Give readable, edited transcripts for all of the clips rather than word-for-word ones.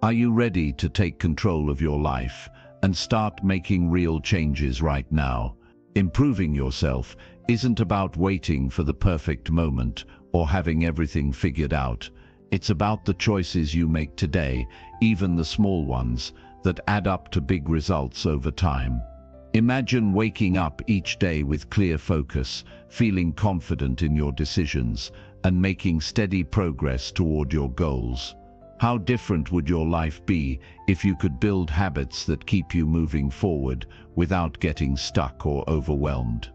Are you ready to take control of your life and start making real changes right now? Improving yourself isn't about waiting for the perfect moment or having everything figured out. It's about the choices you make today, even the small ones, that add up to big results over time. Imagine waking up each day with clear focus, feeling confident in your decisions, and making steady progress toward your goals. How different would your life be if you could build habits that keep you moving forward without getting stuck or overwhelmed?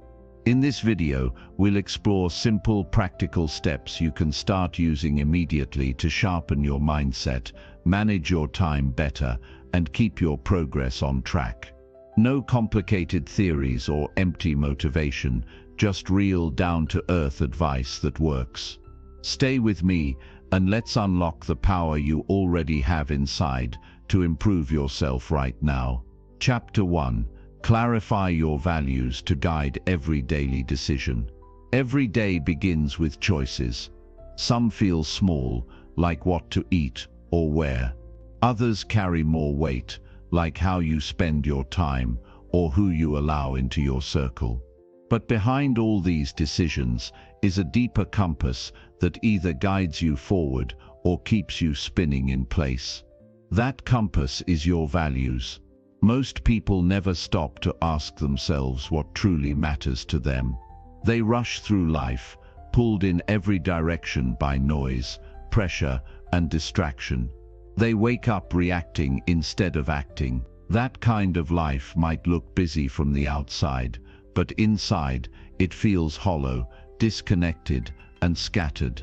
In this video, we'll explore simple, practical steps you can start using immediately to sharpen your mindset, manage your time better, and keep your progress on track. No complicated theories or empty motivation, just real, down-to-earth advice that works. Stay with me, and let's unlock the power you already have inside to improve yourself right now. Chapter 1. Clarify your values to guide every daily decision. Every day begins with choices. Some feel small, like what to eat or wear. Others carry more weight, like how you spend your time or who you allow into your circle. But behind all these decisions is a deeper compass that either guides you forward or keeps you spinning in place. That compass is your values. Most people never stop to ask themselves what truly matters to them. They rush through life, pulled in every direction by noise, pressure, and distraction. They wake up reacting instead of acting. That kind of life might look busy from the outside, but inside it feels hollow, disconnected, and scattered.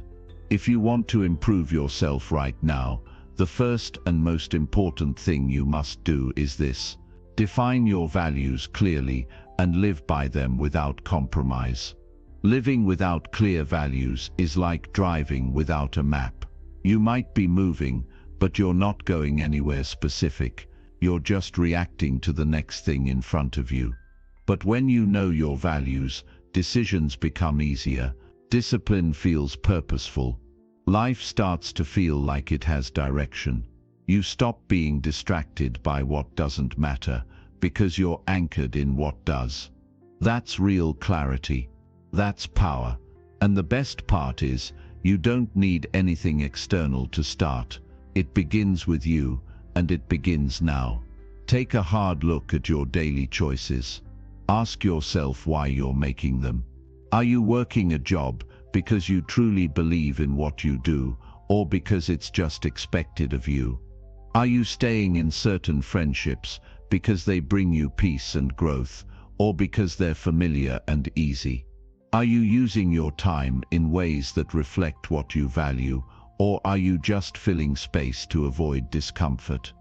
If you want to improve yourself right now, the first and most important thing you must do is this: define your values clearly and live by them without compromise. Living without clear values is like driving without a map. You might be moving, but you're not going anywhere specific. You're just reacting to the next thing in front of you. But when you know your values, decisions become easier, discipline feels purposeful, life starts to feel like it has direction. You stop being distracted by what doesn't matter because you're anchored in what does. That's real clarity. That's power. And the best part is, you don't need anything external to start. It begins with you, and it begins now. Take a hard look at your daily choices. Ask yourself why you're making them. Are you working a job because you truly believe in what you do, or because it's just expected of you? Are you staying in certain friendships because they bring you peace and growth, or because they're familiar and easy? Are you using your time in ways that reflect what you value, or are you just filling space to avoid discomfort?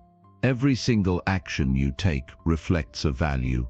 Every single action you take reflects a value.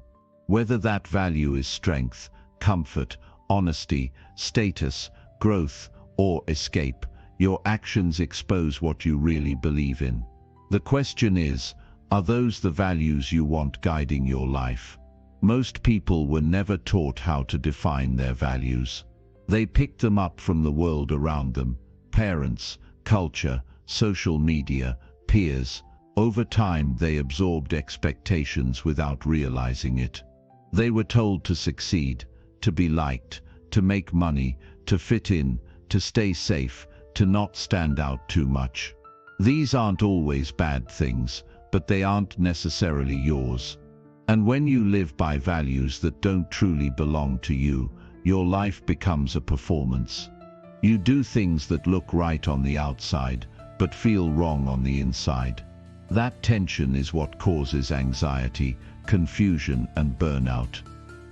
Whether that value is strength, comfort, honesty, status, growth, or escape, your actions expose what you really believe in. The question is, are those the values you want guiding your life? Most people were never taught how to define their values. They picked them up from the world around them: parents, culture, social media, peers. Over time, they absorbed expectations without realizing it. They were told to succeed, to be liked, to make money, to fit in, to stay safe, to not stand out too much. These aren't always bad things, but they aren't necessarily yours. And when you live by values that don't truly belong to you, your life becomes a performance. You do things that look right on the outside, but feel wrong on the inside. That tension is what causes anxiety, confusion, and burnout.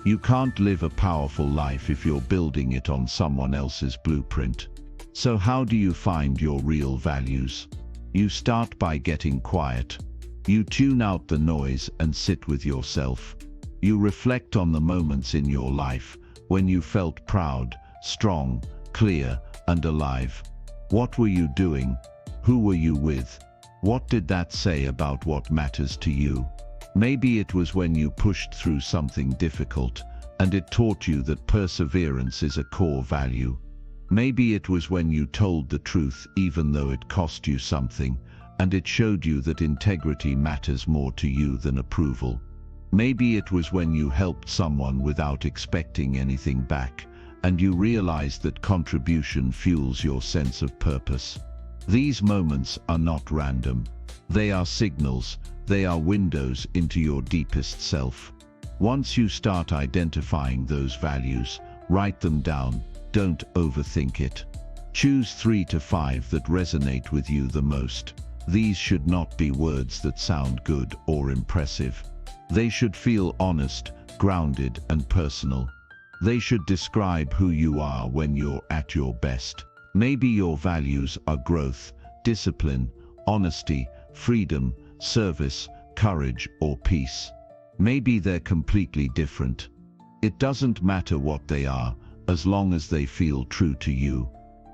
You can't live a powerful life if you're building it on someone else's blueprint. So how do you find your real values? You start by getting quiet. You tune out the noise and sit with yourself. You reflect on the moments in your life when you felt proud, strong, clear, and alive. What were you doing? Who were you with? What did that say about what matters to you? Maybe it was when you pushed through something difficult and it taught you that perseverance is a core value. Maybe it was when you told the truth even though it cost you something, and it showed you that integrity matters more to you than approval. Maybe it was when you helped someone without expecting anything back, and you realized that contribution fuels your sense of purpose. These moments are not random. They are signals, they are windows into your deepest self. Once you start identifying those values, write them down, don't overthink it. Choose 3 to 5 that resonate with you the most. These should not be words that sound good or impressive. They should feel honest, grounded, and personal. They should describe who you are when you're at your best. Maybe your values are growth, discipline, honesty, freedom, service, courage, or peace. Maybe they're completely different. It doesn't matter what they are, as long as they feel true to you.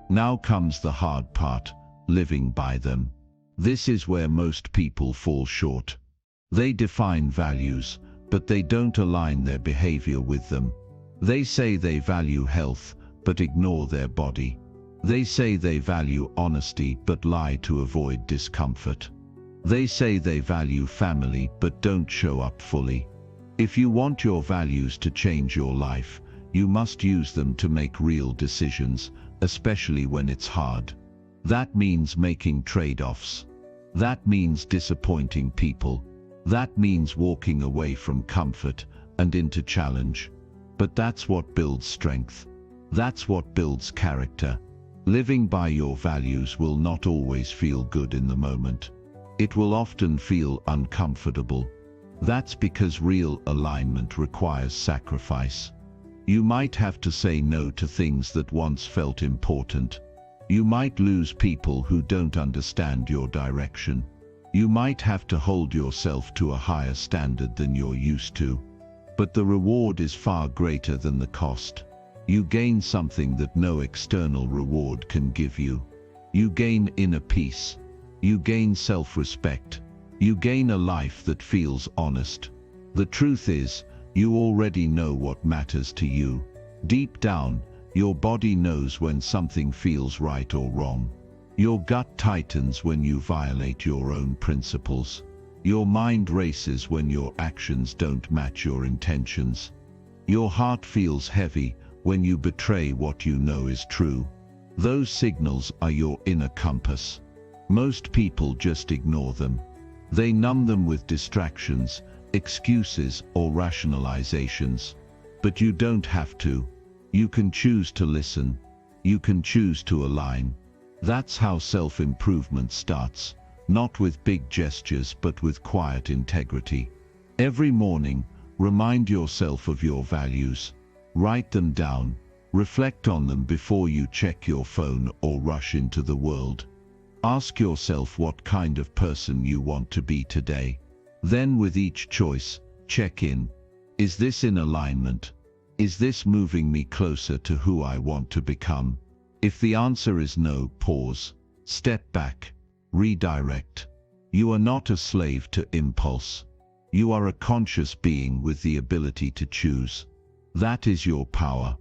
Now comes the hard part, living by them. This is where most people fall short. They define values, but they don't align their behavior with them. They say they value health, but ignore their body. They say they value honesty, but lie to avoid discomfort. They say they value family, but don't show up fully. If you want your values to change your life, you must use them to make real decisions, especially when it's hard. That means making trade-offs. That means disappointing people. That means walking away from comfort and into challenge. But that's what builds strength. That's what builds character. Living by your values will not always feel good in the moment. It will often feel uncomfortable. That's because real alignment requires sacrifice. You might have to say no to things that once felt important. You might lose people who don't understand your direction. You might have to hold yourself to a higher standard than you're used to. But the reward is far greater than the cost. You gain something that no external reward can give you. You gain inner peace. You gain self-respect. You gain a life that feels honest. The truth is, you already know what matters to you. Deep down, your body knows when something feels right or wrong. Your gut tightens when you violate your own principles. Your mind races when your actions don't match your intentions. Your heart feels heavy when you betray what you know is true. Those signals are your inner compass. Most people just ignore them. They numb them with distractions, excuses, or rationalizations. But you don't have to. You can choose to listen. You can choose to align. That's how self-improvement starts, not with big gestures but with quiet integrity. Every morning, remind yourself of your values. Write them down. Reflect on them before you check your phone or rush into the world. Ask yourself what kind of person you want to be today. Then with each choice, check in. Is this in alignment? Is this moving me closer to who I want to become? If the answer is no, pause. Step back. Redirect. You are not a slave to impulse. You are a conscious being with the ability to choose. That is your power.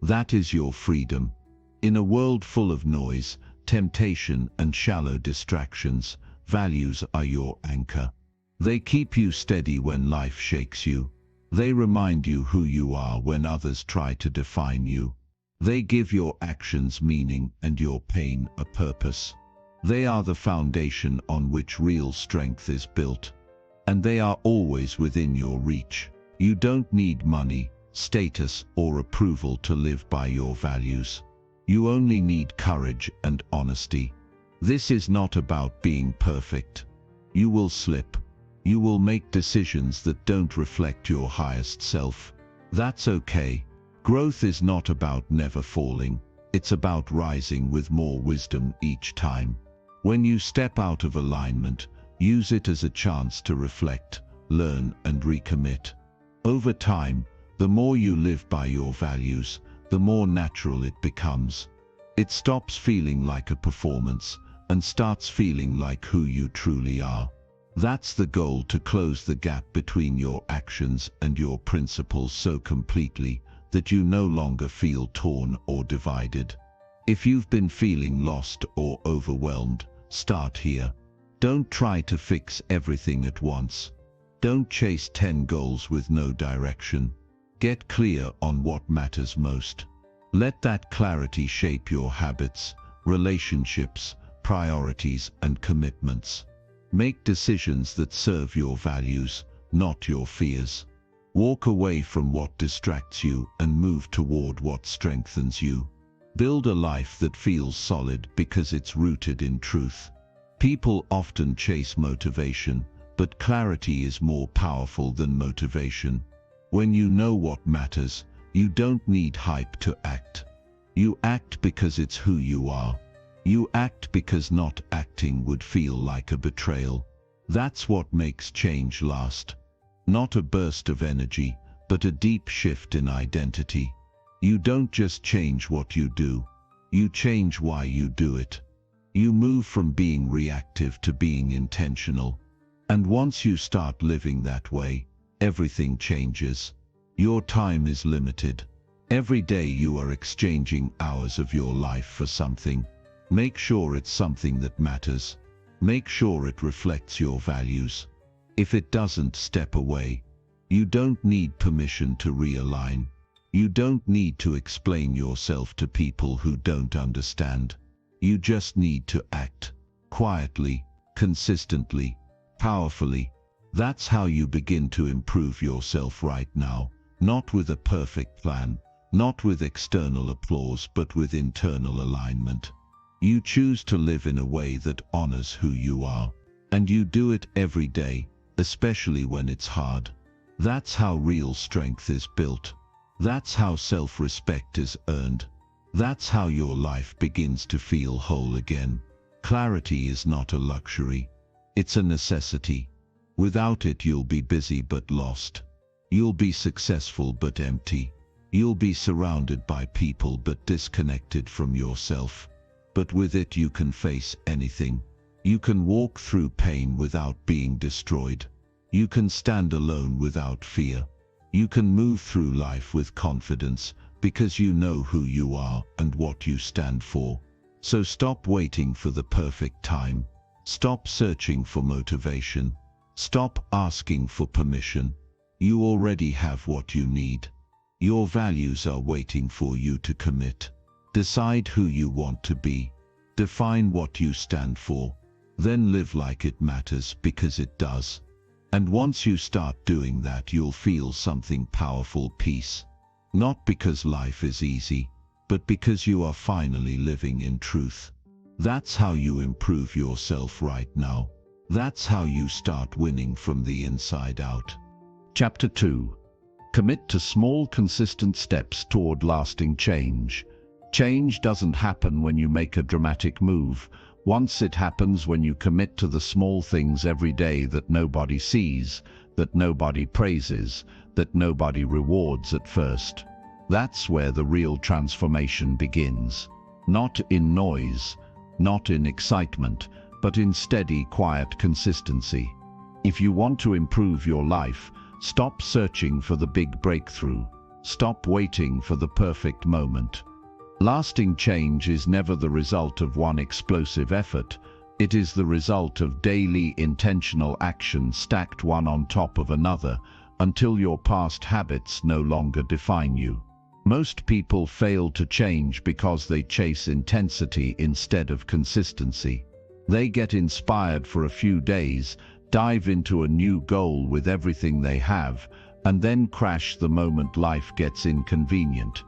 That is your freedom. In a world full of noise, temptation, and shallow distractions, values are your anchor. They keep you steady when life shakes you. They remind you who you are when others try to define you. They give your actions meaning and your pain a purpose. They are the foundation on which real strength is built. And they are always within your reach. You don't need money, status, or approval to live by your values. You only need courage and honesty. This is not about being perfect. You will slip. You will make decisions that don't reflect your highest self. That's okay. Growth is not about never falling. It's about rising with more wisdom each time. When you step out of alignment, use it as a chance to reflect, learn, and recommit. Over time, the more you live by your values, the more natural it becomes. It stops feeling like a performance and starts feeling like who you truly are. That's the goal, to close the gap between your actions and your principles so completely that you no longer feel torn or divided. If you've been feeling lost or overwhelmed, start here. Don't try to fix everything at once. Don't chase 10 goals with no direction. Get clear on what matters most. Let that clarity shape your habits, relationships, priorities, and commitments. Make decisions that serve your values, not your fears. Walk away from what distracts you and move toward what strengthens you. Build a life that feels solid because it's rooted in truth. People often chase motivation, but clarity is more powerful than motivation. When you know what matters, you don't need hype to act. You act because it's who you are. You act because not acting would feel like a betrayal. That's what makes change last. Not a burst of energy, but a deep shift in identity. You don't just change what you do. You change why you do it. You move from being reactive to being intentional. And once you start living that way, everything changes. Your time is limited. Every day you are exchanging hours of your life for something. Make sure it's something that matters. Make sure it reflects your values. If it doesn't, step away. You don't need permission to realign. You don't need to explain yourself to people who don't understand. You just need to act. Quietly, consistently, powerfully. That's how you begin to improve yourself right now. Not with a perfect plan, not with external applause, but with internal alignment. You choose to live in a way that honors who you are. And you do it every day, especially when it's hard. That's how real strength is built. That's how self-respect is earned. That's how your life begins to feel whole again. Clarity is not a luxury. It's a necessity. Without it, you'll be busy but lost. You'll be successful but empty. You'll be surrounded by people but disconnected from yourself. But with it, you can face anything. You can walk through pain without being destroyed. You can stand alone without fear. You can move through life with confidence because you know who you are and what you stand for. So stop waiting for the perfect time. Stop searching for motivation. Stop asking for permission. You already have what you need. Your values are waiting for you to commit. Decide who you want to be. Define what you stand for. Then live like it matters, because it does. And once you start doing that, you'll feel something powerful: peace. Not because life is easy, but because you are finally living in truth. That's how you improve yourself right now. That's how you start winning from the inside out. Chapter 2. Commit to small, consistent steps toward lasting change. Change doesn't happen when you make a dramatic move. Once it happens when you commit to the small things every day that nobody sees, that nobody praises, that nobody rewards at first. That's where the real transformation begins. Not in noise, not in excitement, but in steady, quiet consistency. If you want to improve your life, stop searching for the big breakthrough. Stop waiting for the perfect moment. Lasting change is never the result of one explosive effort. It is the result of daily intentional action stacked one on top of another until your past habits no longer define you. Most people fail to change because they chase intensity instead of consistency. They get inspired for a few days, dive into a new goal with everything they have, and then crash the moment life gets inconvenient.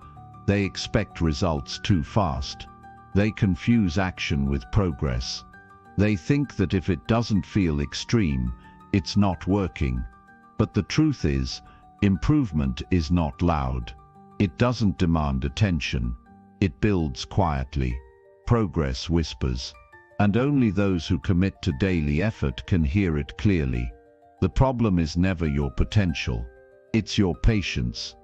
They expect results too fast. They confuse action with progress. They think that if it doesn't feel extreme, it's not working. But the truth is, improvement is not loud. It doesn't demand attention. It builds quietly. Progress whispers. And only those who commit to daily effort can hear it clearly. The problem is never your potential. It's your patience.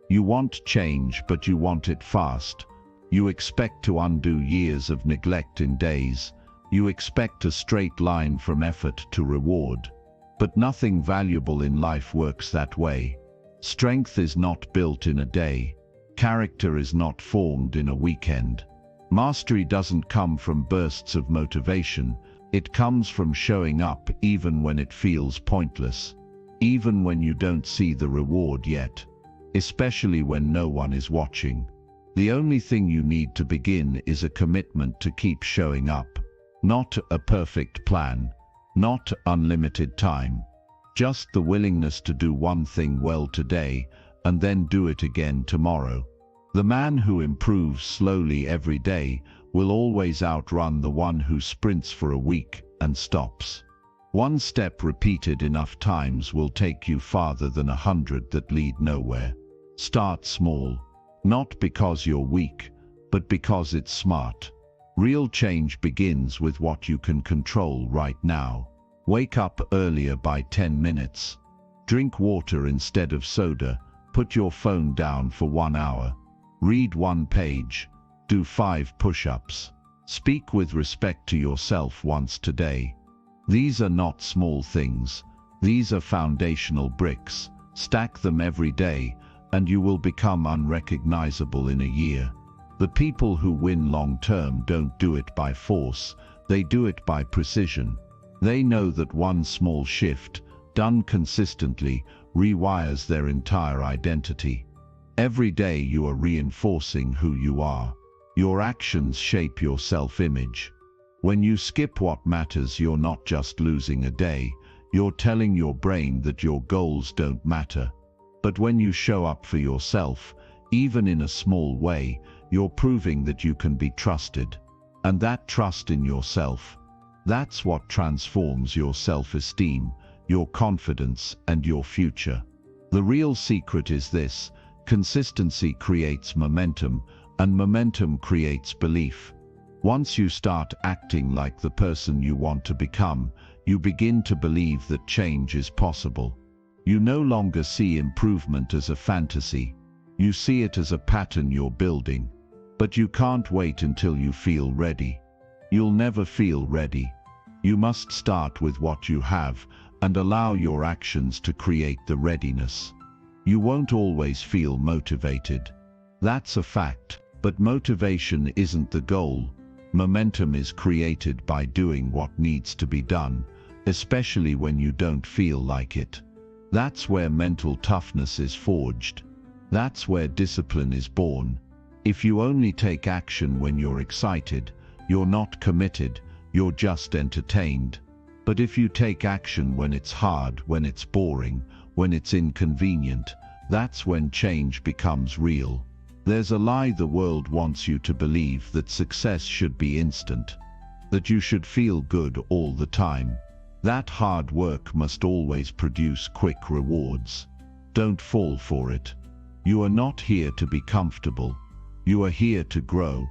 You want change, but you want it fast. You expect to undo years of neglect in days. You expect a straight line from effort to reward. But nothing valuable in life works that way. Strength is not built in a day. Character is not formed in a weekend. Mastery doesn't come from bursts of motivation. It comes from showing up even when it feels pointless, even when you don't see the reward yet, especially when no one is watching. The only thing you need to begin is a commitment to keep showing up. Not a perfect plan, not unlimited time. Just the willingness to do one thing well today and then do it again tomorrow. The man who improves slowly every day will always outrun the one who sprints for a week and stops. One step repeated enough times will take you farther than 100 that lead nowhere. Start small, not because you're weak, but because it's smart. Real change begins with what you can control right now. Wake up earlier by 10 minutes. Drink water instead of soda. Put your phone down for 1 hour. Read 1 page. Do 5 push-ups. Speak with respect to yourself once today. These are not small things. These are foundational bricks. Stack them every day, and you will become unrecognizable in a year. The people who win long-term don't do it by force, they do it by precision. They know that one small shift, done consistently, rewires their entire identity. Every day you are reinforcing who you are. Your actions shape your self-image. When you skip what matters, you're not just losing a day, you're telling your brain that your goals don't matter. But when you show up for yourself, even in a small way, you're proving that you can be trusted. And that trust in yourself, that's what transforms your self-esteem, your confidence, and your future. The real secret is this: consistency creates momentum, and momentum creates belief. Once you start acting like the person you want to become, you begin to believe that change is possible. You no longer see improvement as a fantasy. You see it as a pattern you're building. But you can't wait until you feel ready. You'll never feel ready. You must start with what you have and allow your actions to create the readiness. You won't always feel motivated. That's a fact. But motivation isn't the goal. Momentum is created by doing what needs to be done, especially when you don't feel like it. That's where mental toughness is forged. That's where discipline is born. If you only take action when you're excited, you're not committed, you're just entertained. But if you take action when it's hard, when it's boring, when it's inconvenient, that's when change becomes real. There's a lie the world wants you to believe, that success should be instant, that you should feel good all the time. That hard work must always produce quick rewards. Don't fall for it. You are not here to be comfortable. You are here to grow.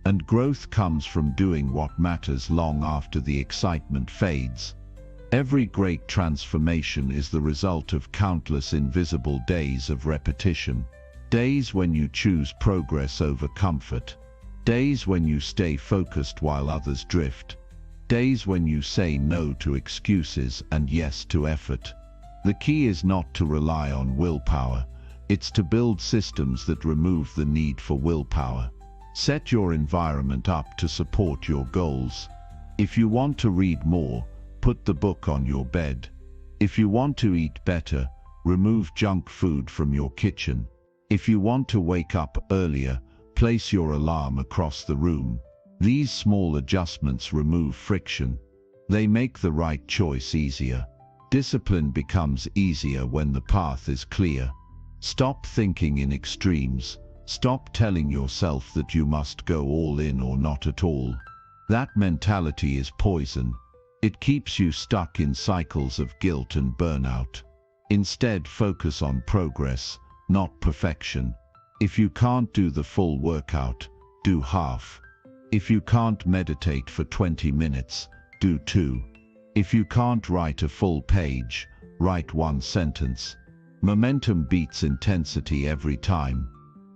And growth comes from doing what matters long after the excitement fades. Every great transformation is the result of countless invisible days of repetition. Days when you choose progress over comfort. Days when you stay focused while others drift. Days when you say no to excuses and yes to effort. The key is not to rely on willpower. It's to build systems that remove the need for willpower. Set your environment up to support your goals. If you want to read more, put the book on your bed. If you want to eat better, remove junk food from your kitchen. If you want to wake up earlier, place your alarm across the room. These small adjustments remove friction. They make the right choice easier. Discipline becomes easier when the path is clear. Stop thinking in extremes. Stop telling yourself that you must go all in or not at all. That mentality is poison. It keeps you stuck in cycles of guilt and burnout. Instead, focus on progress, not perfection. If you can't do the full workout, do half. If you can't meditate for 20 minutes, do 2. If you can't write a full page, write 1 sentence. Momentum beats intensity every time.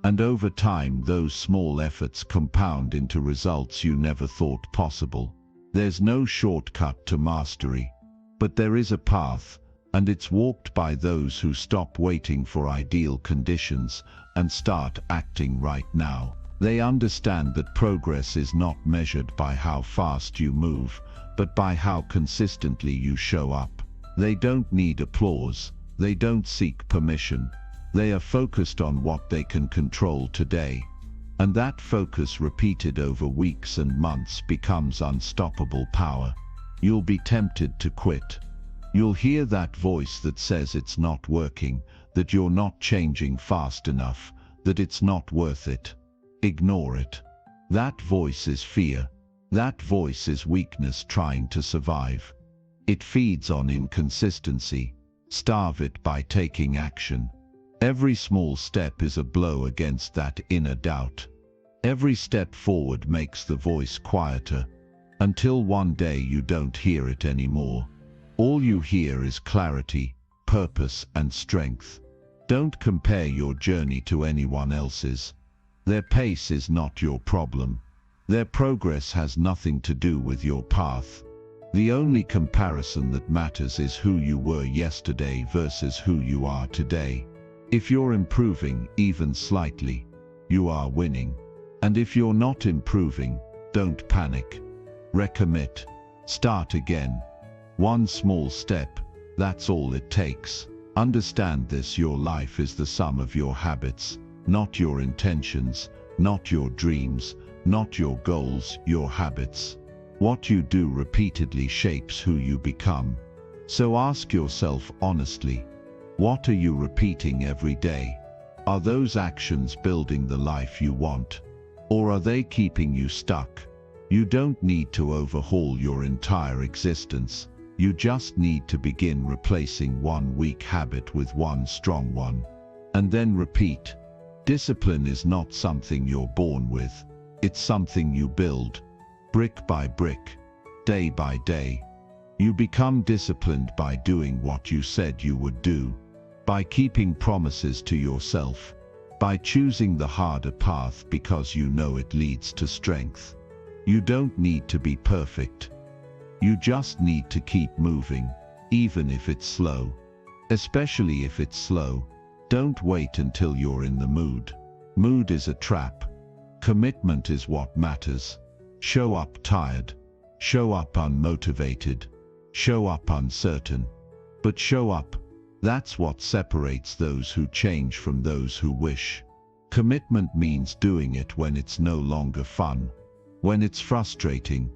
And over time, those small efforts compound into results you never thought possible. There's no shortcut to mastery. But there is a path, and it's walked by those who stop waiting for ideal conditions and start acting right now. They understand that progress is not measured by how fast you move, but by how consistently you show up. They don't need applause. They don't seek permission. They are focused on what they can control today. And that focus repeated over weeks and months becomes unstoppable power. You'll be tempted to quit. You'll hear that voice that says it's not working, that you're not changing fast enough, that it's not worth it. Ignore it. That voice is fear. That voice is weakness trying to survive. It feeds on inconsistency. Starve it by taking action. Every small step is a blow against that inner doubt. Every step forward makes the voice quieter, until one day you don't hear it anymore. All you hear is clarity, purpose, and strength. Don't compare your journey to anyone else's. Their pace is not your problem. Their progress has nothing to do with your path. The only comparison that matters is who you were yesterday versus who you are today. If you're improving, even slightly, you are winning. And if you're not improving, don't panic. Recommit. Start again. One small step, that's all it takes. Understand this: your life is the sum of your habits, not your intentions, not your dreams, not your goals, your habits. What you do repeatedly shapes who you become. So ask yourself honestly, what are you repeating every day? Are those actions building the life you want? Or are they keeping you stuck? You don't need to overhaul your entire existence. You just need to begin replacing one weak habit with one strong one. And then repeat. Discipline is not something you're born with. It's something you build, brick by brick, day by day. You become disciplined by doing what you said you would do, by keeping promises to yourself, by choosing the harder path because you know it leads to strength. You don't need to be perfect. You just need to keep moving, even if it's slow. Especially if it's slow, don't wait until you're in the mood. Mood is a trap. Commitment is what matters. Show up tired. Show up unmotivated. Show up uncertain. But show up. That's what separates those who change from those who wish. Commitment means doing it when it's no longer fun, when it's frustrating,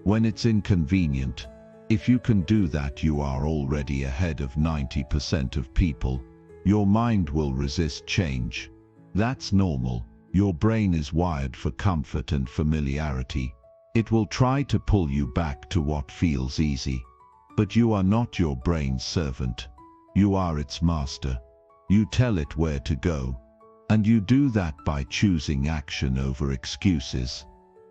when it's inconvenient. If you can do that, you are already ahead of 90% of people. Your mind will resist change. That's normal. Your brain is wired for comfort and familiarity. It will try to pull you back to what feels easy. But you are not your brain's servant. You are its master. You tell it where to go. And you do that by choosing action over excuses.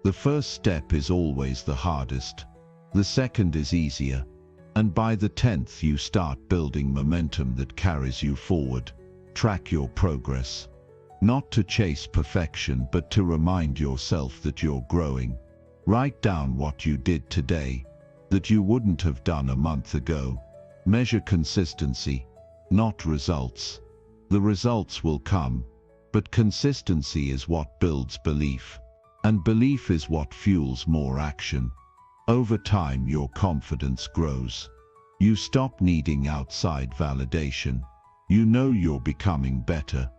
The first step is always the hardest. The second is easier. And by the 10th you start building momentum that carries you forward. Track your progress. Not to chase perfection, but to remind yourself that you're growing. Write down what you did today that you wouldn't have done a month ago. Measure consistency, not results. The results will come, but consistency is what builds belief. And belief is what fuels more action. Over time, your confidence grows. You stop needing outside validation. You know you're becoming better.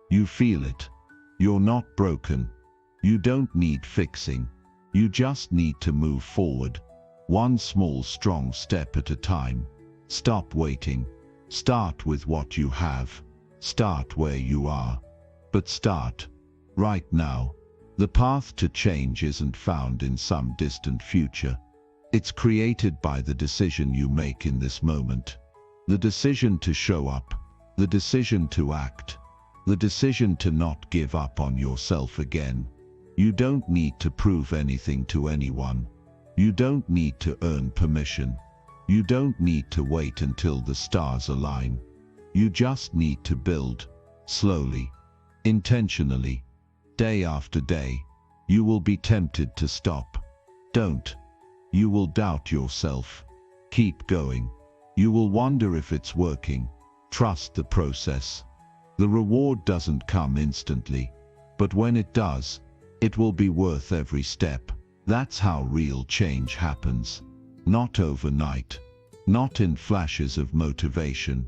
You feel it. You're not broken. You don't need fixing. You just need to move forward, one small, strong step at a time. Stop waiting. Start with what you have. Start where you are. But start right now. The path to change isn't found in some distant future. It's created by the decision you make in this moment. The decision to show up. The decision to act. The decision to not give up on yourself again. You don't need to prove anything to anyone. You don't need to earn permission. You don't need to wait until the stars align. You just need to build, slowly, intentionally, day after day. You will be tempted to stop. Don't. You will doubt yourself. Keep going. You will wonder if it's working. Trust the process. The reward doesn't come instantly, but when it does, It will be worth every step. That's how real change happens. Not overnight, not in flashes of motivation,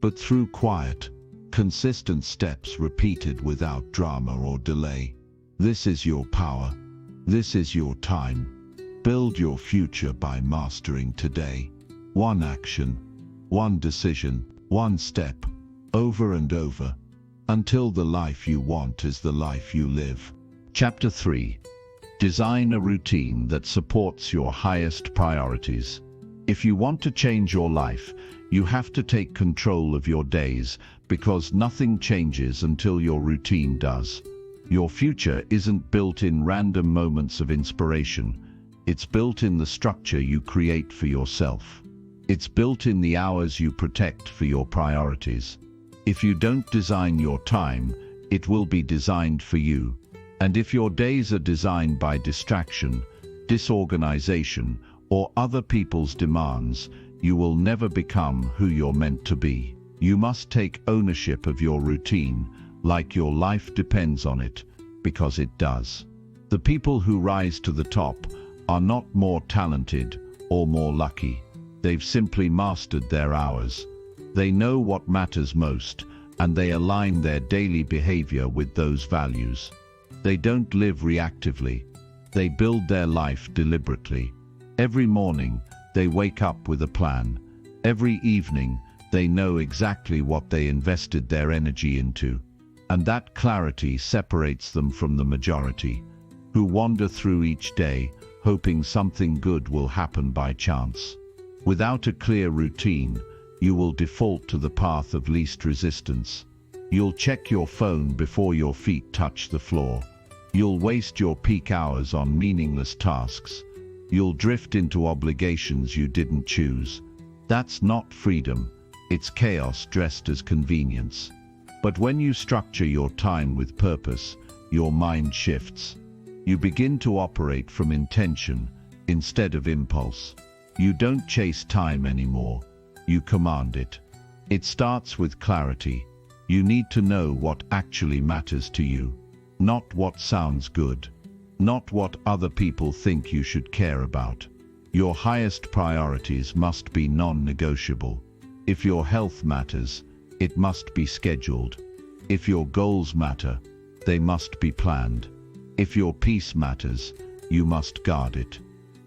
but through quiet, consistent steps repeated without drama or delay. This is your power. This is your time. Build your future by mastering today. One action, one decision, one step, over and over, until the life you want is the life you live. Chapter 3. Design a routine that supports your highest priorities. If you want to change your life, you have to take control of your days, because nothing changes until your routine does. Your future isn't built in random moments of inspiration. It's built in the structure you create for yourself. It's built in the hours you protect for your priorities. If you don't design your time, it will be designed for you. And if your days are designed by distraction, disorganization, or other people's demands, you will never become who you're meant to be. You must take ownership of your routine, like your life depends on it, because it does. The people who rise to the top are not more talented or more lucky. They've simply mastered their hours. They know what matters most, and they align their daily behavior with those values. They don't live reactively. They build their life deliberately. Every morning, they wake up with a plan. Every evening, they know exactly what they invested their energy into. And that clarity separates them from the majority, who wander through each day, hoping something good will happen by chance. Without a clear routine, you will default to the path of least resistance. You'll check your phone before your feet touch the floor. You'll waste your peak hours on meaningless tasks. You'll drift into obligations you didn't choose. That's not freedom. It's chaos dressed as convenience. But when you structure your time with purpose, your mind shifts. You begin to operate from intention instead of impulse. You don't chase time anymore. You command it. It starts with clarity. You need to know what actually matters to you, not what sounds good, not what other people think you should care about. Your highest priorities must be non-negotiable. If your health matters, it must be scheduled. If your goals matter, they must be planned. If your peace matters, you must guard it.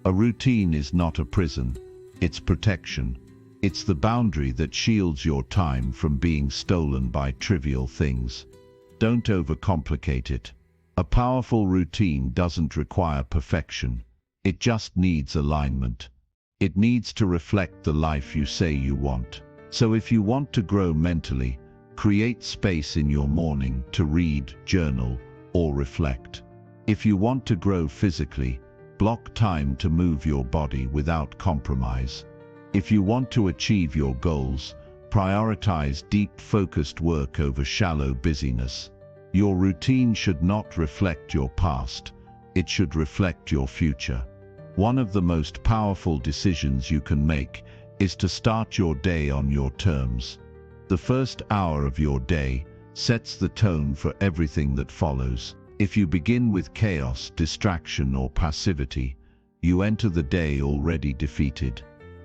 A routine is not a prison, it's protection. It's the boundary that shields your time from being stolen by trivial things. Don't overcomplicate it. A powerful routine doesn't require perfection. It just needs alignment. It needs to reflect the life you say you want. So if you want to grow mentally, create space in your morning to read, journal, or reflect. If you want to grow physically, block time to move your body without compromise. If you want to achieve your goals, prioritize deep, focused work over shallow busyness. Your routine should not reflect your past. It should reflect your future. One of the most powerful decisions you can make is to start your day on your terms. The first hour of your day sets the tone for everything that follows. If you begin with chaos, distraction, or passivity, you enter the day already defeated.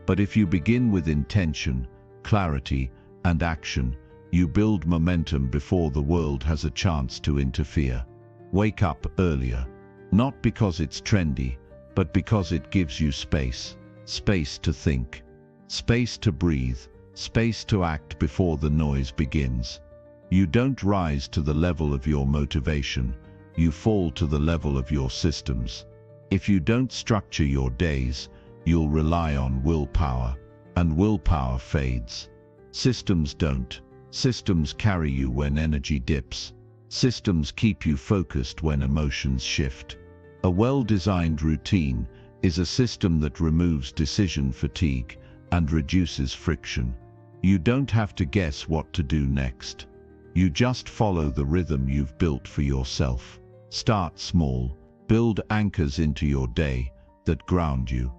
But if you begin with intention, clarity, and action, you build momentum before the world has a chance to interfere. Wake up earlier, not because it's trendy, but because it gives you space. Space to think, space to breathe, space to act before the noise begins. You don't rise to the level of your motivation, you fall to the level of your systems. If you don't structure your days, you'll rely on willpower, and willpower fades. Systems don't. Systems carry you when energy dips. Systems keep you focused when emotions shift. A well-designed routine is a system that removes decision fatigue and reduces friction. You don't have to guess what to do next. You just follow the rhythm you've built for yourself. Start small. Build anchors into your day that ground you.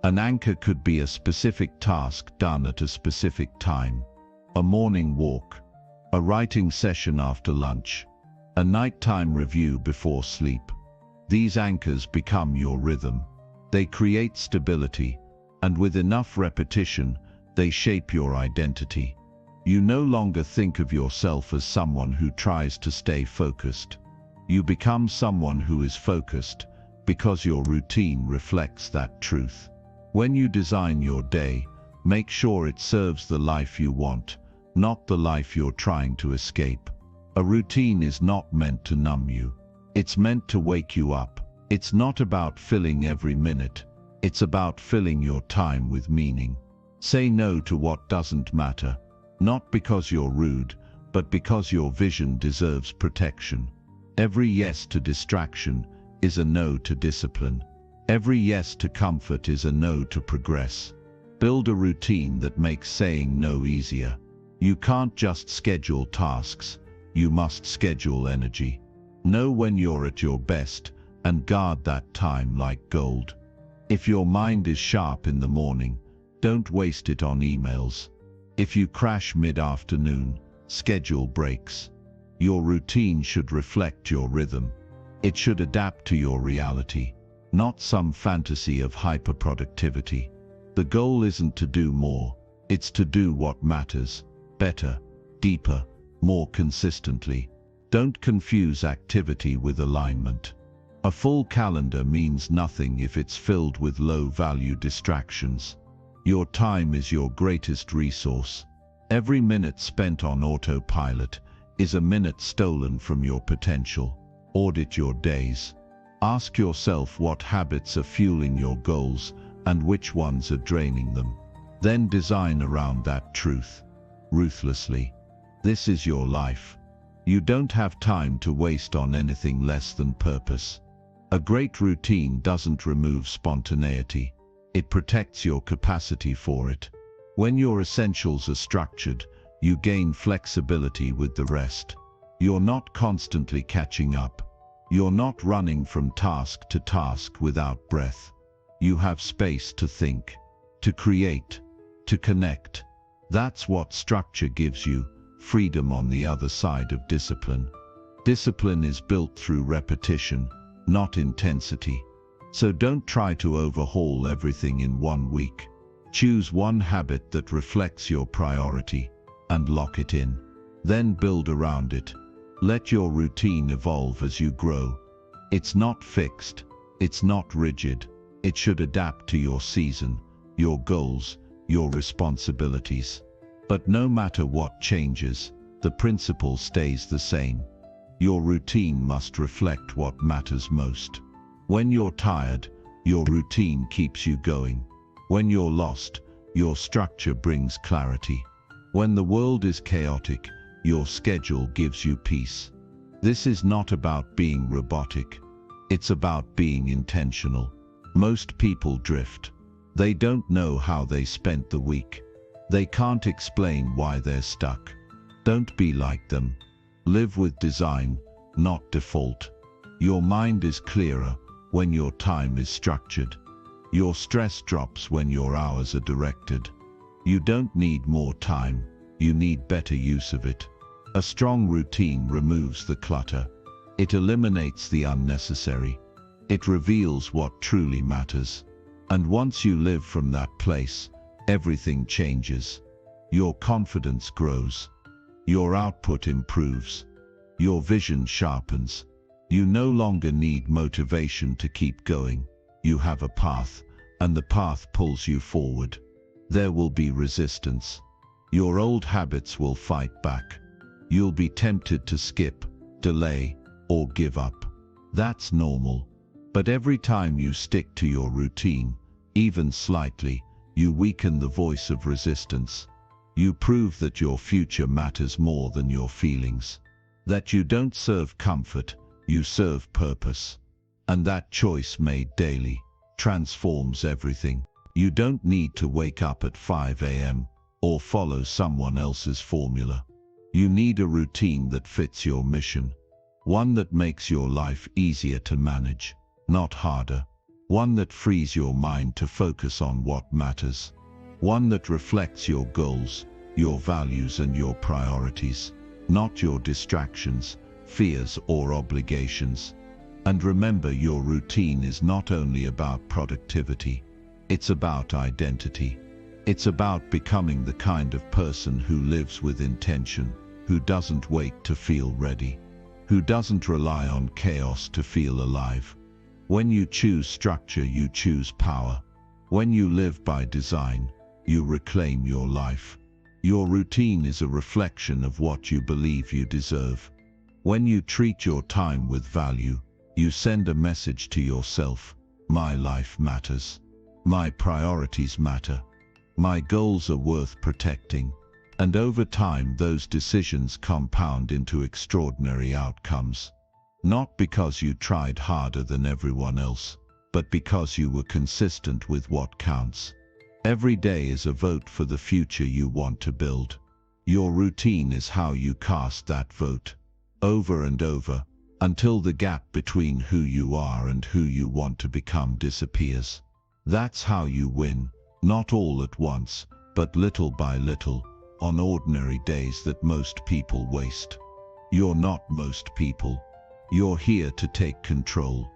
An anchor could be a specific task done at a specific time. A morning walk, a writing session after lunch, a nighttime review before sleep. These anchors become your rhythm. They create stability, and with enough repetition, they shape your identity. You no longer think of yourself as someone who tries to stay focused. You become someone who is focused, because your routine reflects that truth. When you design your day, make sure it serves the life you want, not the life you're trying to escape. A routine is not meant to numb you. It's meant to wake you up. It's not about filling every minute. It's about filling your time with meaning. Say no to what doesn't matter, not because you're rude, but because your vision deserves protection. Every yes to distraction is a no to discipline. Every yes to comfort is a no to progress. Build a routine that makes saying no easier. You can't just schedule tasks, you must schedule energy. Know when you're at your best, and guard that time like gold. If your mind is sharp in the morning, don't waste it on emails. If you crash mid-afternoon, schedule breaks. Your routine should reflect your rhythm. It should adapt to your reality, not some fantasy of hyper-productivity. The goal isn't to do more, it's to do what matters, better, deeper, more consistently. Don't confuse activity with alignment. A full calendar means nothing if it's filled with low-value distractions. Your time is your greatest resource. Every minute spent on autopilot is a minute stolen from your potential. Audit your days. Ask yourself what habits are fueling your goals and which ones are draining them. Then design around that truth, ruthlessly. This is your life. You don't have time to waste on anything less than purpose. A great routine doesn't remove spontaneity. It protects your capacity for it. When your essentials are structured, you gain flexibility with the rest. You're not constantly catching up. You're not running from task to task without breath. You have space to think, to create, to connect. That's what structure gives you, freedom on the other side of discipline. Discipline is built through repetition, not intensity. So don't try to overhaul everything in 1 week. Choose one habit that reflects your priority and lock it in. Then build around it. Let your routine evolve as you grow. It's not fixed. It's not rigid. It should adapt to your season, your goals, your responsibilities. But no matter what changes, the principle stays the same. Your routine must reflect what matters most. When you're tired, your routine keeps you going. When you're lost, your structure brings clarity. When the world is chaotic, your schedule gives you peace. This is not about being robotic. It's about being intentional. Most people drift. They don't know how they spent the week. They can't explain why they're stuck. Don't be like them. Live with design, not default. Your mind is clearer when your time is structured. Your stress drops when your hours are directed. You don't need more time, you need better use of it. A strong routine removes the clutter. It eliminates the unnecessary. It reveals what truly matters. And once you live from that place, everything changes. Your confidence grows. Your output improves. Your vision sharpens. You no longer need motivation to keep going. You have a path, and the path pulls you forward. There will be resistance. Your old habits will fight back. You'll be tempted to skip, delay, or give up. That's normal. But every time you stick to your routine, even slightly, you weaken the voice of resistance. You prove that your future matters more than your feelings. That you don't serve comfort, you serve purpose. And that choice made daily transforms everything. You don't need to wake up at 5 a.m. or follow someone else's formula. You need a routine that fits your mission. One that makes your life easier to manage, not harder. One that frees your mind to focus on what matters. One that reflects your goals, your values and your priorities, not your distractions, fears or obligations. And remember, your routine is not only about productivity, it's about identity. It's about becoming the kind of person who lives with intention, who doesn't wait to feel ready, who doesn't rely on chaos to feel alive. When you choose structure, you choose power. When you live by design, you reclaim your life. Your routine is a reflection of what you believe you deserve. When you treat your time with value, you send a message to yourself: my life matters. My priorities matter. My goals are worth protecting. And over time, those decisions compound into extraordinary outcomes. Not because you tried harder than everyone else, but because you were consistent with what counts. Every day is a vote for the future you want to build. Your routine is how you cast that vote, over and over, until the gap between who you are and who you want to become disappears. That's how you win, not all at once, but little by little, on ordinary days that most people waste. You're not most people. You're here to take control.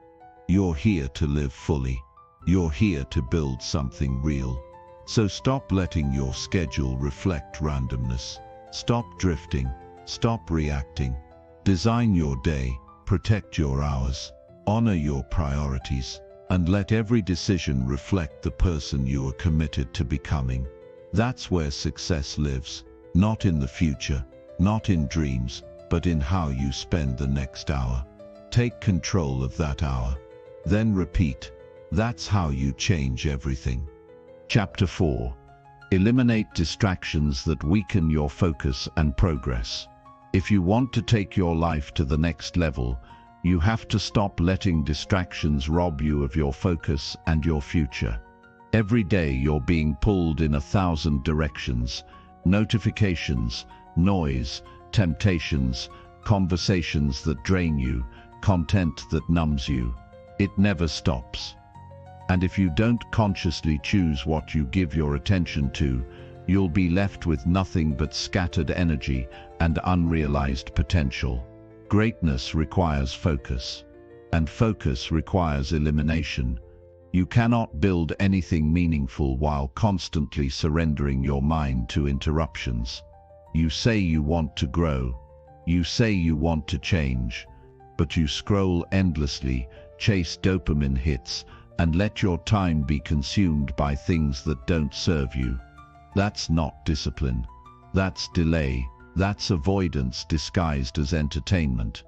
You're here to live fully. You're here to build something real. So stop letting your schedule reflect randomness. Stop drifting. Stop reacting. Design your day, protect your hours, honor your priorities, and let every decision reflect the person you are committed to becoming. That's where success lives, not in the future, not in dreams, but in how you spend the next hour. Take control of that hour. Then repeat. That's how you change everything. Chapter 4. Eliminate distractions that weaken your focus and progress. If you want to take your life to the next level, you have to stop letting distractions rob you of your focus and your future. Every day you're being pulled in 1,000 directions: notifications, noise, temptations, conversations that drain you, content that numbs you. It never stops. And if you don't consciously choose what you give your attention to, you'll be left with nothing but scattered energy and unrealized potential. Greatness requires focus, and focus requires elimination. You cannot build anything meaningful while constantly surrendering your mind to interruptions. You say you want to grow. You say you want to change. But you scroll endlessly, chase dopamine hits, and let your time be consumed by things that don't serve you. That's not discipline. That's delay. That's avoidance disguised as entertainment.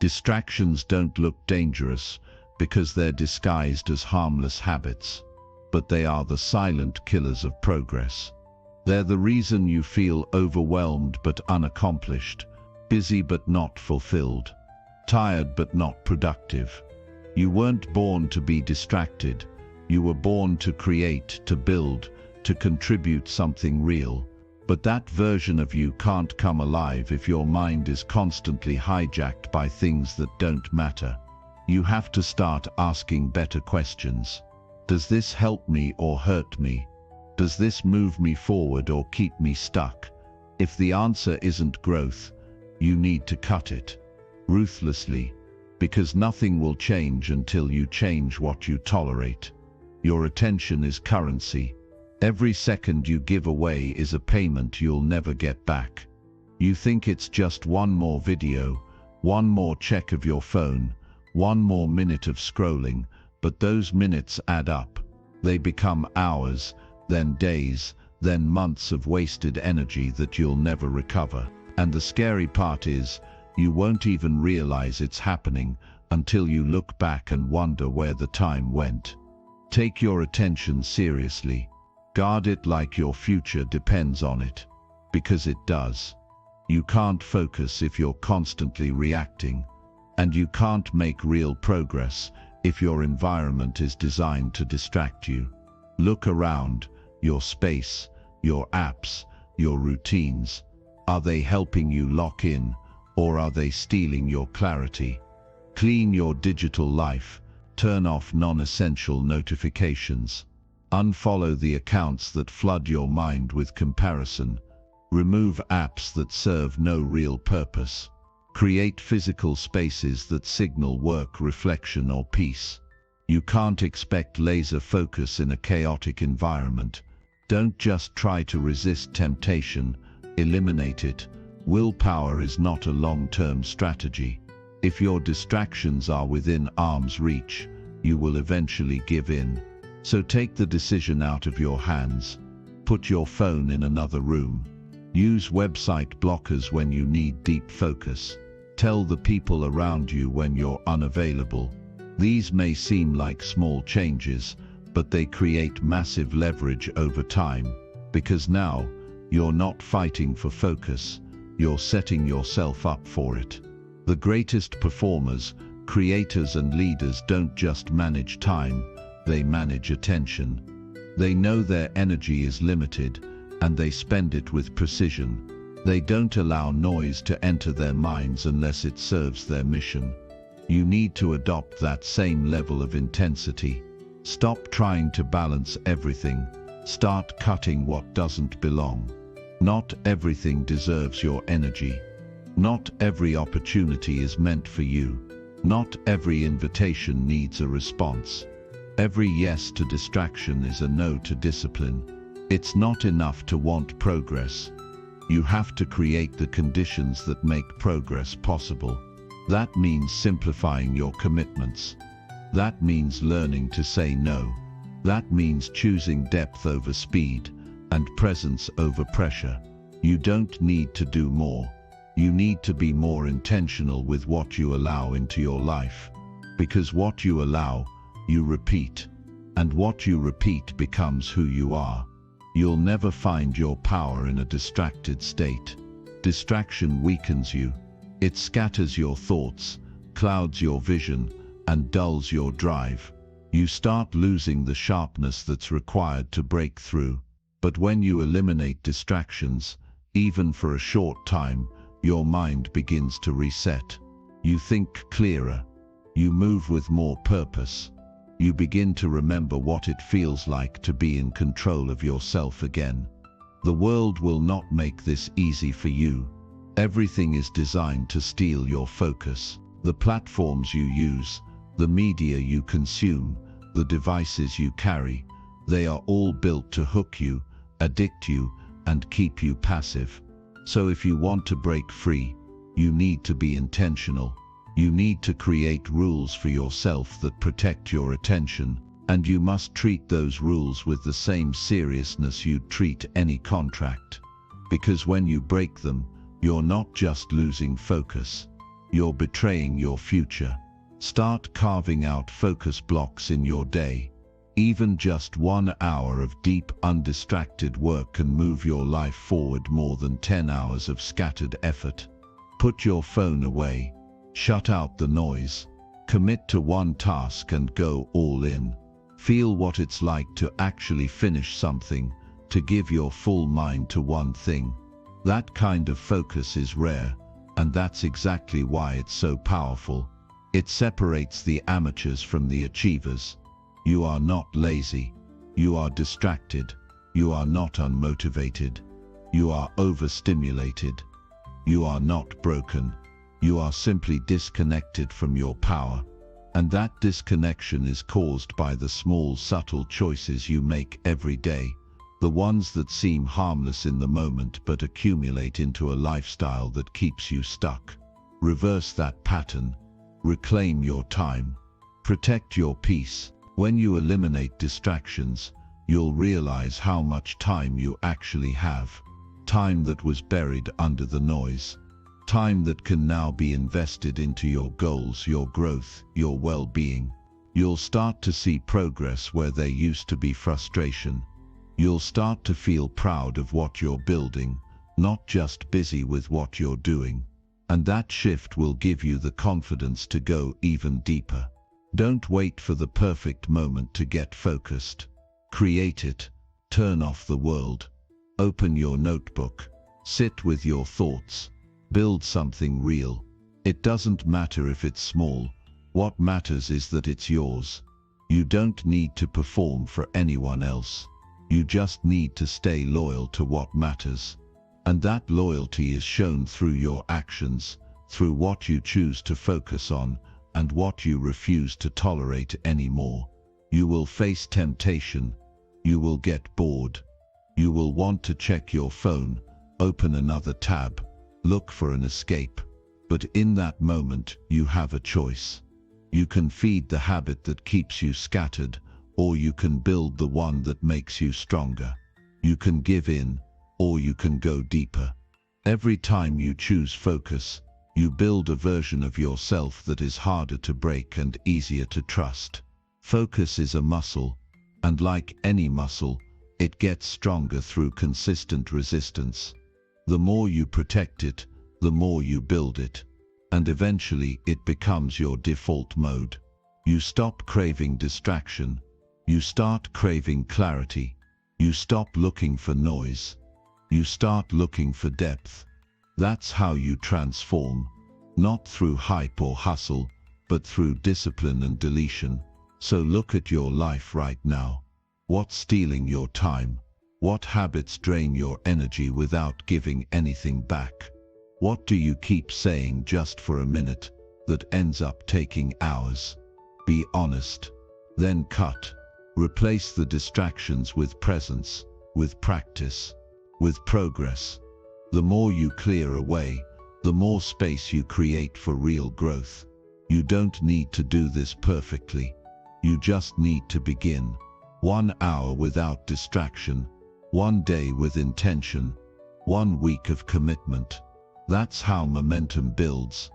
Distractions don't look dangerous because they're disguised as harmless habits, but they are the silent killers of progress. They're the reason you feel overwhelmed but unaccomplished, busy but not fulfilled, tired but not productive. You weren't born to be distracted. You were born to create, to build, to contribute something real. But that version of you can't come alive if your mind is constantly hijacked by things that don't matter. You have to start asking better questions. Does this help me or hurt me? Does this move me forward or keep me stuck? If the answer isn't growth, you need to cut it ruthlessly, because nothing will change until you change what you tolerate. Your attention is currency. Every second you give away is a payment you'll never get back. You think it's just one more video, one more check of your phone, one more minute of scrolling, but those minutes add up. They become hours, then days, then months of wasted energy that you'll never recover. And the scary part is, you won't even realize it's happening until you look back and wonder where the time went. Take your attention seriously. Guard it like your future depends on it, because it does. You can't focus if you're constantly reacting, and you can't make real progress if your environment is designed to distract you. Look around, your space, your apps, your routines. Are they helping you lock in, or are they stealing your clarity? Clean your digital life. Turn off non-essential notifications. Unfollow the accounts that flood your mind with comparison. Remove apps that serve no real purpose. Create physical spaces that signal work, reflection, or peace. You can't expect laser focus in a chaotic environment. Don't just try to resist temptation, eliminate it. Willpower is not a long-term strategy. If your distractions are within arm's reach, you will eventually give in. So take the decision out of your hands. Put your phone in another room. Use website blockers when you need deep focus. Tell the people around you when you're unavailable. These may seem like small changes, but they create massive leverage over time, because now you're not fighting for focus, you're setting yourself up for it. The greatest performers, creators and leaders don't just manage time, they manage attention. They know their energy is limited, and they spend it with precision. They don't allow noise to enter their minds unless it serves their mission. You need to adopt that same level of intensity. Stop trying to balance everything. Start cutting what doesn't belong. Not everything deserves your energy. Not every opportunity is meant for you. Not every invitation needs a response. Every yes to distraction is a no to discipline. It's not enough to want progress. You have to create the conditions that make progress possible. That means simplifying your commitments. That means learning to say no. That means choosing depth over speed and presence over pressure. You don't need to do more. You need to be more intentional with what you allow into your life. Because what you allow, you repeat. And what you repeat becomes who you are. You'll never find your power in a distracted state. Distraction weakens you. It scatters your thoughts, clouds your vision, and dulls your drive. You start losing the sharpness that's required to break through. But when you eliminate distractions, even for a short time, your mind begins to reset. You think clearer. You move with more purpose. You begin to remember what it feels like to be in control of yourself again. The world will not make this easy for you. Everything is designed to steal your focus. The platforms you use, the media you consume, the devices you carry, they are all built to hook you, addict you, and keep you passive. So if you want to break free, you need to be intentional. You need to create rules for yourself that protect your attention, and you must treat those rules with the same seriousness you'd treat any contract. Because when you break them, you're not just losing focus, you're betraying your future. Start carving out focus blocks in your day. Even just 1 hour of deep, undistracted work can move your life forward more than 10 hours of scattered effort. Put your phone away. Shut out the noise. Commit to one task and go all in. Feel what it's like to actually finish something, to give your full mind to one thing. That kind of focus is rare, and that's exactly why it's so powerful. It separates the amateurs from the achievers. You are not lazy. You are distracted. You are not unmotivated. You are overstimulated. You are not broken. You are simply disconnected from your power. And that disconnection is caused by the small, subtle choices you make every day. The ones that seem harmless in the moment but accumulate into a lifestyle that keeps you stuck. Reverse that pattern. Reclaim your time. Protect your peace. When you eliminate distractions, you'll realize how much time you actually have. Time that was buried under the noise. Time that can now be invested into your goals, your growth, your well-being. You'll start to see progress where there used to be frustration. You'll start to feel proud of what you're building, not just busy with what you're doing. And that shift will give you the confidence to go even deeper. Don't wait for the perfect moment to get focused. Create it. Turn off the world. Open your notebook. Sit with your thoughts. Build something real. It doesn't matter if it's small. What matters is that it's yours. You don't need to perform for anyone else. You just need to stay loyal to what matters. And that loyalty is shown through your actions, through what you choose to focus on and what you refuse to tolerate anymore. You will face temptation. You will get bored. You will want to check your phone, open another tab, look for an escape. But in that moment, you have a choice. You can feed the habit that keeps you scattered, or you can build the one that makes you stronger. You can give in, or you can go deeper. Every time you choose focus, you build a version of yourself that is harder to break and easier to trust. Focus is a muscle, and like any muscle, it gets stronger through consistent resistance. The more you protect it, the more you build it, and eventually it becomes your default mode. You stop craving distraction. You start craving clarity. You stop looking for noise. You start looking for depth. That's how you transform, not through hype or hustle, but through discipline and deletion. So look at your life right now. What's stealing your time? What habits drain your energy without giving anything back? What do you keep saying just for a minute that ends up taking hours? Be honest. Then cut. Replace the distractions with presence, with practice, with progress. The more you clear away, the more space you create for real growth. You don't need to do this perfectly. You just need to begin. 1 hour without distraction, 1 day with intention, 1 week of commitment. That's how momentum builds.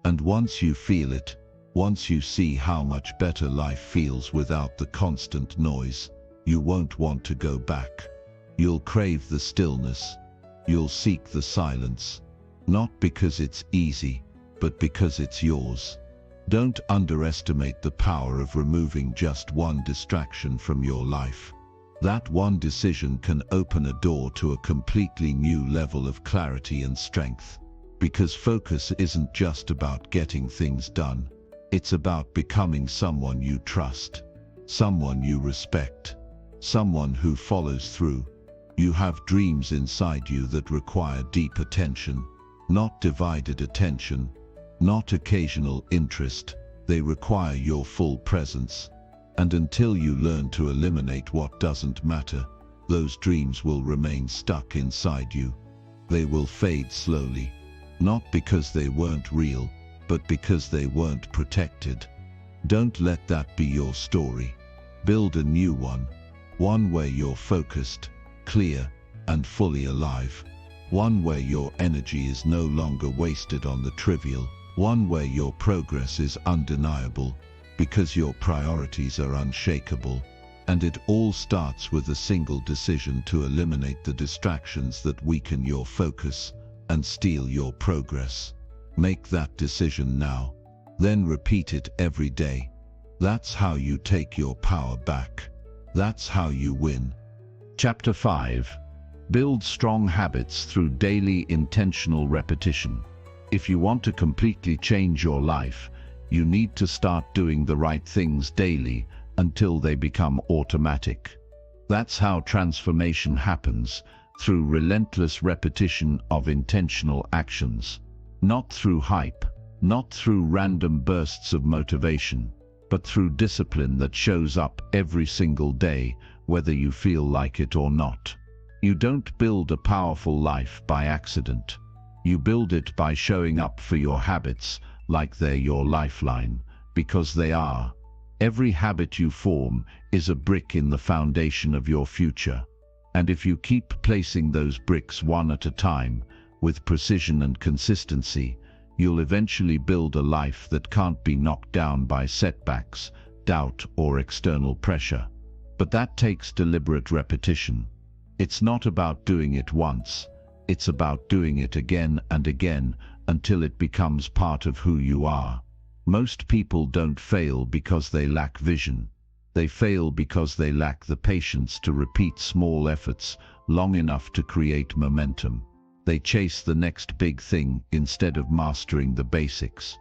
And once you feel it, once you see how much better life feels without the constant noise, you won't want to go back. You'll crave the stillness. You'll seek the silence. Not because it's easy, but because it's yours. Don't underestimate the power of removing just one distraction from your life. That one decision can open a door to a completely new level of clarity and strength. Because focus isn't just about getting things done. It's about becoming someone you trust, someone you respect, someone who follows through. You have dreams inside you that require deep attention, not divided attention, not occasional interest. They require your full presence. And until you learn to eliminate what doesn't matter, those dreams will remain stuck inside you. They will fade slowly, not because they weren't real, but because they weren't protected. Don't let that be your story. Build a new one where you're focused, clear, and fully alive. One where your energy is no longer wasted on the trivial. One where your progress is undeniable, because your priorities are unshakable. And it all starts with a single decision to eliminate the distractions that weaken your focus and steal your progress. Make that decision now. Then repeat it every day. That's how you take your power back. That's how you win. Chapter 5. Build strong habits through daily intentional repetition. If you want to completely change your life, you need to start doing the right things daily until they become automatic. That's how transformation happens, through relentless repetition of intentional actions. Not through hype, not through random bursts of motivation, but through discipline that shows up every single day, whether you feel like it or not. You don't build a powerful life by accident. You build it by showing up for your habits like they're your lifeline, because they are. Every habit you form is a brick in the foundation of your future. And if you keep placing those bricks one at a time, with precision and consistency, you'll eventually build a life that can't be knocked down by setbacks, doubt, or external pressure. But that takes deliberate repetition. It's not about doing it once. It's about doing it again and again until it becomes part of who you are. Most people don't fail because they lack vision. They fail because they lack the patience to repeat small efforts long enough to create momentum. They chase the next big thing instead of mastering the basics.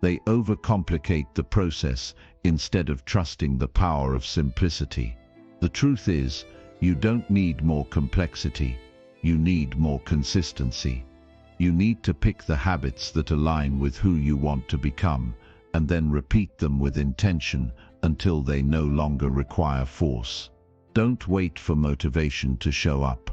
They overcomplicate the process instead of trusting the power of simplicity. The truth is, you don't need more complexity. You need more consistency. You need to pick the habits that align with who you want to become, and then repeat them with intention until they no longer require force. Don't wait for motivation to show up.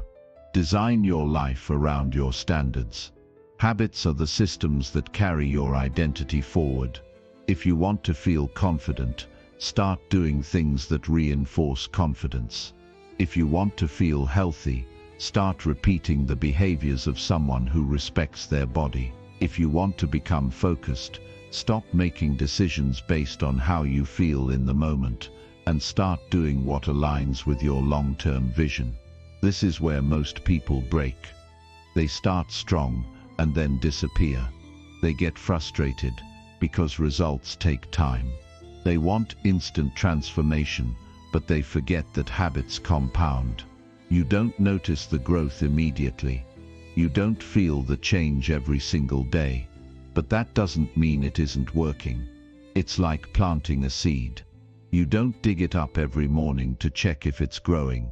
Design your life around your standards. Habits are the systems that carry your identity forward. If you want to feel confident, start doing things that reinforce confidence. If you want to feel healthy, start repeating the behaviors of someone who respects their body. If you want to become focused, stop making decisions based on how you feel in the moment and start doing what aligns with your long-term vision. This is where most people break. They start strong and then disappear. They get frustrated because results take time. They want instant transformation, but they forget that habits compound. You don't notice the growth immediately. You don't feel the change every single day. But that doesn't mean it isn't working. It's like planting a seed. You don't dig it up every morning to check if it's growing.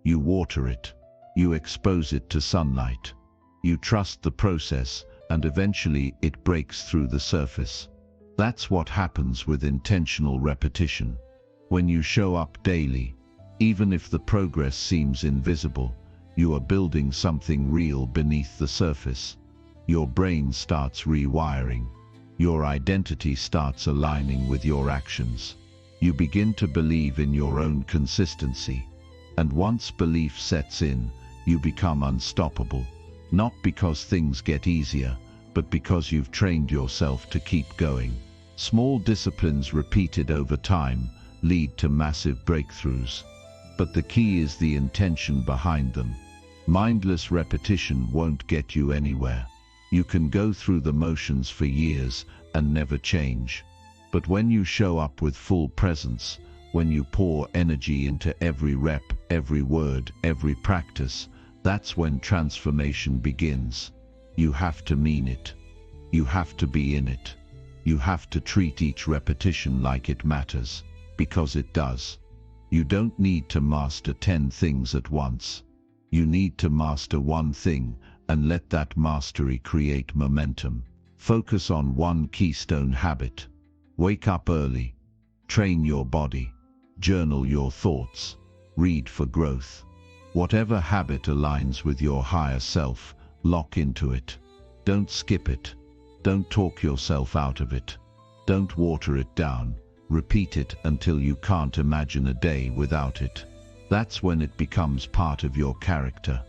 You water it. You expose it to sunlight. You trust the process, and eventually it breaks through the surface. That's what happens with intentional repetition. When you show up daily, even if the progress seems invisible, you are building something real beneath the surface. Your brain starts rewiring. Your identity starts aligning with your actions. You begin to believe in your own consistency. And once belief sets in, you become unstoppable. Not because things get easier, but because you've trained yourself to keep going. Small disciplines repeated over time lead to massive breakthroughs. But the key is the intention behind them. Mindless repetition won't get you anywhere. You can go through the motions for years and never change. But when you show up with full presence, when you pour energy into every rep, every word, every practice, that's when transformation begins. You have to mean it. You have to be in it. You have to treat each repetition like it matters, because it does. You don't need to master 10 things at once. You need to master one thing and let that mastery create momentum. Focus on one keystone habit. Wake up early. Train your body. Journal your thoughts. Read for growth. Whatever habit aligns with your higher self, lock into it. Don't skip it. Don't talk yourself out of it. Don't water it down. Repeat it until you can't imagine a day without it. That's when it becomes part of your character.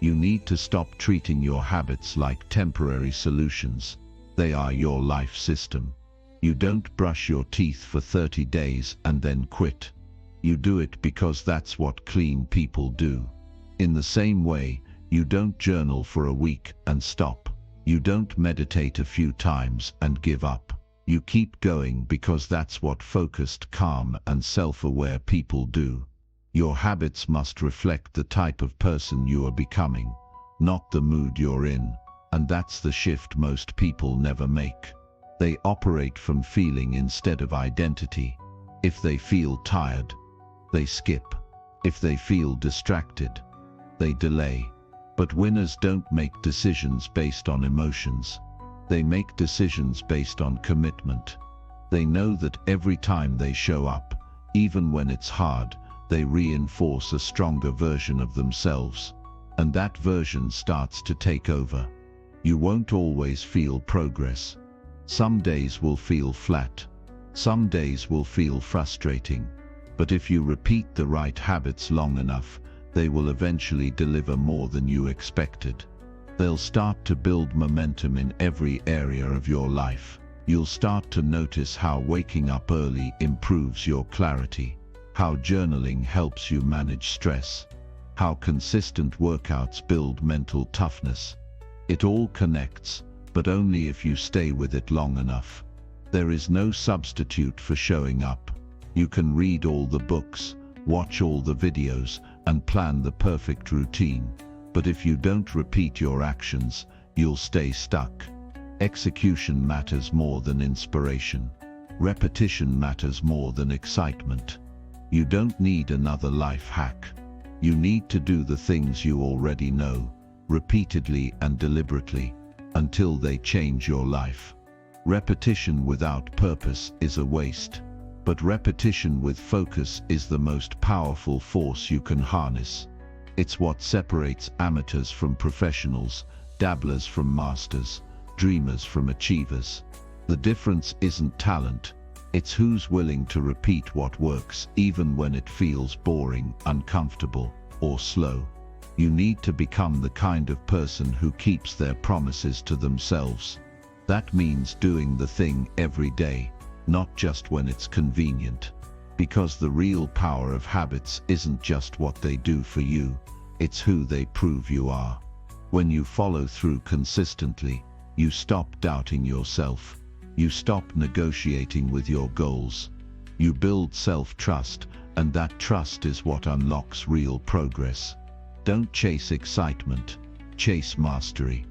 You need to stop treating your habits like temporary solutions. They are your life system. You don't brush your teeth for 30 days and then quit. You do it because that's what clean people do. In the same way, you don't journal for a week and stop. You don't meditate a few times and give up. You keep going because that's what focused, calm, and self-aware people do. Your habits must reflect the type of person you are becoming, not the mood you're in, and that's the shift most people never make. They operate from feeling instead of identity. If they feel tired, they skip. If they feel distracted, they delay. But winners don't make decisions based on emotions. They make decisions based on commitment. They know that every time they show up, even when it's hard, they reinforce a stronger version of themselves. And that version starts to take over. You won't always feel progress. Some days will feel flat. Some days will feel frustrating. But if you repeat the right habits long enough, they will eventually deliver more than you expected. They'll start to build momentum in every area of your life. You'll start to notice how waking up early improves your clarity, how journaling helps you manage stress, how consistent workouts build mental toughness. It all connects, but only if you stay with it long enough. There is no substitute for showing up. You can read all the books, watch all the videos, and plan the perfect routine. But if you don't repeat your actions, you'll stay stuck. Execution matters more than inspiration. Repetition matters more than excitement. You don't need another life hack. You need to do the things you already know, repeatedly and deliberately. until they change your life. Repetition without purpose is a waste, but repetition with focus is the most powerful force you can harness. It's what separates amateurs from professionals, dabblers from masters, dreamers from achievers. The difference isn't talent, it's who's willing to repeat what works even when it feels boring, uncomfortable, or slow. You need to become the kind of person who keeps their promises to themselves. That means doing the thing every day, not just when it's convenient. Because the real power of habits isn't just what they do for you, it's who they prove you are. When you follow through consistently, you stop doubting yourself. You stop negotiating with your goals. You build self-trust, and that trust is what unlocks real progress. Don't chase excitement, chase mastery.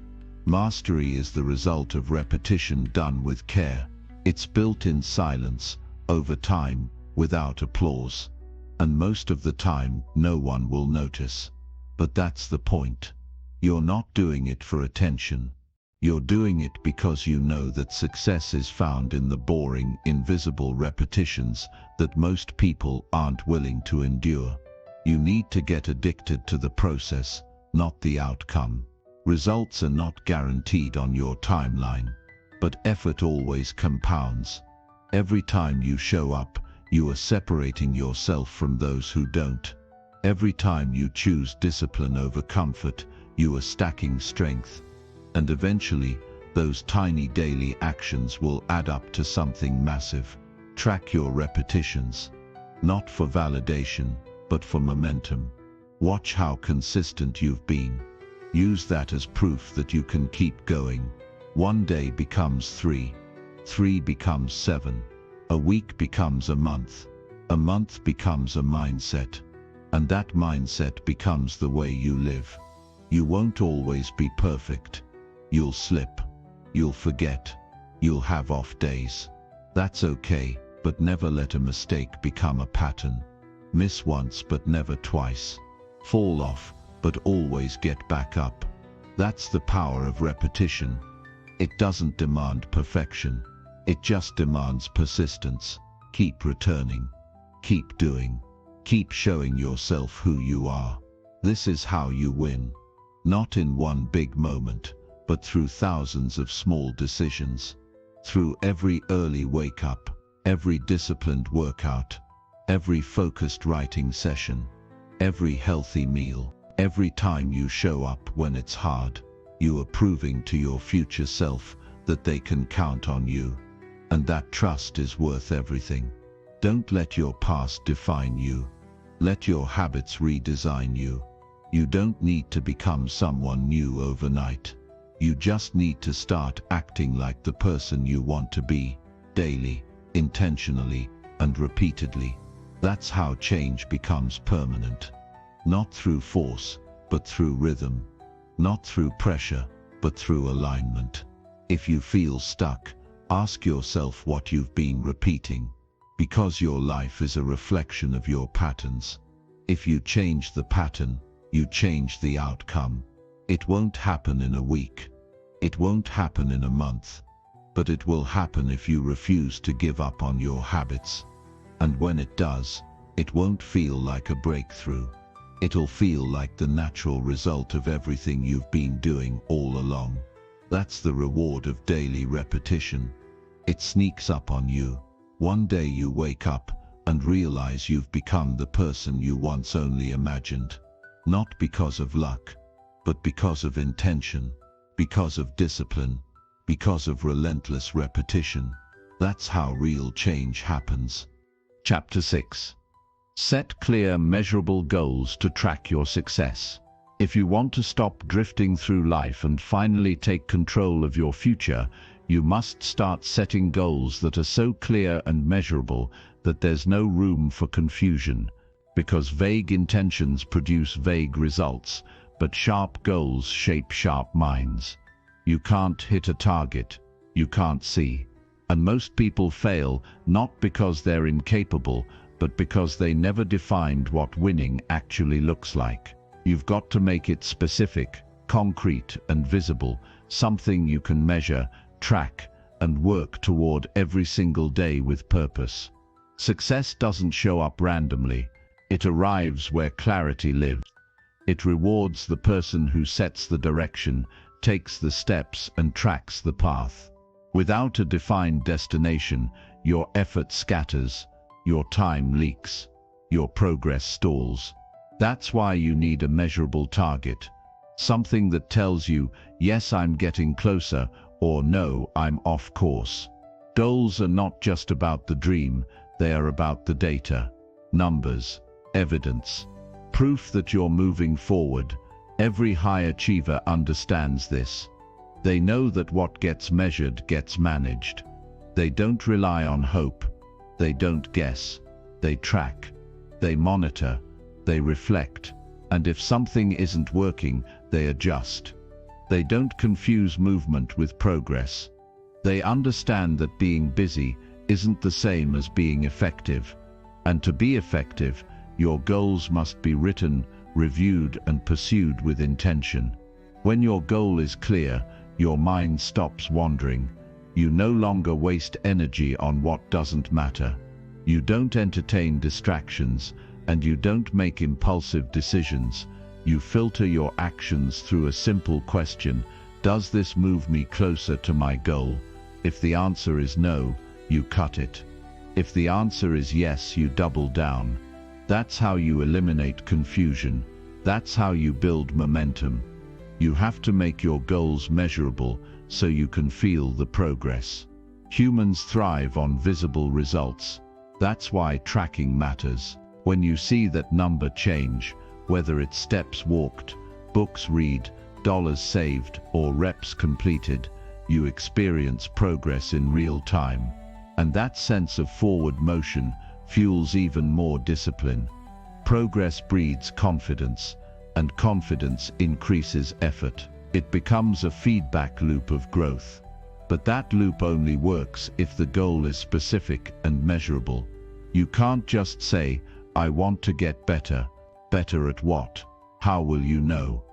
Mastery is the result of repetition done with care. It's built in silence, over time, without applause. And most of the time, no one will notice. But that's the point. You're not doing it for attention. You're doing it because you know that success is found in the boring, invisible repetitions that most people aren't willing to endure. You need to get addicted to the process, not the outcome. Results are not guaranteed on your timeline, but effort always compounds. Every time you show up, you are separating yourself from those who don't. Every time you choose discipline over comfort, you are stacking strength. And eventually, those tiny daily actions will add up to something massive. Track your repetitions, not for validation, but for momentum. Watch how consistent you've been. Use that as proof that you can keep going. One day becomes 3, 3 becomes 7, a week becomes a month becomes a mindset, and that mindset becomes the way you live. You won't always be perfect. You'll slip, you'll forget, you'll have off days. That's okay, but never let a mistake become a pattern. Miss once but never twice. Fall off, but always get back up. That's the power of repetition. It doesn't demand perfection. It just demands persistence. Keep returning. Keep doing. Keep showing yourself who you are. This is how you win. Not in one big moment, but through thousands of small decisions. Through every early wake-up, every disciplined workout, every focused writing session, every healthy meal, every time you show up when it's hard, you are proving to your future self that they can count on you. And that trust is worth everything. Don't let your past define you. Let your habits redesign you. You don't need to become someone new overnight. You just need to start acting like the person you want to be, daily, intentionally, and repeatedly. That's how change becomes permanent. Not through force, but through rhythm. Not through pressure, but through alignment. If you feel stuck, ask yourself what you've been repeating, because your life is a reflection of your patterns. If you change the pattern, you change the outcome. It won't happen in a week. It won't happen in a month. But it will happen if you refuse to give up on your habits. And when it does, it won't feel like a breakthrough. It'll feel like the natural result of everything you've been doing all along. That's the reward of daily repetition. It sneaks up on you. One day you wake up and realize you've become the person you once only imagined. Not because of luck, but because of intention, because of discipline, because of relentless repetition. That's how real change happens. Chapter 6. Set clear, measurable goals to track your success. If you want to stop drifting through life and finally take control of your future, you must start setting goals that are so clear and measurable that there's no room for confusion. Because vague intentions produce vague results, but sharp goals shape sharp minds. You can't hit a target you can't see. And most people fail not because they're incapable, but because they never defined what winning actually looks like. You've got to make it specific, concrete, and visible, something you can measure, track, and work toward every single day with purpose. Success doesn't show up randomly. It arrives where clarity lives. It rewards the person who sets the direction, takes the steps, and tracks the path. Without a defined destination, your effort scatters, your time leaks, your progress stalls. That's why you need a measurable target. Something that tells you, yes, I'm getting closer, or no, I'm off course. Goals are not just about the dream, they are about the data, numbers, evidence, proof that you're moving forward. Every high achiever understands this. They know that what gets measured gets managed. They don't rely on hope. They don't guess. They track. They monitor. They reflect. And if something isn't working, they adjust. They don't confuse movement with progress. They understand that being busy isn't the same as being effective. And to be effective, your goals must be written, reviewed, and pursued with intention. When your goal is clear, your mind stops wandering. You no longer waste energy on what doesn't matter. You don't entertain distractions, and you don't make impulsive decisions. You filter your actions through a simple question: does this move me closer to my goal? If the answer is no, you cut it. If the answer is yes, you double down. That's how you eliminate confusion. That's how you build momentum. You have to make your goals measurable so you can feel the progress. Humans thrive on visible results. That's why tracking matters. When you see that number change, whether it's steps walked, books read, dollars saved, or reps completed, you experience progress in real time. And that sense of forward motion fuels even more discipline. Progress breeds confidence, and confidence increases effort. It becomes a feedback loop of growth. But that loop only works if the goal is specific and measurable. You can't just say, I want to get better. Better at what? How will you know?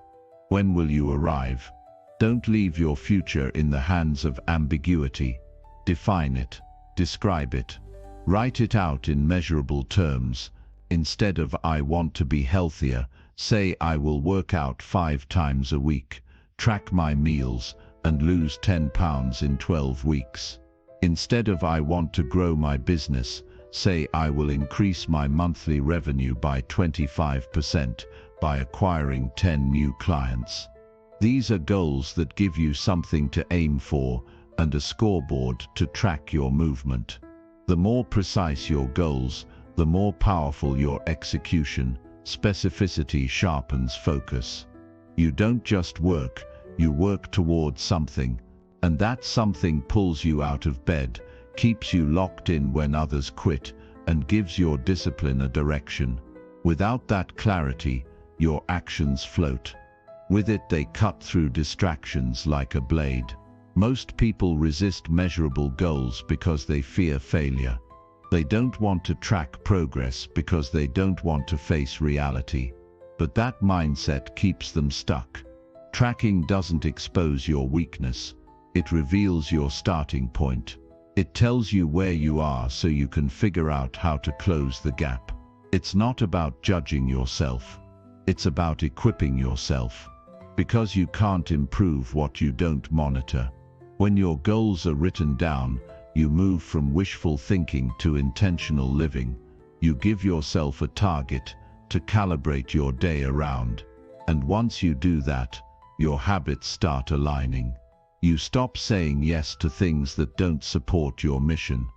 When will you arrive? Don't leave your future in the hands of ambiguity. Define it. Describe it. Write it out in measurable terms. Instead of I want to be healthier, say I will work out 5 times a week, track my meals, and lose 10 pounds in 12 weeks. Instead of I want to grow my business, say I will increase my monthly revenue by 25% by acquiring 10 new clients. These are goals that give you something to aim for and a scoreboard to track your movement. The more precise your goals, the more powerful your execution. Specificity sharpens focus. You don't just work, you work towards something, and that something pulls you out of bed, keeps you locked in when others quit, and gives your discipline a direction. Without that clarity, your actions float. With it, they cut through distractions like a blade. Most people resist measurable goals because they fear failure. They don't want to track progress because they don't want to face reality. But that mindset keeps them stuck. Tracking doesn't expose your weakness. It reveals your starting point. It tells you where you are so you can figure out how to close the gap. It's not about judging yourself. It's about equipping yourself. Because you can't improve what you don't monitor. When your goals are written down, you move from wishful thinking to intentional living. You give yourself a target to calibrate your day around. And once you do that, your habits start aligning. You stop saying yes to things that don't support your mission.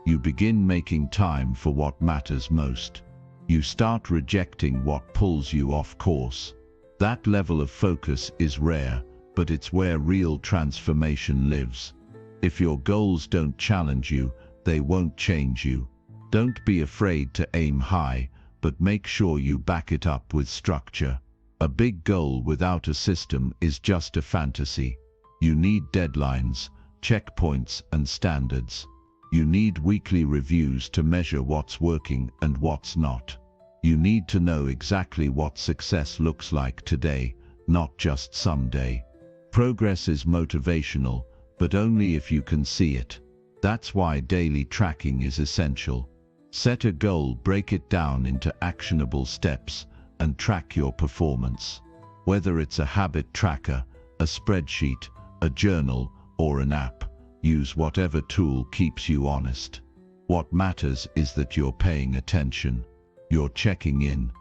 You begin making time for what matters most. You start rejecting what pulls you off course. That level of focus is rare, but it's where real transformation lives. If your goals don't challenge you, they won't change you. Don't be afraid to aim high, but make sure you back it up with structure. A big goal without a system is just a fantasy. You need deadlines, checkpoints, and standards. You need weekly reviews to measure what's working and what's not. You need to know exactly what success looks like today, not just someday. Progress is motivational, but only if you can see it. That's why daily tracking is essential. Set a goal, break it down into actionable steps, and track your performance. Whether it's a habit tracker, a spreadsheet, a journal, or an app, use whatever tool keeps you honest. What matters is that you're paying attention, you're checking in,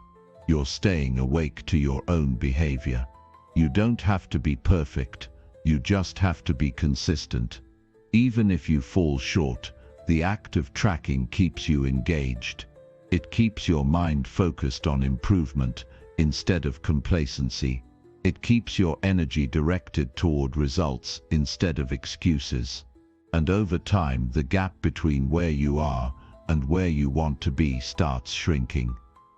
you're staying awake to your own behavior. You don't have to be perfect, you just have to be consistent. Even if you fall short, the act of tracking keeps you engaged. It keeps your mind focused on improvement instead of complacency. It keeps your energy directed toward results instead of excuses. And over time, the gap between where you are and where you want to be starts shrinking.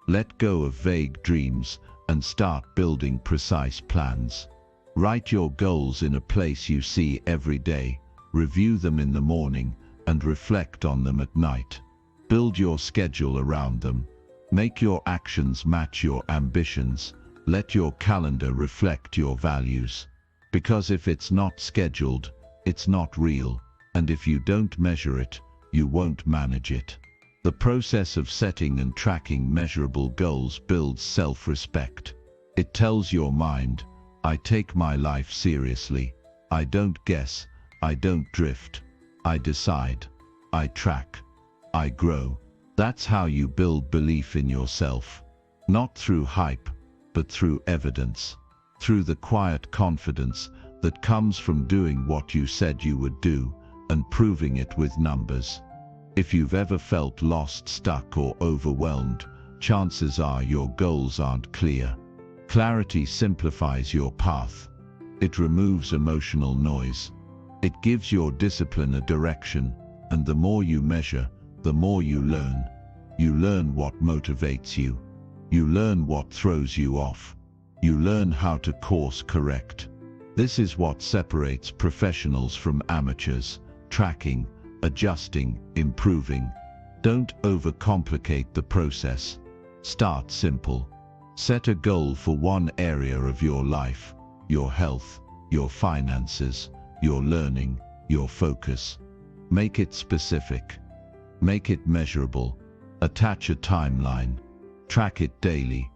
Let go of vague dreams and start building precise plans. Write your goals in a place you see every day. Review them in the morning and reflect on them at night. Build your schedule around them. Make your actions match your ambitions. Let your calendar reflect your values. Because if it's not scheduled, it's not real. And if you don't measure it, you won't manage it. The process of setting and tracking measurable goals builds self-respect. It tells your mind, I take my life seriously. I don't guess. I don't drift. I decide. I track. I grow. That's how you build belief in yourself. Not through hype, but through evidence. Through the quiet confidence that comes from doing what you said you would do and proving it with numbers. If you've ever felt lost, stuck, or overwhelmed, chances are your goals aren't clear. Clarity simplifies your path. It removes emotional noise. It gives your discipline a direction, and the more you measure, the more you learn. You learn what motivates you. You learn what throws you off. You learn how to course correct. This is what separates professionals from amateurs: tracking, adjusting, improving. Don't overcomplicate the process. Start simple. Set a goal for one area of your life: your health, your finances, your learning, your focus. Make it specific. Make it measurable. Attach a timeline. Track it daily.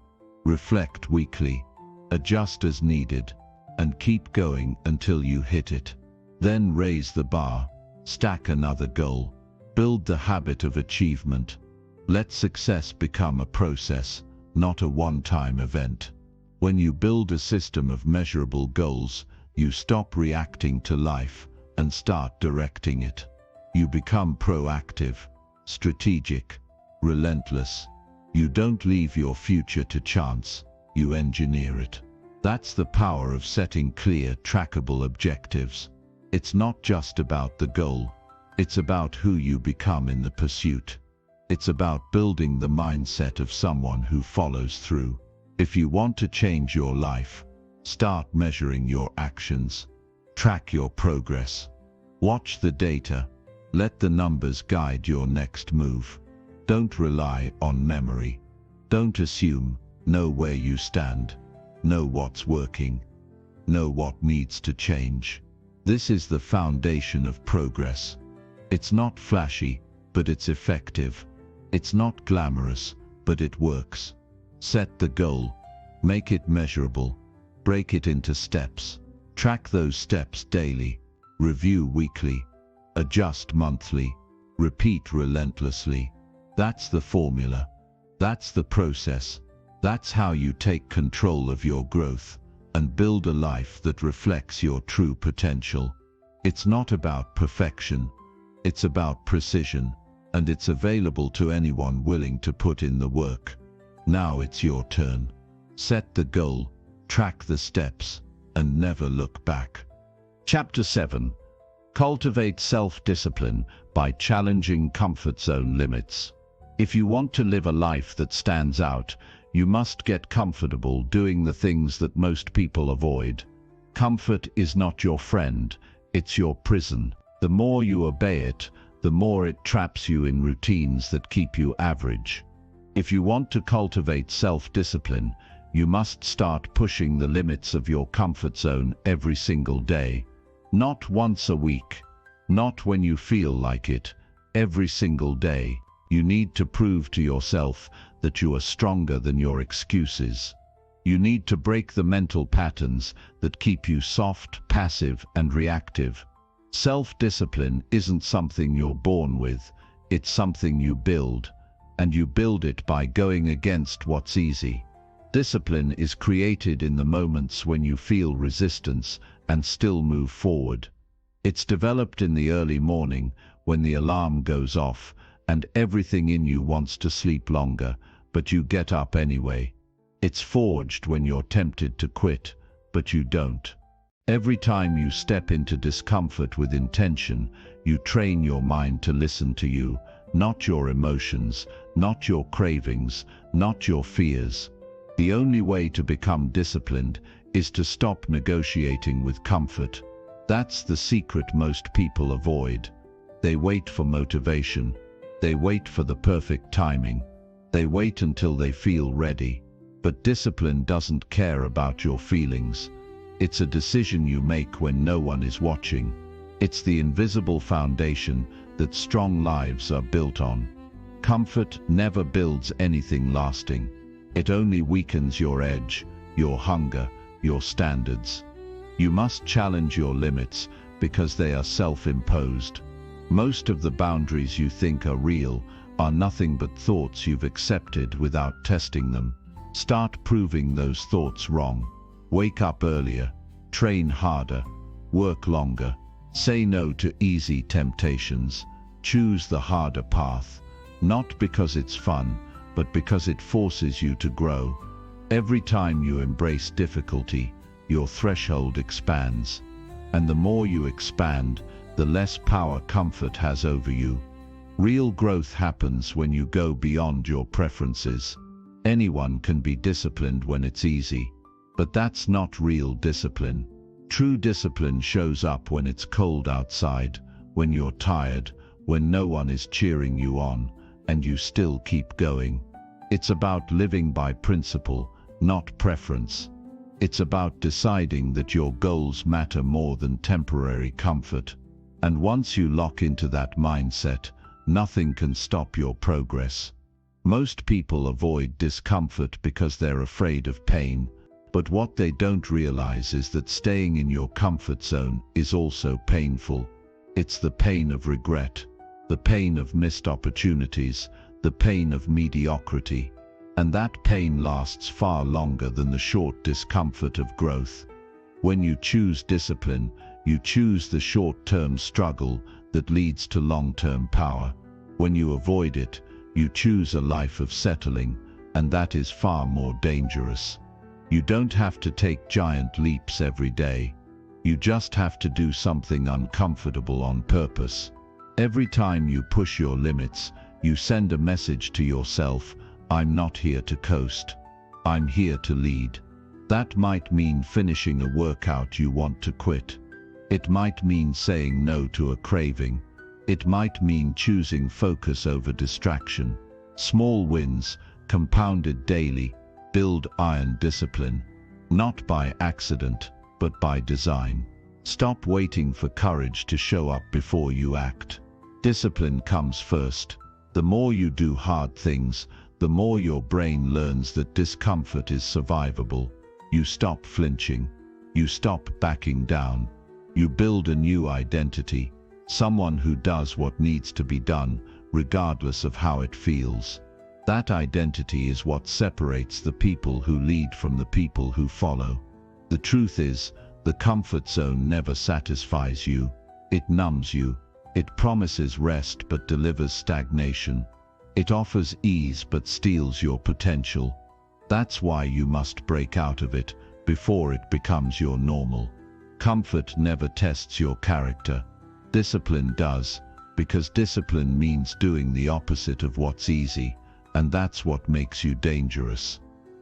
Reflect weekly. Adjust as needed. And keep going until you hit it. Then raise the bar. Stack another goal. Build the habit of achievement. Let success become a process, not a one-time event. When you build a system of measurable goals, you stop reacting to life and start directing it. You become proactive, strategic, relentless. You don't leave your future to chance, you engineer it. That's the power of setting clear, trackable objectives. It's not just about the goal. It's about who you become in the pursuit. It's about building the mindset of someone who follows through. If you want to change your life, start measuring your actions. Track your progress. Watch the data. Let the numbers guide your next move. Don't rely on memory. Don't assume. Know where you stand. Know what's working. Know what needs to change. This is the foundation of progress. It's not flashy, but it's effective. It's not glamorous, but it works. Set the goal. Make it measurable. Break it into steps. Track those steps daily. Review weekly. Adjust monthly. Repeat relentlessly. That's the formula. That's the process. That's how you take control of your growth and build a life that reflects your true potential. It's not about perfection. It's about precision, and it's available to anyone willing to put in the work. Now it's your turn. Set the goal, track the steps, and never look back. Chapter 7. Cultivate self-discipline by challenging comfort zone limits. If you want to live a life that stands out, you must get comfortable doing the things that most people avoid. Comfort is not your friend, it's your prison. The more you obey it, the more it traps you in routines that keep you average. If you want to cultivate self-discipline, You must start pushing the limits of your comfort zone every single day. Not once a week. Not when you feel like it. Every single day. You need to prove to yourself that you are stronger than your excuses. You need to break the mental patterns that keep you soft, passive, and reactive. Self-discipline isn't something you're born with. It's something you build. And you build it by going against what's easy. Discipline is created in the moments when you feel resistance and still move forward. It's developed in the early morning when the alarm goes off and everything in you wants to sleep longer, but you get up anyway. It's forged when you're tempted to quit, but you don't. Every time you step into discomfort with intention, you train your mind to listen to you, not your emotions, not your cravings, not your fears. The only way to become disciplined is to stop negotiating with comfort. That's the secret most people avoid. They wait for motivation. They wait for the perfect timing. They wait until they feel ready. But discipline doesn't care about your feelings. It's a decision you make when no one is watching. It's the invisible foundation that strong lives are built on. Comfort never builds anything lasting. It only weakens your edge, your hunger, your standards. You must challenge your limits because they are self-imposed. Most of the boundaries you think are real are nothing but thoughts you've accepted without testing them. Start proving those thoughts wrong. Wake up earlier, train harder, work longer, say no to easy temptations, choose the harder path, not because it's fun, but because it forces you to grow. Every time you embrace difficulty, your threshold expands. And the more you expand, the less power comfort has over you. Real growth happens when you go beyond your preferences. Anyone can be disciplined when it's easy, but that's not real discipline. True discipline shows up when it's cold outside, when you're tired, when no one is cheering you on, and you still keep going. It's about living by principle, not preference. It's about deciding that your goals matter more than temporary comfort. And once you lock into that mindset, nothing can stop your progress. Most people avoid discomfort because they're afraid of pain, but what they don't realize is that staying in your comfort zone is also painful. It's the pain of regret, the pain of missed opportunities, the pain of mediocrity. And that pain lasts far longer than the short discomfort of growth. When you choose discipline, you choose the short-term struggle that leads to long-term power. When you avoid it, you choose a life of settling, and that is far more dangerous. You don't have to take giant leaps every day. You just have to do something uncomfortable on purpose. Every time you push your limits, you send a message to yourself, I'm not here to coast. I'm here to lead. That might mean finishing a workout you want to quit. It might mean saying no to a craving. It might mean choosing focus over distraction. Small wins, compounded daily, build iron discipline. Not by accident, but by design. Stop waiting for courage to show up before you act. Discipline comes first. The more you do hard things, the more your brain learns that discomfort is survivable. You stop flinching. You stop backing down. You build a new identity, someone who does what needs to be done, regardless of how it feels. That identity is what separates the people who lead from the people who follow. The truth is, the comfort zone never satisfies you. It numbs you. It promises rest but delivers stagnation. It offers ease but steals your potential. That's why you must break out of it before it becomes your normal. Comfort never tests your character. Discipline does, because discipline means doing the opposite of what's easy, and that's what makes you dangerous.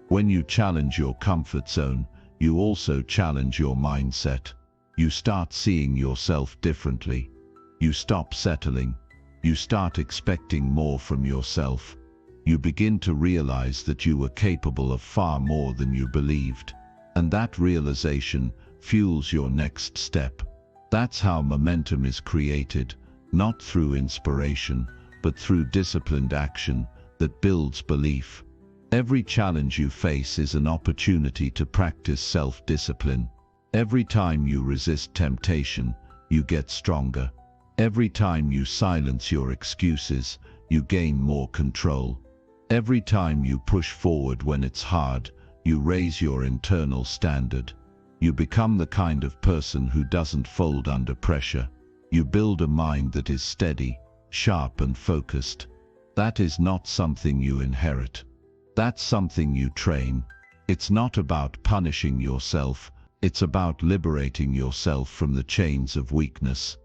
When you challenge your comfort zone, you also challenge your mindset. You start seeing yourself differently. You stop settling. You start expecting more from yourself. You begin to realize that you were capable of far more than you believed. And that realization fuels your next step. That's how momentum is created, not through inspiration, but through disciplined action that builds belief. Every challenge you face is an opportunity to practice self-discipline. Every time you resist temptation, you get stronger. Every time you silence your excuses, you gain more control. Every time you push forward when it's hard, you raise your internal standard. You become the kind of person who doesn't fold under pressure. You build a mind that is steady, sharp and focused. That is not something you inherit. That's something you train. It's not about punishing yourself, it's about liberating yourself from the chains of weakness.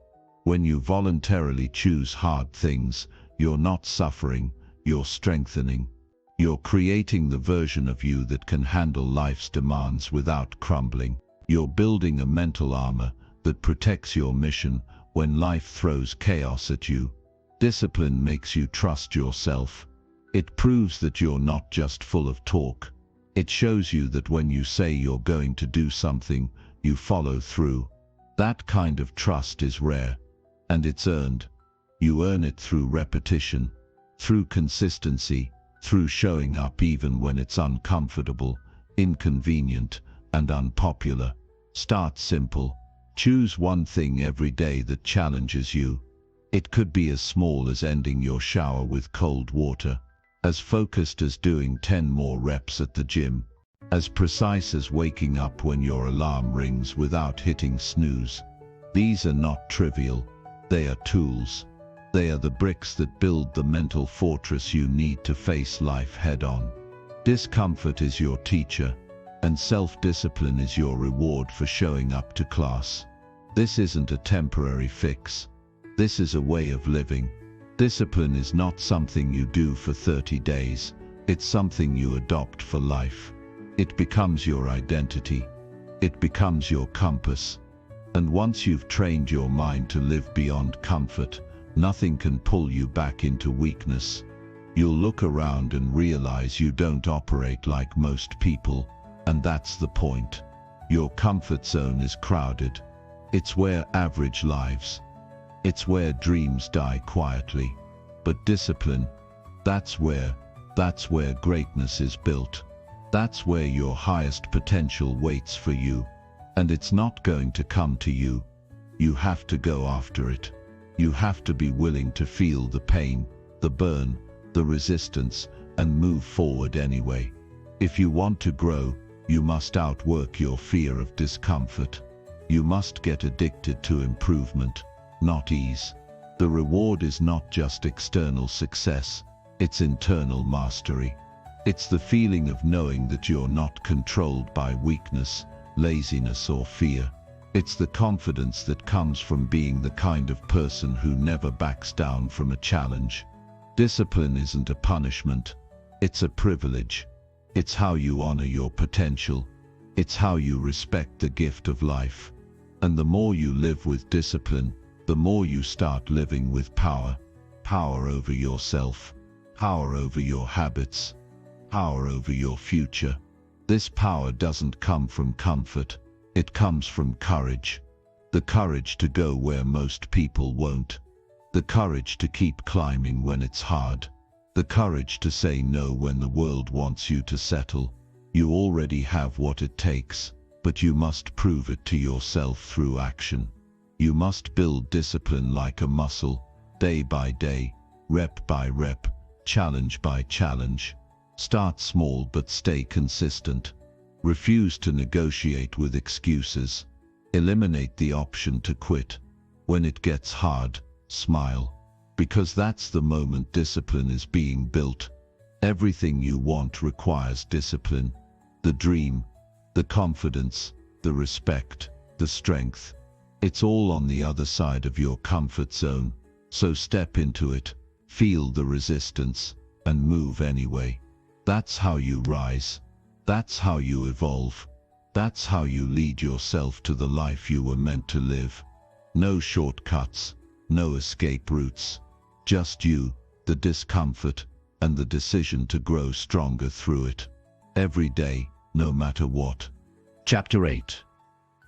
When you voluntarily choose hard things, you're not suffering, you're strengthening. You're creating the version of you that can handle life's demands without crumbling. You're building a mental armor that protects your mission when life throws chaos at you. Discipline makes you trust yourself. It proves that you're not just full of talk. It shows you that when you say you're going to do something, you follow through. That kind of trust is rare, and it's earned. You earn it through repetition, through consistency, through showing up even when it's uncomfortable, inconvenient, and unpopular. Start simple. Choose one thing every day that challenges you. It could be as small as ending your shower with cold water, as focused as doing 10 more reps at the gym, as precise as waking up when your alarm rings without hitting snooze. These are not trivial. They are tools. They are the bricks that build the mental fortress you need to face life head-on. Discomfort is your teacher, and self-discipline is your reward for showing up to class. This isn't a temporary fix. This is a way of living. Discipline is not something you do for 30 days. It's something you adopt for life. It becomes your identity. It becomes your compass. And once you've trained your mind to live beyond comfort, nothing can pull you back into weakness. You'll look around and realize you don't operate like most people, and that's the point. Your comfort zone is crowded. It's where average lives. It's where dreams die quietly. But discipline, that's where greatness is built. That's where your highest potential waits for you. And it's not going to come to you. You have to go after it. You have to be willing to feel the pain, the burn, the resistance, and move forward anyway. If you want to grow, you must outwork your fear of discomfort. You must get addicted to improvement, not ease. The reward is not just external success, it's internal mastery. It's the feeling of knowing that you're not controlled by weakness, laziness, or fear. It's the confidence that comes from being the kind of person who never backs down from a challenge. Discipline isn't a punishment, it's a privilege. It's how you honor your potential. It's how you respect the gift of life. And the more you live with discipline, the more you start living with power. Power over yourself, power over your habits, power over your future. This power doesn't come from comfort. It comes from courage. The courage to go where most people won't. The courage to keep climbing when it's hard. The courage to say no when the world wants you to settle. You already have what it takes, but you must prove it to yourself through action. You must build discipline like a muscle, day by day, rep by rep, challenge by challenge. Start small but stay consistent. Refuse to negotiate with excuses. Eliminate the option to quit. When it gets hard, smile. Because that's the moment discipline is being built. Everything you want requires discipline. The dream, the confidence, the respect, the strength. It's all on the other side of your comfort zone. So step into it, feel the resistance, and move anyway. That's how you rise. That's how you evolve. That's how you lead yourself to the life you were meant to live. No shortcuts, no escape routes. Just you, the discomfort, and the decision to grow stronger through it. Every day, no matter what. Chapter 8.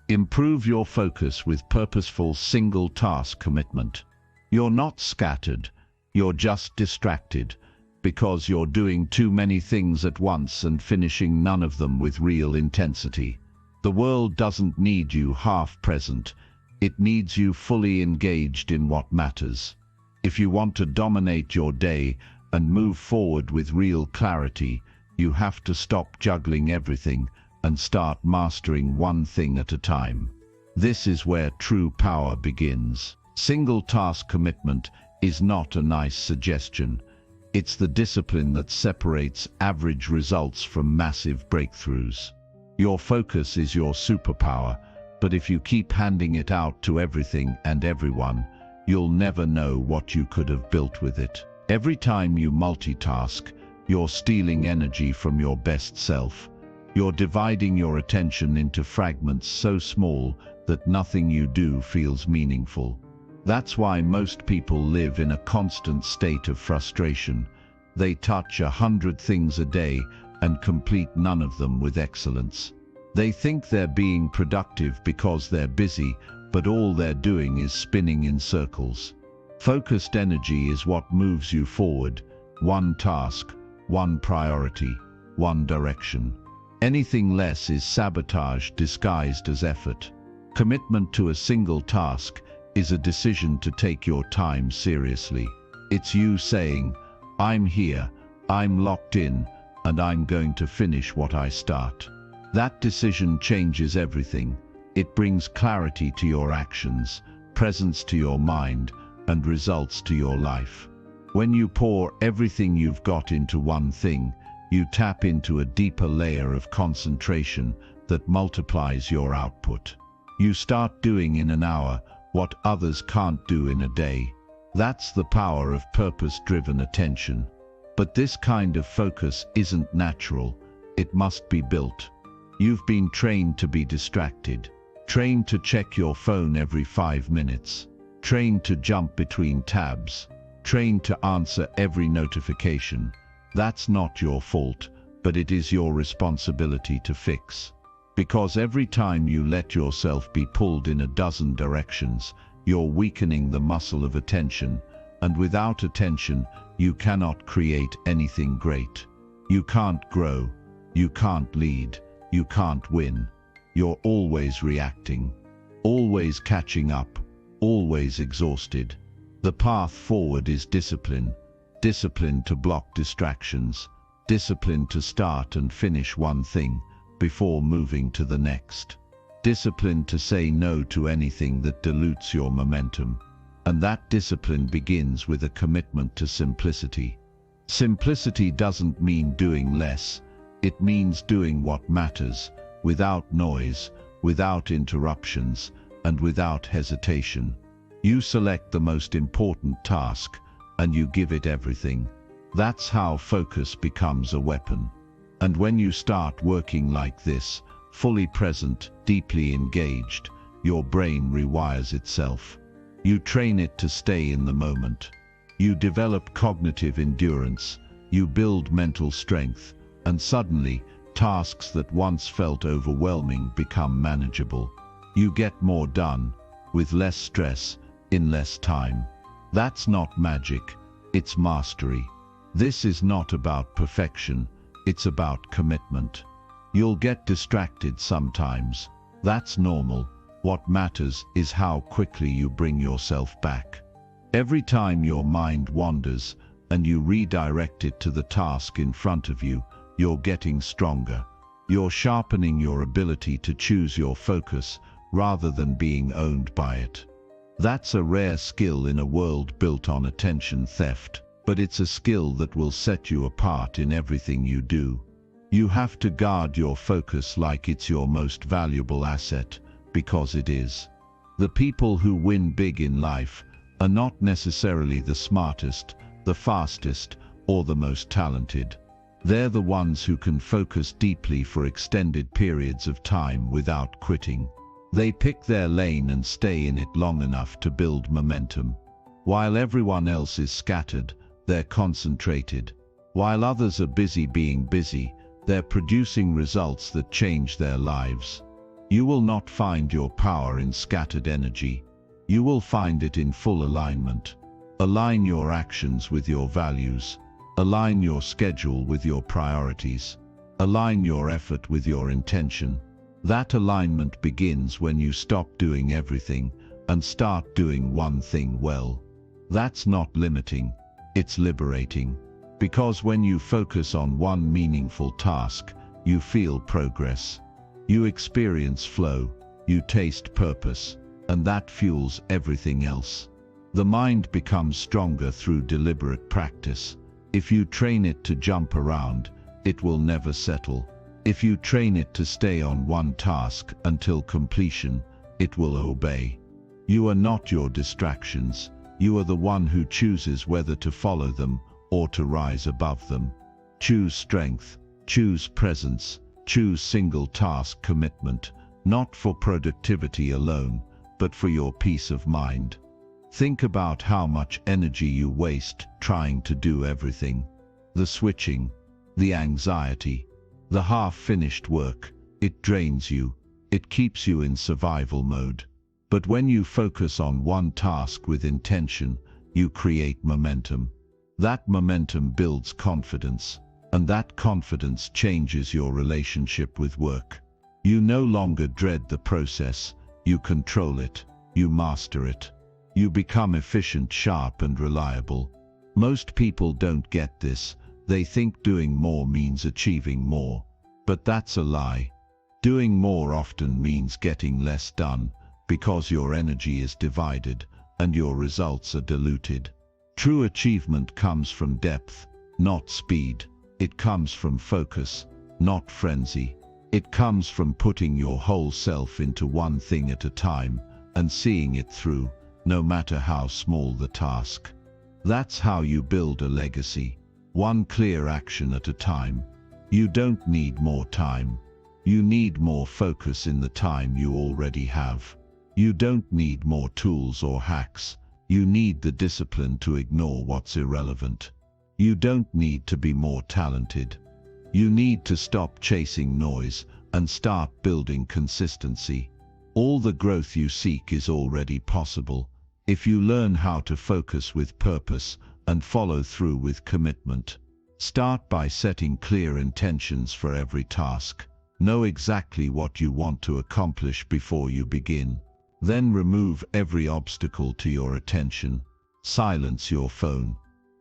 Improve your focus with purposeful single-task commitment. You're not scattered, you're just distracted, because you're doing too many things at once and finishing none of them with real intensity. The world doesn't need you half-present, it needs you fully engaged in what matters. If you want to dominate your day and move forward with real clarity, you have to stop juggling everything and start mastering one thing at a time. This is where true power begins. Single-task commitment is not a nice suggestion. It's the discipline that separates average results from massive breakthroughs. Your focus is your superpower, but if you keep handing it out to everything and everyone, you'll never know what you could have built with it. Every time you multitask, you're stealing energy from your best self. You're dividing your attention into fragments so small that nothing you do feels meaningful. That's why most people live in a constant state of frustration. They touch 100 things a day and complete none of them with excellence. They think they're being productive because they're busy, but all they're doing is spinning in circles. Focused energy is what moves you forward. One task, one priority, one direction. Anything less is sabotage disguised as effort. Commitment to a single task is a decision to take your time seriously. It's you saying, I'm here, I'm locked in, and I'm going to finish what I start. That decision changes everything. It brings clarity to your actions, presence to your mind, and results to your life. When you pour everything you've got into one thing, you tap into a deeper layer of concentration that multiplies your output. You start doing in an hour what others can't do in a day. That's the power of purpose-driven attention. But this kind of focus isn't natural. It must be built. You've been trained to be distracted, trained to check your phone every 5 minutes, trained to jump between tabs, trained to answer every notification. That's not your fault, but it is your responsibility to fix. Because every time you let yourself be pulled in a dozen directions, you're weakening the muscle of attention, and without attention, you cannot create anything great. You can't grow, you can't lead, you can't win. You're always reacting, always catching up, always exhausted. The path forward is discipline. Discipline to block distractions, discipline to start and finish one thing before moving to the next. Discipline to say no to anything that dilutes your momentum. And that discipline begins with a commitment to simplicity. Simplicity doesn't mean doing less, it means doing what matters, without noise, without interruptions, and without hesitation. You select the most important task, and you give it everything. That's how focus becomes a weapon. And when you start working like this, fully present, deeply engaged, your brain rewires itself. You train it to stay in the moment. You develop cognitive endurance, you build mental strength, and suddenly, tasks that once felt overwhelming become manageable. You get more done, with less stress, in less time. That's not magic, it's mastery. This is not about perfection, it's about commitment. You'll get distracted sometimes. That's normal. What matters is how quickly you bring yourself back. Every time your mind wanders and you redirect it to the task in front of you, you're getting stronger. You're sharpening your ability to choose your focus rather than being owned by it. That's a rare skill in a world built on attention theft, but it's a skill that will set you apart in everything you do. You have to guard your focus like it's your most valuable asset, because it is. The people who win big in life are not necessarily the smartest, the fastest, or the most talented. They're the ones who can focus deeply for extended periods of time without quitting. They pick their lane and stay in it long enough to build momentum. While everyone else is scattered, they're concentrated. While others are busy being busy, they're producing results that change their lives. You will not find your power in scattered energy. You will find it in full alignment. Align your actions with your values. Align your schedule with your priorities. Align your effort with your intention. That alignment begins when you stop doing everything and start doing one thing well. That's not limiting, it's liberating. Because when you focus on one meaningful task, you feel progress. You experience flow, you taste purpose, and that fuels everything else. The mind becomes stronger through deliberate practice. If you train it to jump around, it will never settle. If you train it to stay on one task until completion, it will obey. You are not your distractions. You are the one who chooses whether to follow them or to rise above them. Choose strength, choose presence, choose single task commitment, not for productivity alone, but for your peace of mind. Think about how much energy you waste trying to do everything. The switching, the anxiety, the half-finished work. It drains you, it keeps you in survival mode. But when you focus on one task with intention, you create momentum. That momentum builds confidence, and that confidence changes your relationship with work. You no longer dread the process, you control it, you master it. You become efficient, sharp, and reliable. Most people don't get this. They think doing more means achieving more. But that's a lie. Doing more often means getting less done, because your energy is divided and your results are diluted. True achievement comes from depth, not speed. It comes from focus, not frenzy. It comes from putting your whole self into one thing at a time and seeing it through, no matter how small the task. That's how you build a legacy, one clear action at a time. You don't need more time. You need more focus in the time you already have. You don't need more tools or hacks. You need the discipline to ignore what's irrelevant. You don't need to be more talented. You need to stop chasing noise and start building consistency. All the growth you seek is already possible if you learn how to focus with purpose and follow through with commitment. Start by setting clear intentions for every task. Know exactly what you want to accomplish before you begin. Then remove every obstacle to your attention. Silence your phone.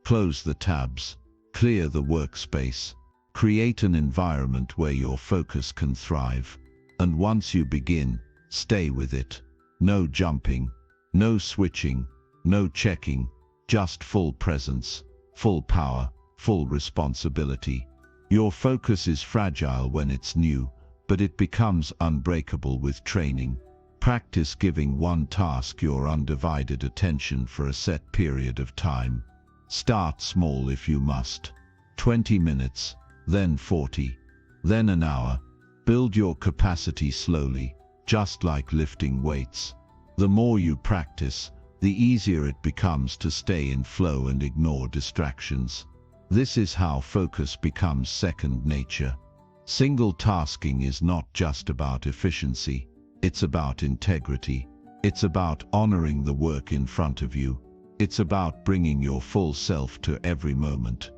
Close the tabs. Clear the workspace. Create an environment where your focus can thrive. And once you begin, stay with it. No jumping, no switching, no checking, just full presence, full power, full responsibility. Your focus is fragile when it's new, but it becomes unbreakable with training. Practice giving one task your undivided attention for a set period of time. Start small if you must. 20 minutes, then 40, then an hour. Build your capacity slowly, just like lifting weights. The more you practice, the easier it becomes to stay in flow and ignore distractions. This is how focus becomes second nature. Single tasking is not just about efficiency. It's about integrity. It's about honoring the work in front of you. It's about bringing your full self to every moment.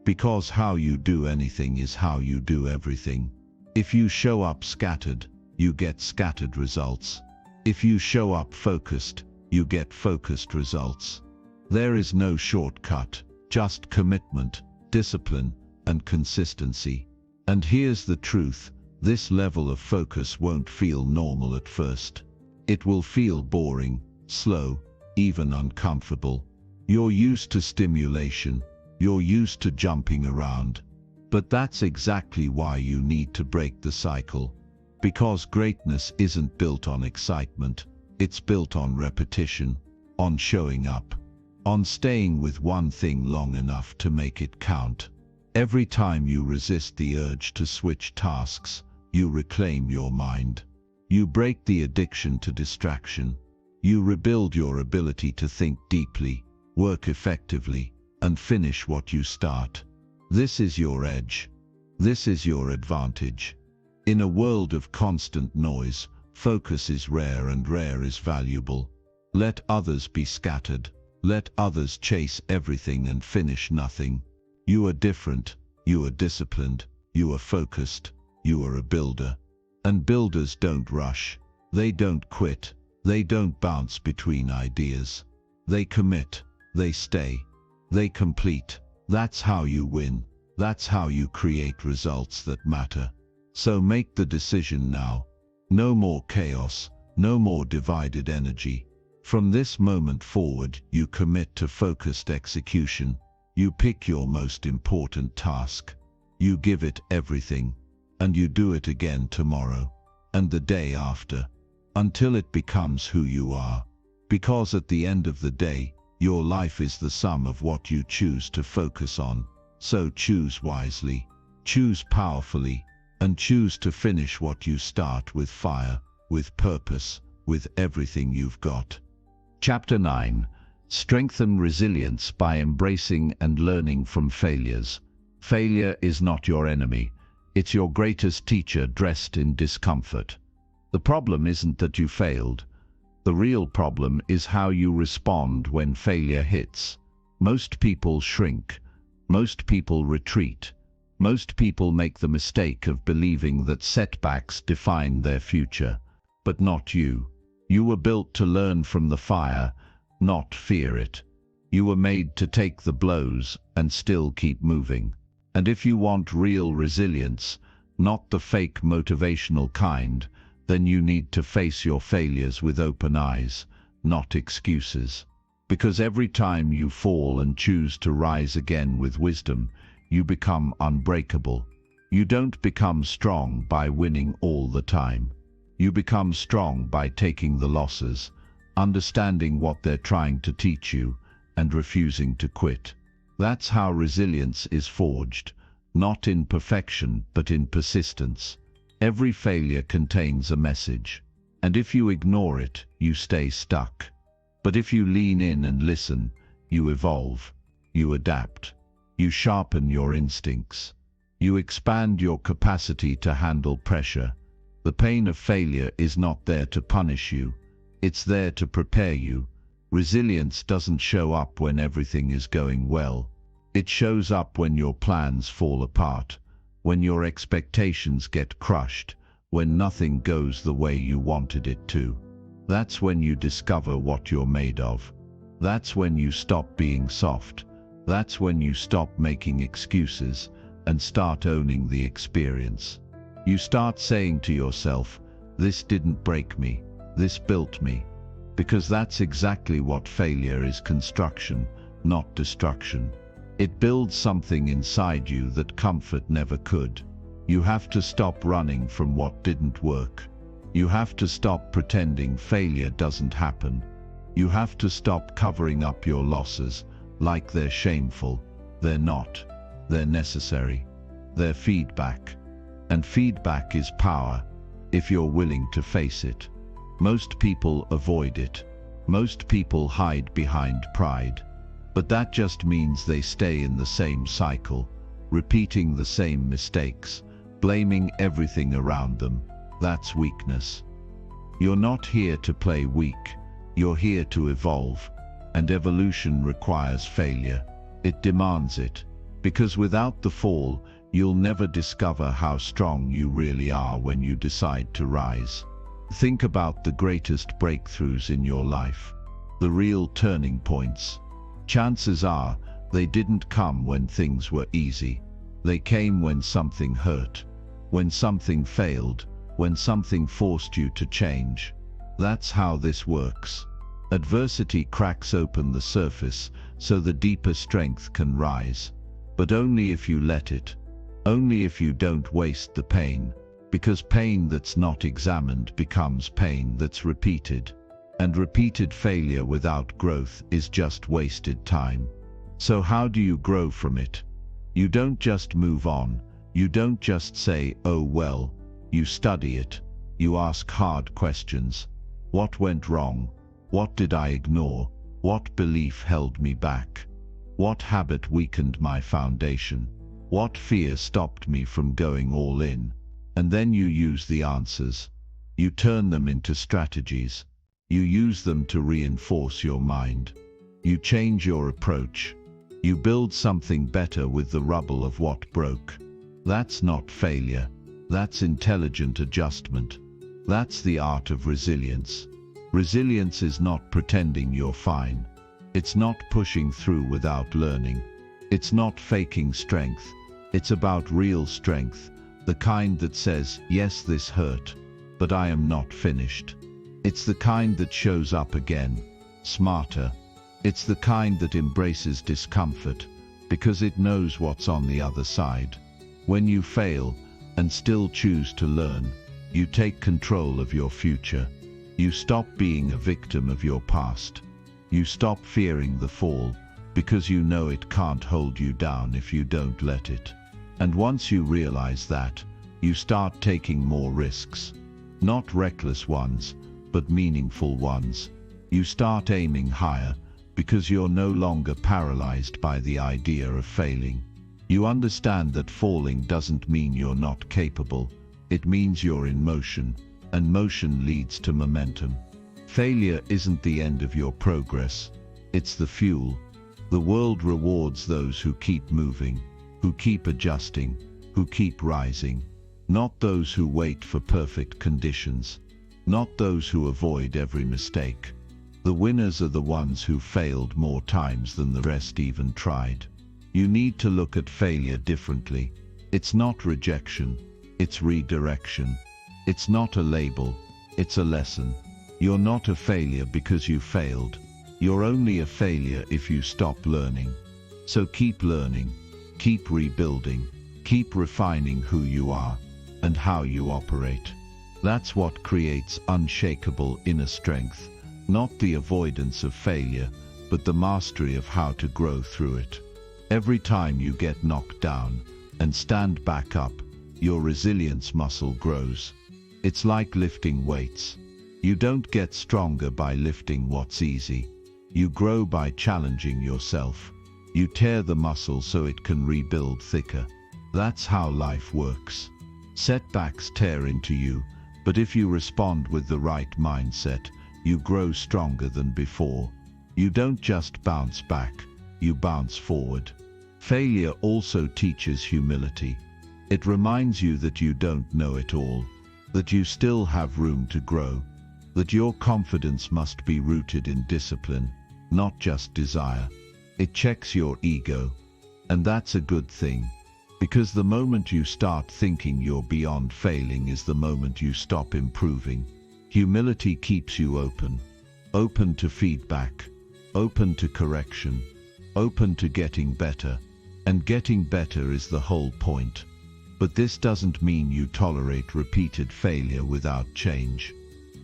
Because how you do anything is how you do everything. If you show up scattered, you get scattered results. If you show up focused, you get focused results. There is no shortcut, just commitment, discipline, and consistency. And here's the truth. This level of focus won't feel normal at first. It will feel boring, slow, even uncomfortable. You're used to stimulation. You're used to jumping around. But that's exactly why you need to break the cycle. Because greatness isn't built on excitement. It's built on repetition, on showing up, on staying with one thing long enough to make it count. Every time you resist the urge to switch tasks, you reclaim your mind. You break the addiction to distraction. You rebuild your ability to think deeply, work effectively, and finish what you start. This is your edge. This is your advantage. In a world of constant noise, focus is rare and rare is valuable. Let others be scattered. Let others chase everything and finish nothing. You are different. You are disciplined. You are focused. You are a builder. And builders don't rush. They don't quit. They don't bounce between ideas. They commit. They stay. They complete. That's how you win. That's how you create results that matter. So make the decision now. No more chaos. No more divided energy. From this moment forward, you commit to focused execution. You pick your most important task. You give it everything. And you do it again tomorrow. And the day after. Until it becomes who you are. Because at the end of the day, your life is the sum of what you choose to focus on. So choose wisely. Choose powerfully. And choose to finish what you start with fire, with purpose, with everything you've got. Chapter 9. Strengthen resilience by embracing and learning from failures. Failure is not your enemy. It's your greatest teacher dressed in discomfort. The problem isn't that you failed. The real problem is how you respond when failure hits. Most people shrink. Most people retreat. Most people make the mistake of believing that setbacks define their future. But not you. You were built to learn from the fire, not fear it. You were made to take the blows and still keep moving. And if you want real resilience, not the fake motivational kind, then you need to face your failures with open eyes, not excuses. Because every time you fall and choose to rise again with wisdom, you become unbreakable. You don't become strong by winning all the time. You become strong by taking the losses, understanding what they're trying to teach you, and refusing to quit. That's how resilience is forged, not in perfection but in persistence. Every failure contains a message, and if you ignore it, you stay stuck. But if you lean in and listen, you evolve, you adapt, you sharpen your instincts, you expand your capacity to handle pressure. The pain of failure is not there to punish you, it's there to prepare you. Resilience doesn't show up when everything is going well. It shows up when your plans fall apart, when your expectations get crushed, when nothing goes the way you wanted it to. That's when you discover what you're made of. That's when you stop being soft. That's when you stop making excuses and start owning the experience. You start saying to yourself, this didn't break me, this built me. Because that's exactly what failure is: construction, not destruction. It builds something inside you that comfort never could. You have to stop running from what didn't work. You have to stop pretending failure doesn't happen. You have to stop covering up your losses like they're shameful. They're not. They're necessary. They're feedback. And feedback is power, if you're willing to face it. Most people avoid it. Most people hide behind pride. But that just means they stay in the same cycle, repeating the same mistakes, blaming everything around them. That's weakness. You're not here to play weak. You're here to evolve. And evolution requires failure. It demands it. Because without the fall, you'll never discover how strong you really are when you decide to rise. Think about the greatest breakthroughs in your life. The real turning points. Chances are, they didn't come when things were easy. They came when something hurt, when something failed, when something forced you to change. That's how this works. Adversity cracks open the surface so the deeper strength can rise. But only if you let it. Only if you don't waste the pain. Because pain that's not examined becomes pain that's repeated. And repeated failure without growth is just wasted time. So how do you grow from it? You don't just move on. You don't just say, oh well. You study it. You ask hard questions. What went wrong? What did I ignore? What belief held me back? What habit weakened my foundation? What fear stopped me from going all in? And then you use the answers. You turn them into strategies. You use them to reinforce your mind. You change your approach. You build something better with the rubble of what broke. That's not failure. That's intelligent adjustment. That's the art of resilience. Resilience is not pretending you're fine. It's not pushing through without learning. It's not faking strength. It's about real strength, the kind that says, yes, this hurt, but I am not finished. It's the kind that shows up again, smarter. It's the kind that embraces discomfort, because it knows what's on the other side. When you fail, and still choose to learn, you take control of your future. You stop being a victim of your past. You stop fearing the fall, because you know it can't hold you down if you don't let it. And once you realize that, you start taking more risks. Not reckless ones, but meaningful ones. You start aiming higher, because you're no longer paralyzed by the idea of failing. You understand that falling doesn't mean you're not capable. It means you're in motion, and motion leads to momentum. Failure isn't the end of your progress. It's the fuel. The world rewards those who keep moving, who keep adjusting, who keep rising. Not those who wait for perfect conditions. Not those who avoid every mistake. The winners are the ones who failed more times than the rest even tried. You need to look at failure differently. It's not rejection, it's redirection. It's not a label, it's a lesson. You're not a failure because you failed. You're only a failure if you stop learning. So keep learning, keep rebuilding, keep refining who you are and how you operate. That's what creates unshakable inner strength, not the avoidance of failure, but the mastery of how to grow through it. Every time you get knocked down and stand back up, your resilience muscle grows. It's like lifting weights. You don't get stronger by lifting what's easy. You grow by challenging yourself. You tear the muscle so it can rebuild thicker. That's how life works. Setbacks tear into you, but if you respond with the right mindset, you grow stronger than before. You don't just bounce back, you bounce forward. Failure also teaches humility. It reminds you that you don't know it all, that you still have room to grow, that your confidence must be rooted in discipline, not just desire. It checks your ego, and that's a good thing, because the moment you start thinking you're beyond failing is the moment you stop improving. Humility keeps you open, open to feedback, open to correction, open to getting better, and getting better is the whole point. But this doesn't mean you tolerate repeated failure without change.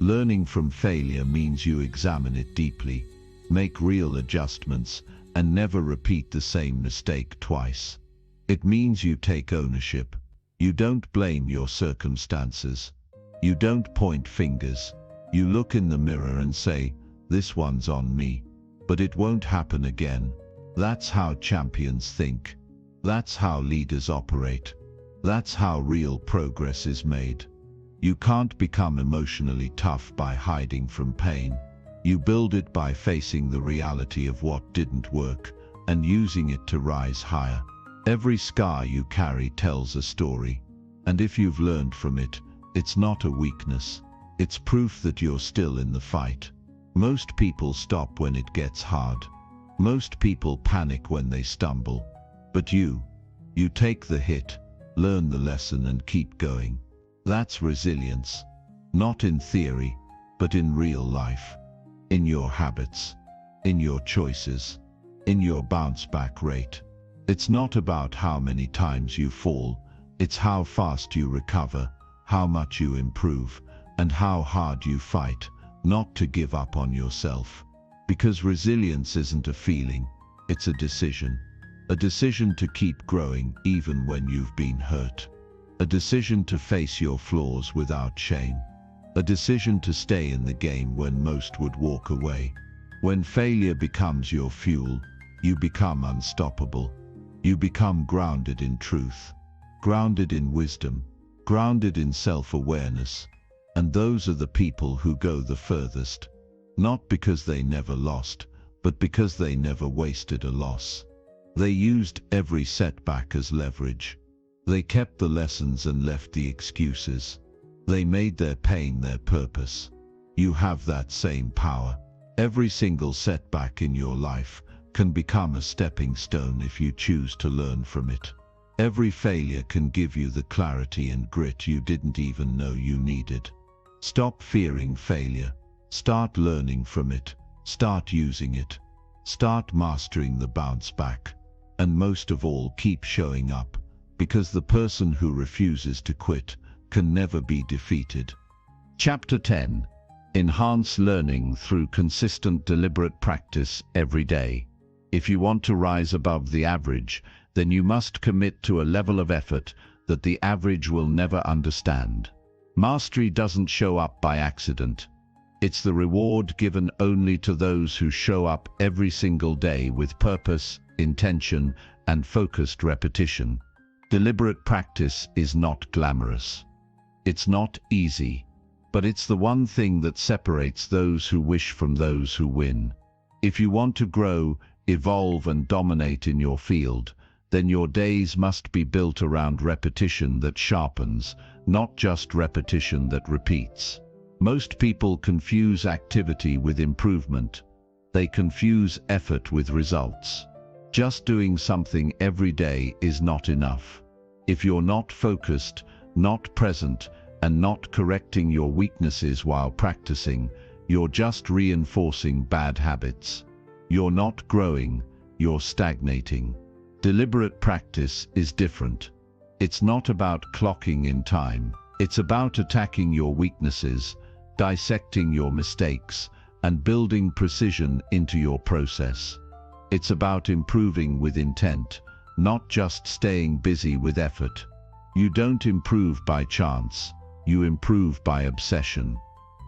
Learning from failure means you examine it deeply, make real adjustments, and never repeat the same mistake twice. It means you take ownership. You don't blame your circumstances. You don't point fingers. You look in the mirror and say, this one's on me, but it won't happen again. That's how champions think. That's how leaders operate. That's how real progress is made. You can't become emotionally tough by hiding from pain. You build it by facing the reality of what didn't work and using it to rise higher. Every scar you carry tells a story, and if you've learned from it, it's not a weakness. It's proof that you're still in the fight. Most people stop when it gets hard. Most people panic when they stumble. But you take the hit, learn the lesson and keep going. That's resilience. Not in theory, but in real life. In your habits, in your choices, in your bounce back rate. It's not about how many times you fall, it's how fast you recover, how much you improve, and how hard you fight, not to give up on yourself. Because resilience isn't a feeling, it's a decision. A decision to keep growing even when you've been hurt. A decision to face your flaws without shame. A decision to stay in the game when most would walk away. When failure becomes your fuel, you become unstoppable. You become grounded in truth, grounded in wisdom, grounded in self-awareness, and those are the people who go the furthest, not because they never lost, but because they never wasted a loss. They used every setback as leverage. They kept the lessons and left the excuses. They made their pain their purpose. You have that same power. Every single setback in your life can become a stepping stone if you choose to learn from it. Every failure can give you the clarity and grit you didn't even know you needed. Stop fearing failure. Start learning from it. Start using it. Start mastering the bounce back. And most of all, keep showing up, because the person who refuses to quit can never be defeated. Chapter 10. Enhance learning through consistent, deliberate practice every day. If you want to rise above the average, then you must commit to a level of effort that the average will never understand. Mastery doesn't show up by accident. It's the reward given only to those who show up every single day with purpose, intention, and focused repetition. Deliberate practice is not glamorous. It's not easy, but it's the one thing that separates those who wish from those who win. If you want to grow, evolve, and dominate in your field, then your days must be built around repetition that sharpens, not just repetition that repeats. Most people confuse activity with improvement. They confuse effort with results. Just doing something every day is not enough. If you're not focused, not present, and not correcting your weaknesses while practicing, you're just reinforcing bad habits. You're not growing, you're stagnating. Deliberate practice is different. It's not about clocking in time. It's about attacking your weaknesses, dissecting your mistakes, and building precision into your process. It's about improving with intent, not just staying busy with effort. You don't improve by chance. You improve by obsession.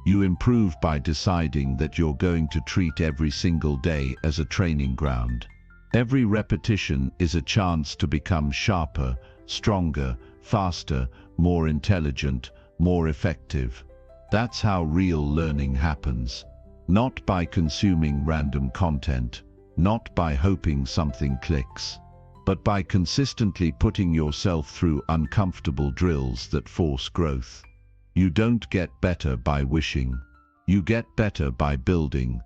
You improve by deciding that you're going to treat every single day as a training ground. Every repetition is a chance to become sharper, stronger, faster, more intelligent, more effective. That's how real learning happens. Not by consuming random content, not by hoping something clicks, but by consistently putting yourself through uncomfortable drills that force growth. You don't get better by wishing. You get better by building.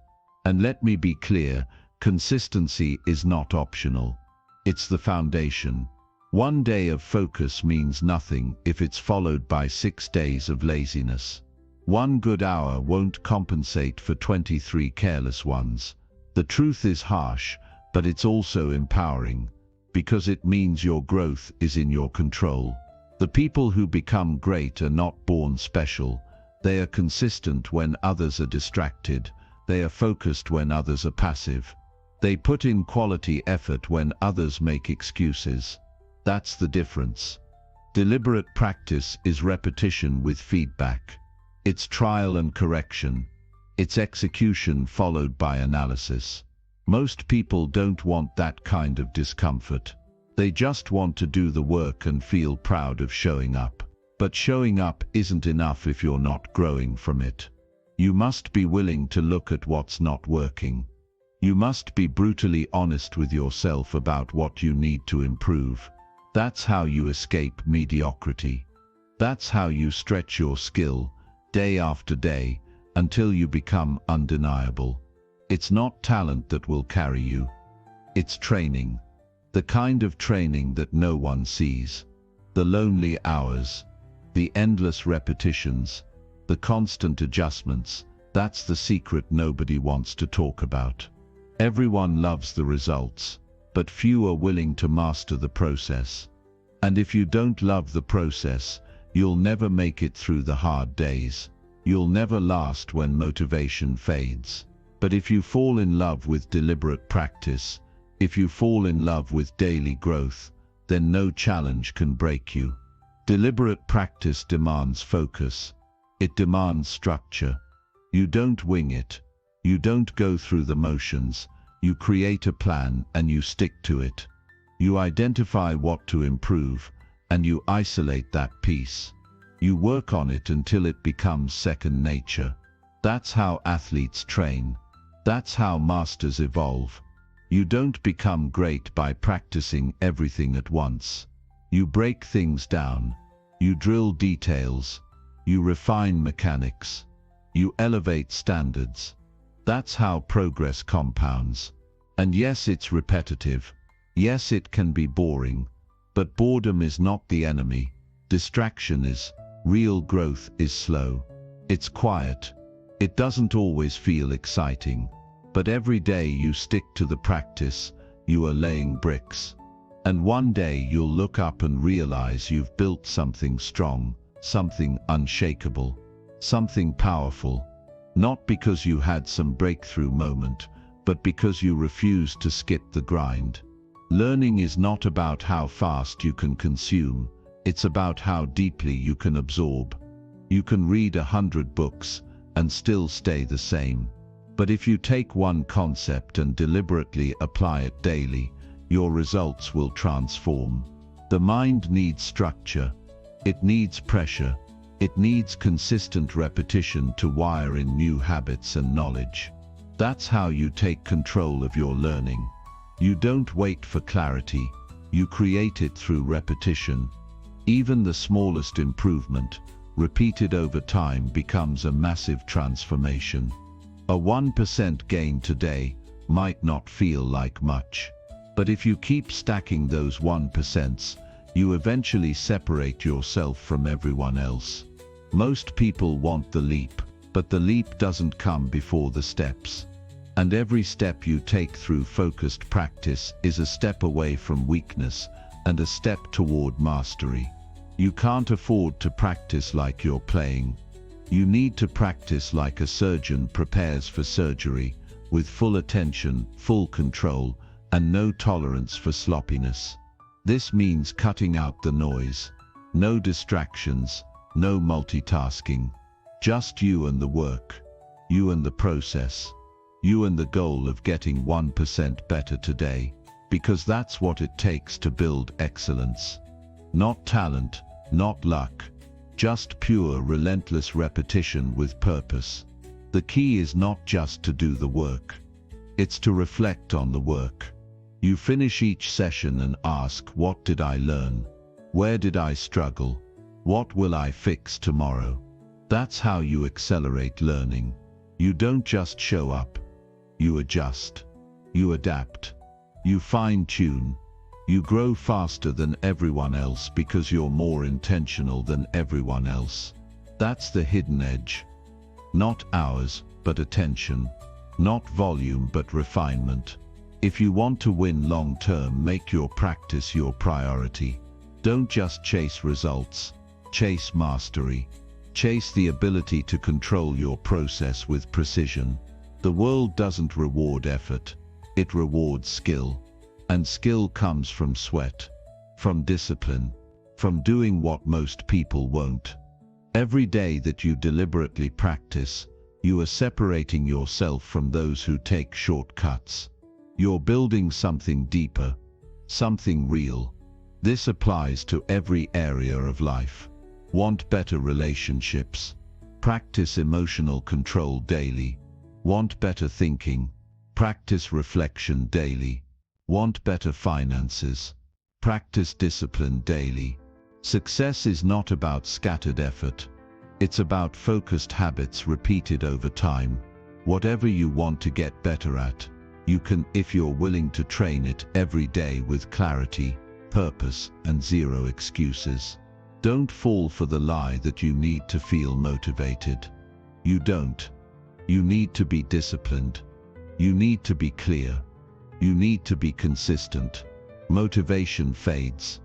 And let me be clear, consistency is not optional. It's the foundation. One day of focus means nothing if it's followed by 6 days of laziness. One good hour won't compensate for 23 careless ones. The truth is harsh, but it's also empowering, because it means your growth is in your control. The people who become great are not born special. They are consistent when others are distracted. They are focused when others are passive. They put in quality effort when others make excuses. That's the difference. Deliberate practice is repetition with feedback. It's trial and correction. It's execution followed by analysis. Most people don't want that kind of discomfort. They just want to do the work and feel proud of showing up. But showing up isn't enough if you're not growing from it. You must be willing to look at what's not working. You must be brutally honest with yourself about what you need to improve. That's how you escape mediocrity. That's how you stretch your skill, day after day, until you become undeniable. It's not talent that will carry you. It's training. The kind of training that no one sees. The lonely hours, the endless repetitions, the constant adjustments. That's the secret nobody wants to talk about. Everyone loves the results, but few are willing to master the process. And if you don't love the process, you'll never make it through the hard days. You'll never last when motivation fades. But if you fall in love with deliberate practice, if you fall in love with daily growth, then no challenge can break you. Deliberate practice demands focus. It demands structure. You don't wing it. You don't go through the motions. You create a plan and you stick to it. You identify what to improve, and you isolate that piece. You work on it until it becomes second nature. That's how athletes train. That's how masters evolve. You don't become great by practicing everything at once. You break things down. You drill details. You refine mechanics. You elevate standards. That's how progress compounds. And yes, it's repetitive. Yes, it can be boring. But boredom is not the enemy. Distraction is. Real growth is slow. It's quiet. It doesn't always feel exciting. But every day you stick to the practice, you are laying bricks. And one day you'll look up and realize you've built something strong, something unshakable, something powerful. Not because you had some breakthrough moment, but because you refused to skip the grind. Learning is not about how fast you can consume, it's about how deeply you can absorb. You can read 100 books and still stay the same. But if you take one concept and deliberately apply it daily, your results will transform. The mind needs structure. It needs pressure. It needs consistent repetition to wire in new habits and knowledge. That's how you take control of your learning. You don't wait for clarity. You create it through repetition. Even the smallest improvement, repeated over time, becomes a massive transformation. A 1% gain today might not feel like much. But if you keep stacking those 1%, you eventually separate yourself from everyone else. Most people want the leap, but the leap doesn't come before the steps. And every step you take through focused practice is a step away from weakness and a step toward mastery. You can't afford to practice like you're playing. You need to practice like a surgeon prepares for surgery, with full attention, full control, and no tolerance for sloppiness. This means cutting out the noise. No distractions, no multitasking. Just you and the work. You and the process. You and the goal of getting 1% better today. Because that's what it takes to build excellence. Not talent, not luck. Just pure, relentless repetition with purpose. The key is not just to do the work. It's to reflect on the work. You finish each session and ask, what did I learn? Where did I struggle? What will I fix tomorrow? That's how you accelerate learning. You don't just show up. You adjust. You adapt. You fine-tune. You grow faster than everyone else because you're more intentional than everyone else. That's the hidden edge. Not hours, but attention. Not volume, but refinement. If you want to win long-term, make your practice your priority. Don't just chase results. Chase mastery. Chase the ability to control your process with precision. The world doesn't reward effort. It rewards skill. And skill comes from sweat, from discipline, from doing what most people won't. Every day that you deliberately practice, you are separating yourself from those who take shortcuts. You're building something deeper, something real. This applies to every area of life. Want better relationships? Practice emotional control daily. Want better thinking? Practice reflection daily. Want better finances? Practice discipline daily. Success is not about scattered effort. It's about focused habits repeated over time. Whatever you want to get better at, you can if you're willing to train it every day with clarity, purpose, and zero excuses. Don't fall for the lie that you need to feel motivated. You don't. You need to be disciplined. You need to be clear. You need to be consistent. Motivation fades.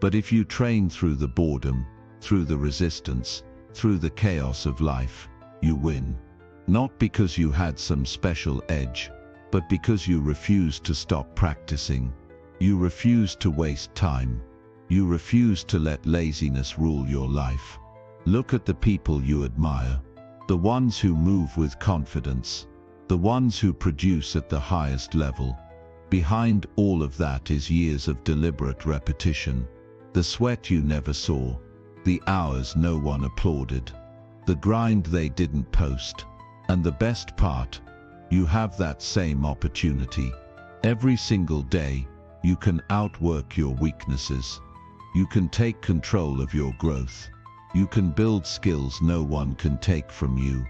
But if you train through the boredom, through the resistance, through the chaos of life, you win. Not because you had some special edge, but because you refused to stop practicing. You refused to waste time. You refused to let laziness rule your life. Look at the people you admire. The ones who move with confidence. The ones who produce at the highest level. Behind all of that is years of deliberate repetition. The sweat you never saw, the hours no one applauded, the grind they didn't post. And the best part, you have that same opportunity. Every single day, you can outwork your weaknesses. You can take control of your growth. You can build skills no one can take from you.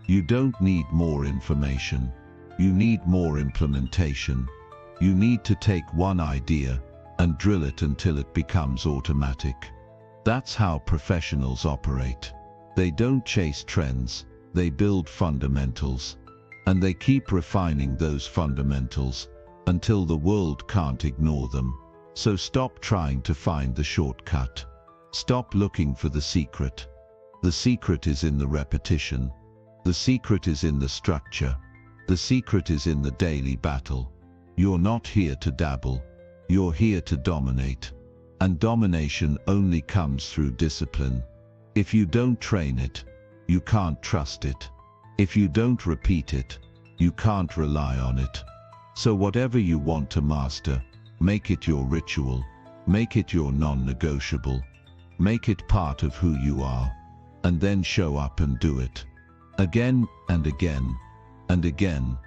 You don't need more information. You need more implementation. You need to take one idea and drill it until it becomes automatic. That's how professionals operate. They don't chase trends, they build fundamentals. And they keep refining those fundamentals until the world can't ignore them. So stop trying to find the shortcut. Stop looking for the secret. The secret is in the repetition. The secret is in the structure. The secret is in the daily battle. You're not here to dabble. You're here to dominate. And domination only comes through discipline. If you don't train it, you can't trust it. If you don't repeat it, you can't rely on it. So whatever you want to master, make it your ritual. Make it your non-negotiable. Make it part of who you are. And then show up and do it. Again and again and again.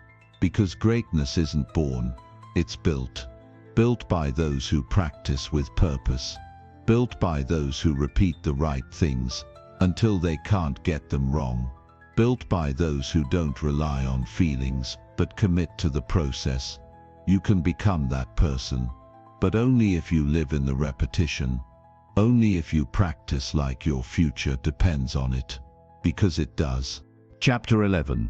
Because greatness isn't born, it's built. Built by those who practice with purpose. Built by those who repeat the right things until they can't get them wrong. Built by those who don't rely on feelings but commit to the process. You can become that person, but only if you live in the repetition. Only if you practice like your future depends on it. Because it does. Chapter 11.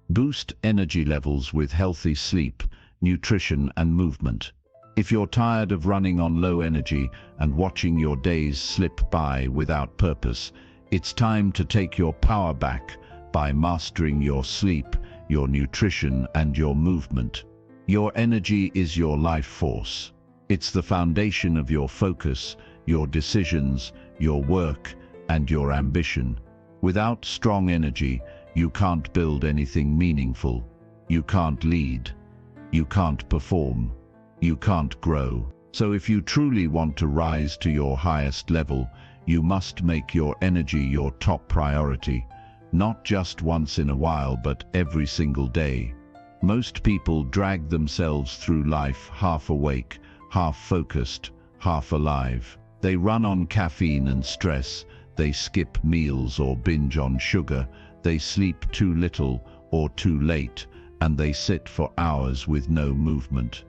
Boost energy levels with healthy sleep, nutrition and movement. If you're tired of running on low energy and watching your days slip by without purpose, it's time to take your power back by mastering your sleep, your nutrition and your movement. Your energy is your life force. It's the foundation of your focus, your decisions, your work and your ambition. Without strong energy, you can't build anything meaningful. You can't lead. You can't perform. You can't grow. So if you truly want to rise to your highest level, you must make your energy your top priority, not just once in a while but every single day. Most people drag themselves through life half awake, half focused, half alive. They run on caffeine and stress, they skip meals or binge on sugar, they sleep too little or too late, and they sit for hours with no movement.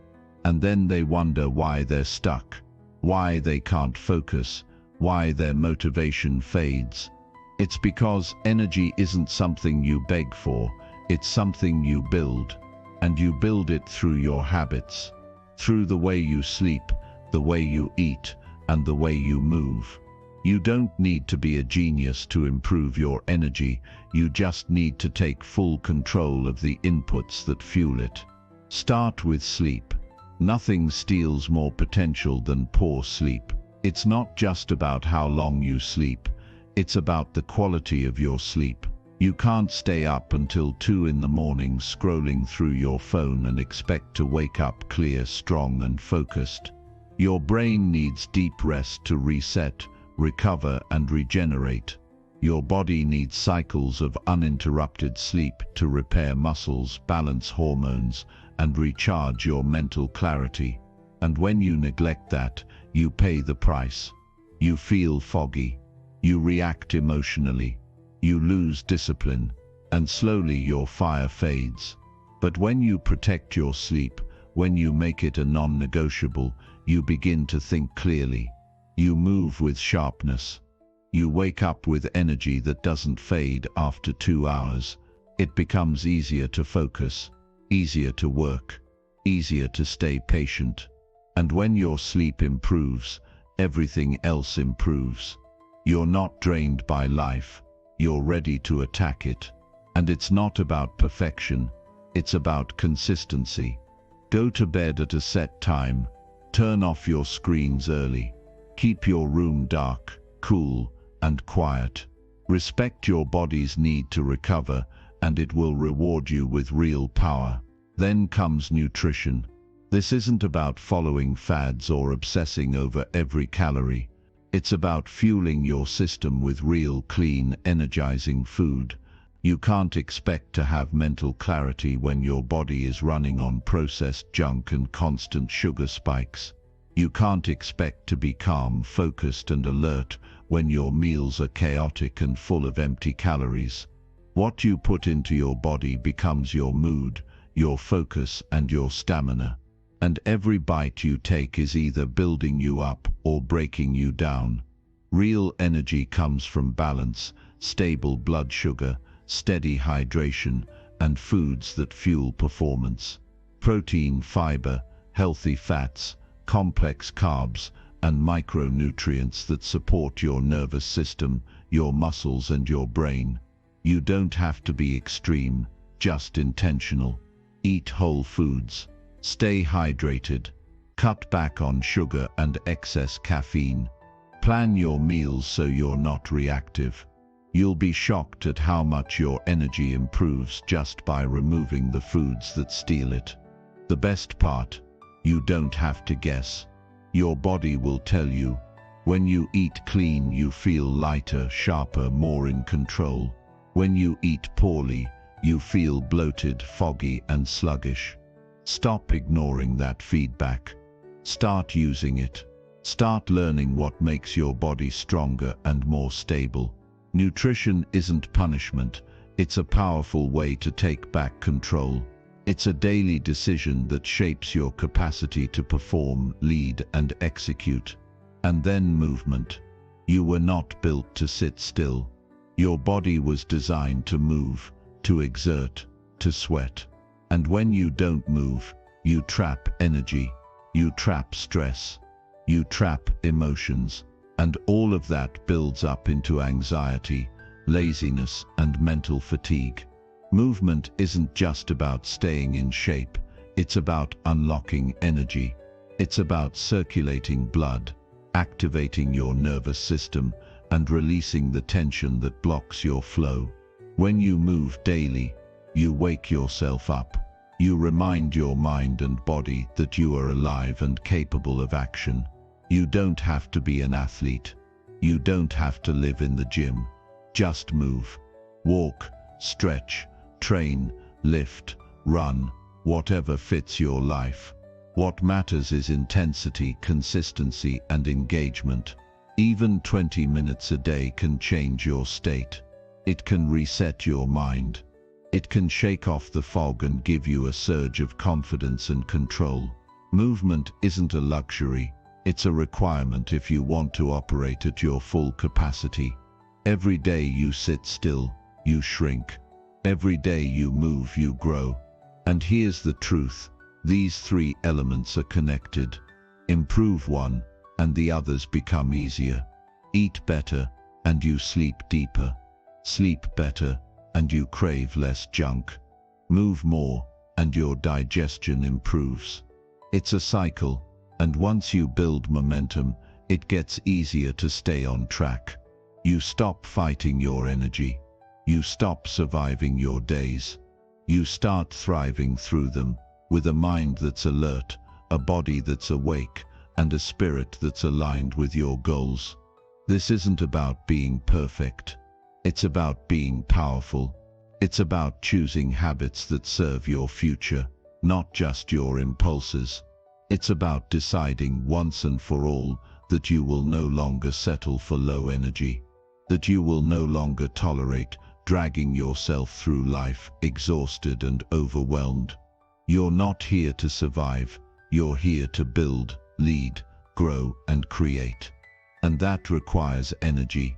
And then they wonder why they're stuck, why they can't focus, why their motivation fades. It's because energy isn't something you beg for, it's something you build. And you build it through your habits, through the way you sleep, the way you eat, and the way you move. You don't need to be a genius to improve your energy, you just need to take full control of the inputs that fuel it. Start with sleep. Nothing steals more potential than poor sleep. It's not just about how long you sleep, it's about the quality of your sleep. You can't stay up until 2 in the morning scrolling through your phone and expect to wake up clear, strong and focused. Your brain needs deep rest to reset, recover and regenerate. Your body needs cycles of uninterrupted sleep to repair muscles, balance hormones, and recharge your mental clarity. And when you neglect that, you pay the price. You feel foggy. You react emotionally. You lose discipline, and slowly your fire fades. But when you protect your sleep, when you make it a non-negotiable, you begin to think clearly. You move with sharpness. You wake up with energy that doesn't fade after 2 hours. It becomes easier to focus, easier to work, easier to stay patient. And when your sleep improves, everything else improves. You're not drained by life. You're ready to attack it. And it's not about perfection, it's about consistency. Go to bed at a set time. Turn off your screens early. Keep your room dark, cool, and quiet. Respect your body's need to recover, and it will reward you with real power. Then comes nutrition. This isn't about following fads or obsessing over every calorie. It's about fueling your system with real, clean, energizing food. You can't expect to have mental clarity when your body is running on processed junk and constant sugar spikes. You can't expect to be calm, focused, and alert when your meals are chaotic and full of empty calories. What you put into your body becomes your mood, your focus, and your stamina. And every bite you take is either building you up or breaking you down. Real energy comes from balance, stable blood sugar, steady hydration, and foods that fuel performance. Protein, fiber, healthy fats, complex carbs, and micronutrients that support your nervous system, your muscles, and your brain. You don't have to be extreme, just intentional. Eat whole foods. Stay hydrated. Cut back on sugar and excess caffeine. Plan your meals so you're not reactive. You'll be shocked at how much your energy improves just by removing the foods that steal it. The best part, you don't have to guess. Your body will tell you. When you eat clean, you feel lighter, sharper, more in control. When you eat poorly, you feel bloated, foggy, and sluggish. Stop ignoring that feedback. Start using it. Start learning what makes your body stronger and more stable. Nutrition isn't punishment. It's a powerful way to take back control. It's a daily decision that shapes your capacity to perform, lead, and execute. And then movement. You were not built to sit still. Your body was designed to move, to exert, to sweat. And when you don't move, you trap energy, you trap stress, you trap emotions, and all of that builds up into anxiety, laziness, and mental fatigue. Movement isn't just about staying in shape, it's about unlocking energy. It's about circulating blood, activating your nervous system, and releasing the tension that blocks your flow. When you move daily, you wake yourself up. You remind your mind and body that you are alive and capable of action. You don't have to be an athlete. You don't have to live in the gym. Just move. Walk, stretch, train, lift, run, whatever fits your life. What matters is intensity, consistency, and engagement. Even 20 minutes a day can change your state. It can reset your mind. It can shake off the fog and give you a surge of confidence and control. Movement isn't a luxury, it's a requirement if you want to operate at your full capacity. Every day you sit still, you shrink. Every day you move, you grow. And here's the truth, these three elements are connected. Improve one, and the others become easier. Eat better, and you sleep deeper. Sleep better, and you crave less junk. Move more, and your digestion improves. It's a cycle, and once you build momentum, it gets easier to stay on track. You stop fighting your energy. You stop surviving your days. You start thriving through them, with a mind that's alert, a body that's awake, and a spirit that's aligned with your goals. This isn't about being perfect. It's about being powerful. It's about choosing habits that serve your future, not just your impulses. It's about deciding once and for all that you will no longer settle for low energy, that you will no longer tolerate dragging yourself through life exhausted and overwhelmed. You're not here to survive, you're here to build, lead, grow, and create. And that requires energy.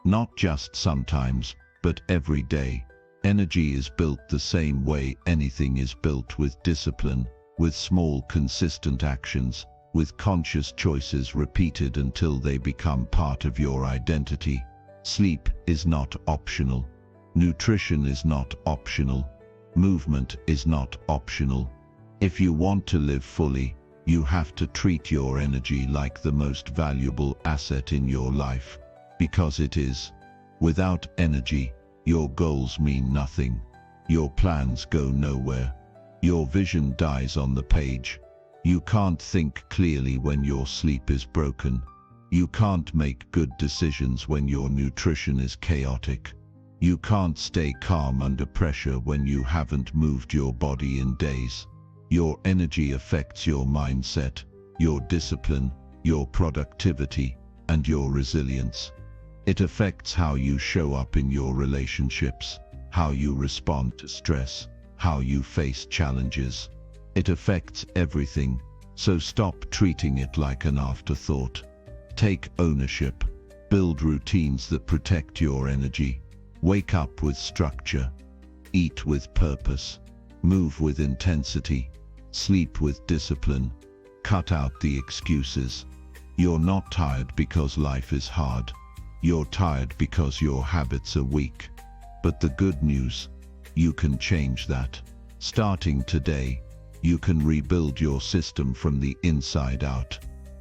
Not just sometimes, but every day. Energy is built the same way anything is built, with discipline, with small consistent actions, with conscious choices repeated until they become part of your identity. Sleep is not optional. Nutrition is not optional. Movement is not optional. If you want to live fully, you have to treat your energy like the most valuable asset in your life. Because it is. Without energy, your goals mean nothing. Your plans go nowhere. Your vision dies on the page. You can't think clearly when your sleep is broken. You can't make good decisions when your nutrition is chaotic. You can't stay calm under pressure when you haven't moved your body in days. Your energy affects your mindset, your discipline, your productivity, and your resilience. It affects how you show up in your relationships, how you respond to stress, how you face challenges. It affects everything, so stop treating it like an afterthought. Take ownership. Build routines that protect your energy. Wake up with structure. Eat with purpose. Move with intensity. Sleep with discipline. Cut out the excuses. You're not tired because life is hard. You're tired because your habits are weak. But the good news, you can change that. Starting today, you can rebuild your system from the inside out.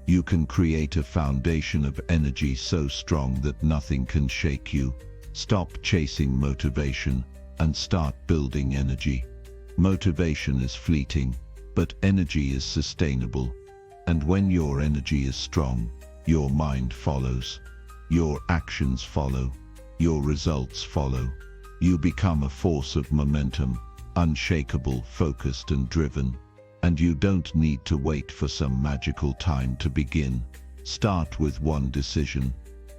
You can create a foundation of energy so strong that nothing can shake you. Stop chasing motivation and start building energy. Motivation is fleeting, but energy is sustainable. And when your energy is strong, your mind follows. Your actions follow. Your results follow. You become a force of momentum, unshakable, focused and driven. And you don't need to wait for some magical time to begin. Start with one decision.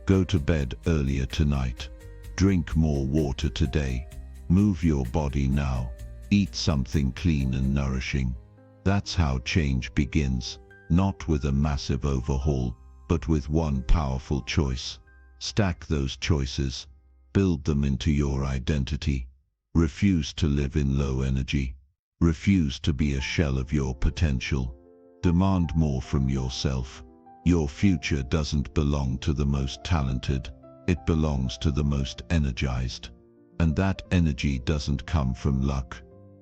Go to bed earlier tonight. Drink more water today. Move your body now. Eat something clean and nourishing. That's how change begins, not with a massive overhaul, but with one powerful choice. Stack those choices. Build them into your identity. Refuse to live in low energy. Refuse to be a shell of your potential. Demand more from yourself. Your future doesn't belong to the most talented. It belongs to the most energized. And that energy doesn't come from luck.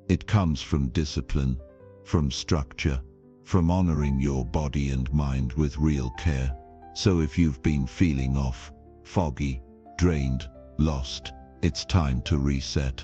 It comes from discipline, from structure, from honoring your body and mind with real care. So if you've been feeling off, foggy, drained, lost, it's time to reset.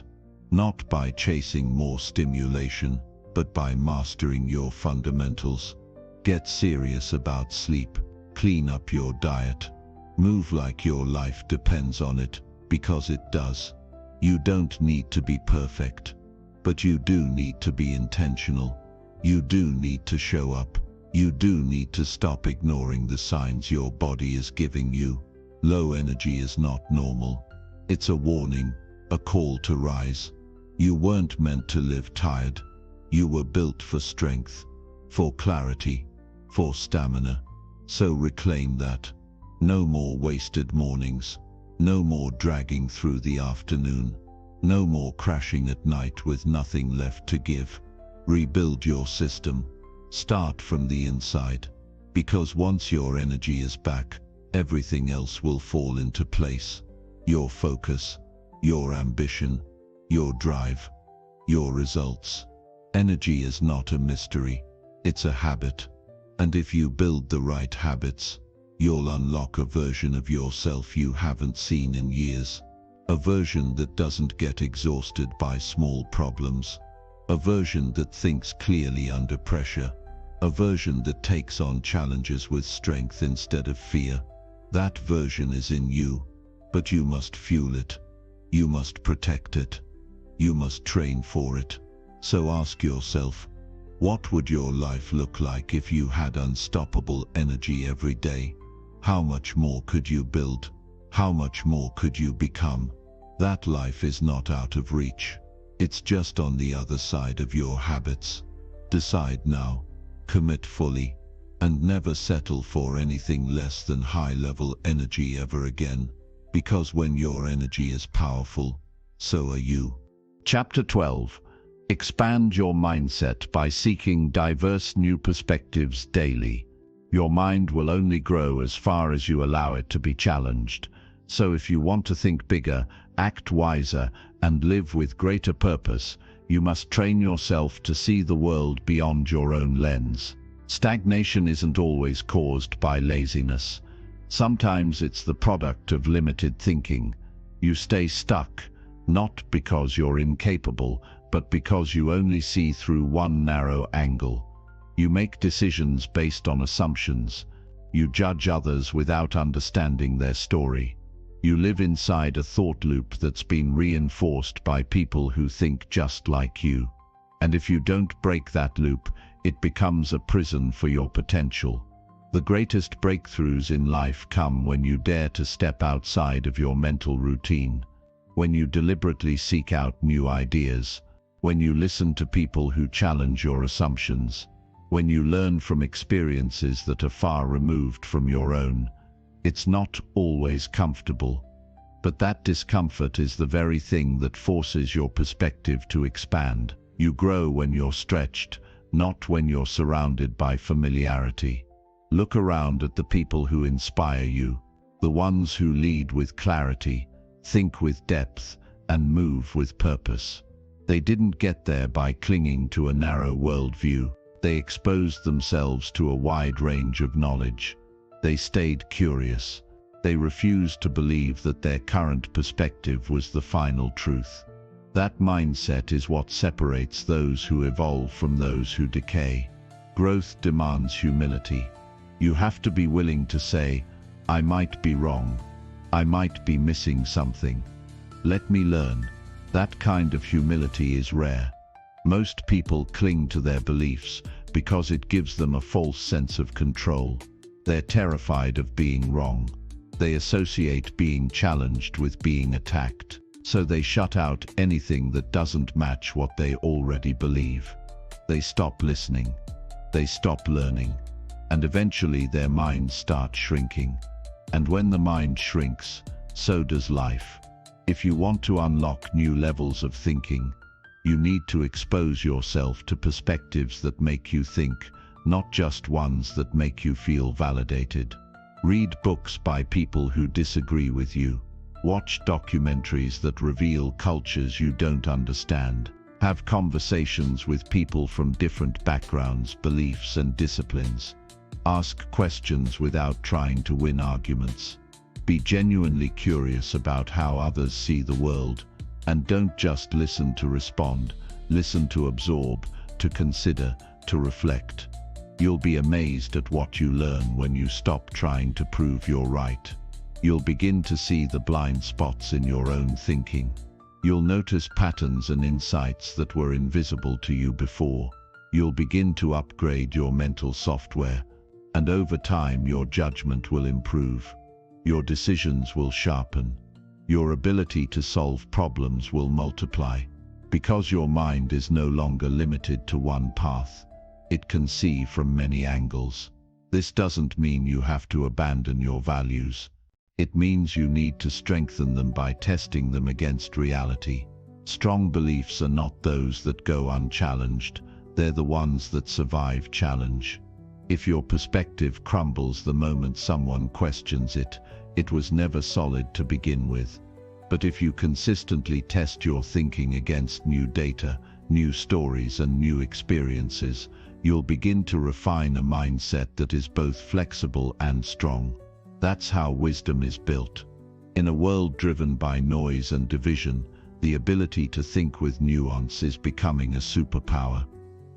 Not by chasing more stimulation, but by mastering your fundamentals. Get serious about sleep. Clean up your diet. Move like your life depends on it, because it does. You don't need to be perfect, but you do need to be intentional. You do need to show up. You do need to stop ignoring the signs your body is giving you. Low energy is not normal. It's a warning, a call to rise. You weren't meant to live tired. You were built for strength, for clarity, for stamina. So reclaim that. No more wasted mornings. No more dragging through the afternoon. No more crashing at night with nothing left to give. Rebuild your system. Start from the inside. Because once your energy is back, everything else will fall into place. Your focus, your ambition, your drive, your results. Energy is not a mystery, it's a habit. And if you build the right habits, you'll unlock a version of yourself you haven't seen in years. A version that doesn't get exhausted by small problems. A version that thinks clearly under pressure. A version that takes on challenges with strength instead of fear. That version is in you, but you must fuel it. You must protect it. You must train for it. So ask yourself, what would your life look like if you had unstoppable energy every day? How much more could you build? How much more could you become? That life is not out of reach. It's just on the other side of your habits. Decide now, commit fully, and never settle for anything less than high-level energy ever again. Because when your energy is powerful, so are you. Chapter 12. Expand your mindset by seeking diverse new perspectives daily. Your mind will only grow as far as you allow it to be challenged. So if you want to think bigger, act wiser, and live with greater purpose, you must train yourself to see the world beyond your own lens. Stagnation isn't always caused by laziness. Sometimes it's the product of limited thinking. You stay stuck, not because you're incapable, but because you only see through one narrow angle. You make decisions based on assumptions. You judge others without understanding their story. You live inside a thought loop that's been reinforced by people who think just like you. And if you don't break that loop, it becomes a prison for your potential. The greatest breakthroughs in life come when you dare to step outside of your mental routine, when you deliberately seek out new ideas, when you listen to people who challenge your assumptions, when you learn from experiences that are far removed from your own. It's not always comfortable, but that discomfort is the very thing that forces your perspective to expand. You grow when you're stretched, not when you're surrounded by familiarity. Look around at the people who inspire you, the ones who lead with clarity, think with depth, and move with purpose. They didn't get there by clinging to a narrow worldview. They exposed themselves to a wide range of knowledge. They stayed curious. They refused to believe that their current perspective was the final truth. That mindset is what separates those who evolve from those who decay. Growth demands humility. You have to be willing to say, I might be wrong. I might be missing something. Let me learn. That kind of humility is rare. Most people cling to their beliefs because it gives them a false sense of control. They're terrified of being wrong. They associate being challenged with being attacked, so they shut out anything that doesn't match what they already believe. They stop listening. They stop learning. And eventually their minds start shrinking. And when the mind shrinks, so does life. If you want to unlock new levels of thinking, you need to expose yourself to perspectives that make you think, not just ones that make you feel validated. Read books by people who disagree with you. Watch documentaries that reveal cultures you don't understand. Have conversations with people from different backgrounds, beliefs, and disciplines. Ask questions without trying to win arguments. Be genuinely curious about how others see the world, and don't just listen to respond. Listen to absorb, to consider, to reflect. You'll be amazed at what you learn when you stop trying to prove you're right. You'll begin to see the blind spots in your own thinking. You'll notice patterns and insights that were invisible to you before. You'll begin to upgrade your mental software, and over time your judgment will improve. Your decisions will sharpen. Your ability to solve problems will multiply. Because your mind is no longer limited to one path, it can see from many angles. This doesn't mean you have to abandon your values. It means you need to strengthen them by testing them against reality. Strong beliefs are not those that go unchallenged. They're the ones that survive challenge. If your perspective crumbles the moment someone questions it, it was never solid to begin with. But if you consistently test your thinking against new data, new stories, and new experiences, you'll begin to refine a mindset that is both flexible and strong. That's how wisdom is built. In a world driven by noise and division, the ability to think with nuance is becoming a superpower.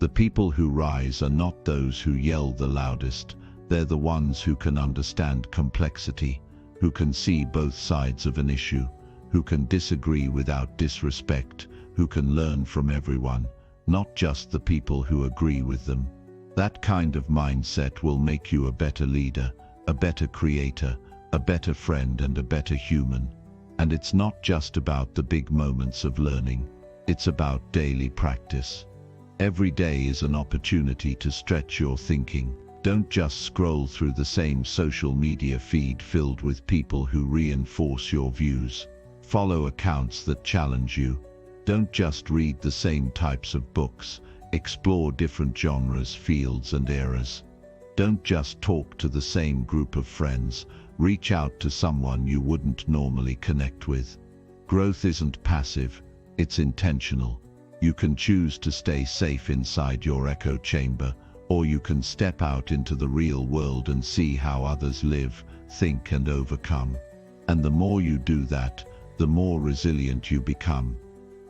The people who rise are not those who yell the loudest. They're the ones who can understand complexity, who can see both sides of an issue, who can disagree without disrespect, who can learn from everyone, not just the people who agree with them. That kind of mindset will make you a better leader, a better creator, a better friend, and a better human. And it's not just about the big moments of learning. It's about daily practice. Every day is an opportunity to stretch your thinking. Don't just scroll through the same social media feed filled with people who reinforce your views. Follow accounts that challenge you. Don't just read the same types of books. Explore different genres, fields, and eras. Don't just talk to the same group of friends. Reach out to someone you wouldn't normally connect with. Growth isn't passive, it's intentional. You can choose to stay safe inside your echo chamber, or you can step out into the real world and see how others live, think, and overcome. And the more you do that, the more resilient you become.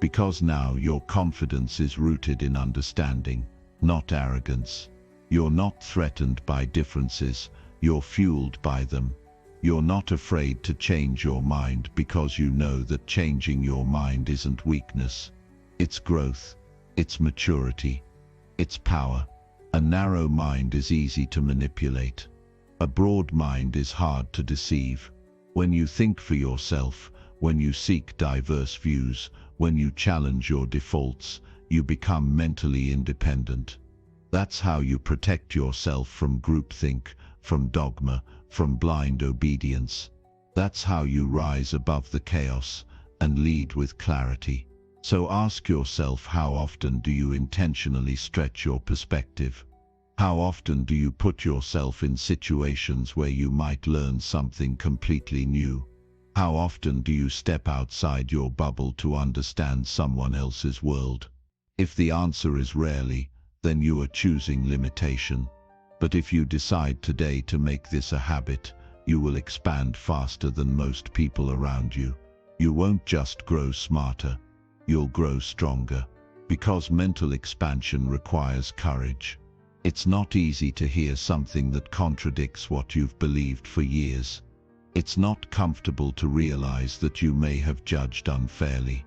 Because now your confidence is rooted in understanding, not arrogance. You're not threatened by differences, you're fueled by them. You're not afraid to change your mind because you know that changing your mind isn't weakness. It's growth, it's maturity, it's power. A narrow mind is easy to manipulate. A broad mind is hard to deceive. When you think for yourself, when you seek diverse views, when you challenge your defaults, you become mentally independent. That's how you protect yourself from groupthink, from dogma, from blind obedience. That's how you rise above the chaos and lead with clarity. So ask yourself, how often do you intentionally stretch your perspective? How often do you put yourself in situations where you might learn something completely new? How often do you step outside your bubble to understand someone else's world? If the answer is rarely, then you are choosing limitation. But if you decide today to make this a habit, you will expand faster than most people around you. You won't just grow smarter, you'll grow stronger. Because mental expansion requires courage. It's not easy to hear something that contradicts what you've believed for years. It's not comfortable to realize that you may have judged unfairly.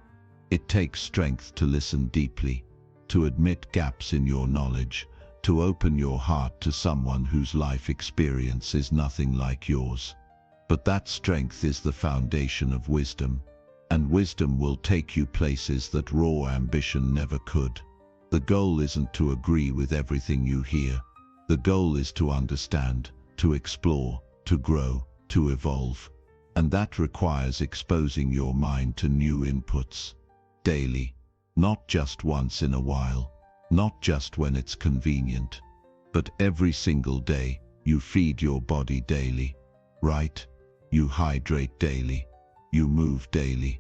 It takes strength to listen deeply, to admit gaps in your knowledge, to open your heart to someone whose life experience is nothing like yours. But that strength is the foundation of wisdom, and wisdom will take you places that raw ambition never could. The goal isn't to agree with everything you hear. The goal is to understand, to explore, to grow, to evolve. And that requires exposing your mind to new inputs. Daily. Not just once in a while. Not just when it's convenient. But every single day. You feed your body daily. Right? You hydrate daily. You move daily.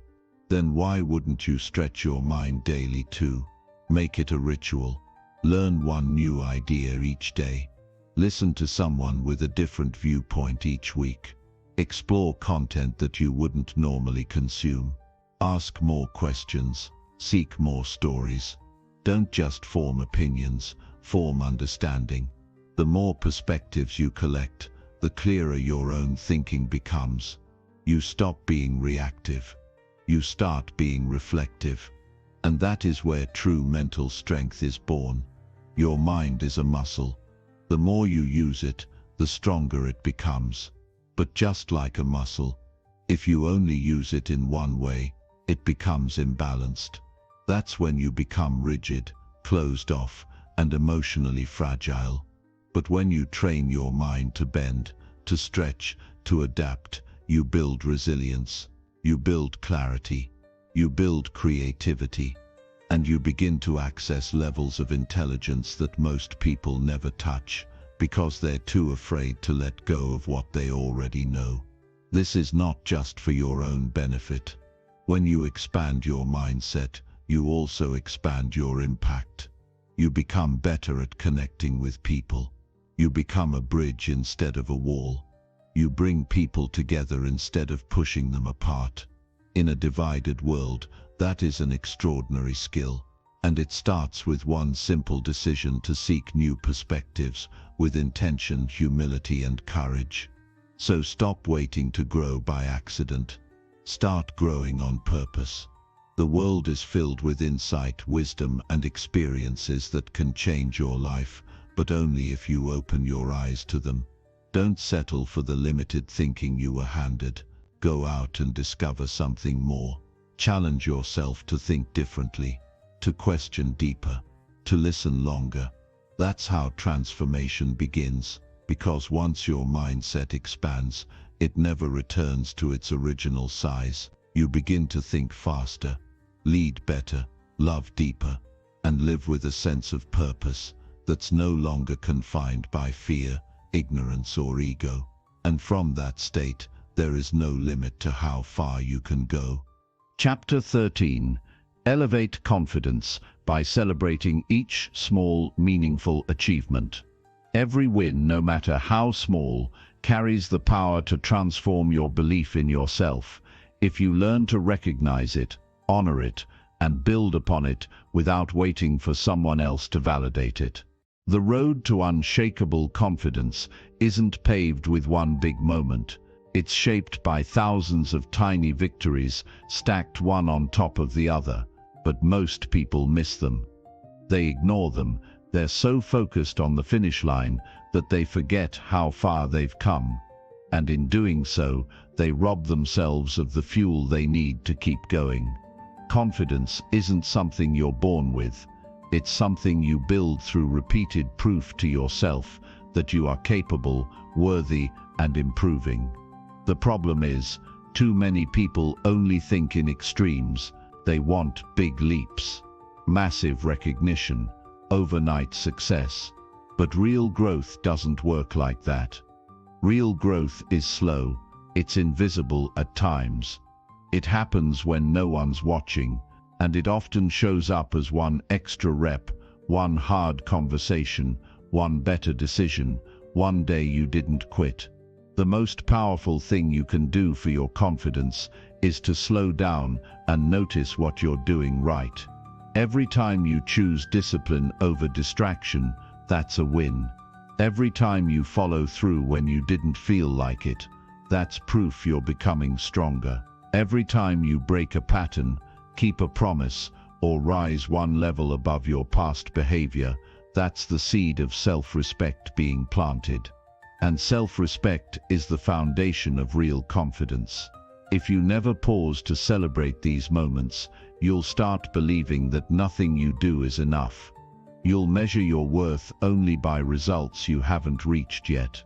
Then why wouldn't you stretch your mind daily too? Make it a ritual. Learn one new idea each day. Listen to someone with a different viewpoint each week. Explore content that you wouldn't normally consume. Ask more questions. Seek more stories. Don't just form opinions, form understanding. The more perspectives you collect, the clearer your own thinking becomes. You stop being reactive. You start being reflective. And that is where true mental strength is born. Your mind is a muscle. The more you use it, the stronger it becomes. But just like a muscle, if you only use it in one way, it becomes imbalanced. That's when you become rigid, closed off, and emotionally fragile. But when you train your mind to bend, to stretch, to adapt, you build resilience, you build clarity, you build creativity, and you begin to access levels of intelligence that most people never touch, because they're too afraid to let go of what they already know. This is not just for your own benefit. When you expand your mindset, you also expand your impact. You become better at connecting with people. You become a bridge instead of a wall. You bring people together instead of pushing them apart. In a divided world, that is an extraordinary skill. And it starts with one simple decision to seek new perspectives, with intention, humility, and courage. So stop waiting to grow by accident. Start growing on purpose. The world is filled with insight, wisdom, and experiences that can change your life, but only if you open your eyes to them. Don't settle for the limited thinking you were handed. Go out and discover something more. Challenge yourself to think differently, to question deeper, to listen longer. That's how transformation begins, because once your mindset expands, it never returns to its original size. You begin to think faster, lead better, love deeper, and live with a sense of purpose that's no longer confined by fear, ignorance, or ego. And from that state, there is no limit to how far you can go. Chapter 13. Elevate confidence by celebrating each small, meaningful achievement. Every win, no matter how small, carries the power to transform your belief in yourself, if you learn to recognize it, honor it, and build upon it without waiting for someone else to validate it. The road to unshakable confidence isn't paved with one big moment. It's shaped by thousands of tiny victories stacked one on top of the other, but most people miss them. They ignore them. They're so focused on the finish line that they forget how far they've come. And in doing so, they rob themselves of the fuel they need to keep going. Confidence isn't something you're born with. It's something you build through repeated proof to yourself that you are capable, worthy, and improving. The problem is, too many people only think in extremes. They want big leaps, massive recognition, overnight success. But real growth doesn't work like that. Real growth is slow. It's invisible at times. It happens when no one's watching, and it often shows up as one extra rep, one hard conversation, one better decision, one day you didn't quit. The most powerful thing you can do for your confidence is to slow down and notice what you're doing right. Every time you choose discipline over distraction, that's a win. Every time you follow through when you didn't feel like it, that's proof you're becoming stronger. Every time you break a pattern, keep a promise, or rise one level above your past behavior, that's the seed of self-respect being planted. And self-respect is the foundation of real confidence. If you never pause to celebrate these moments, you'll start believing that nothing you do is enough. You'll measure your worth only by results you haven't reached yet.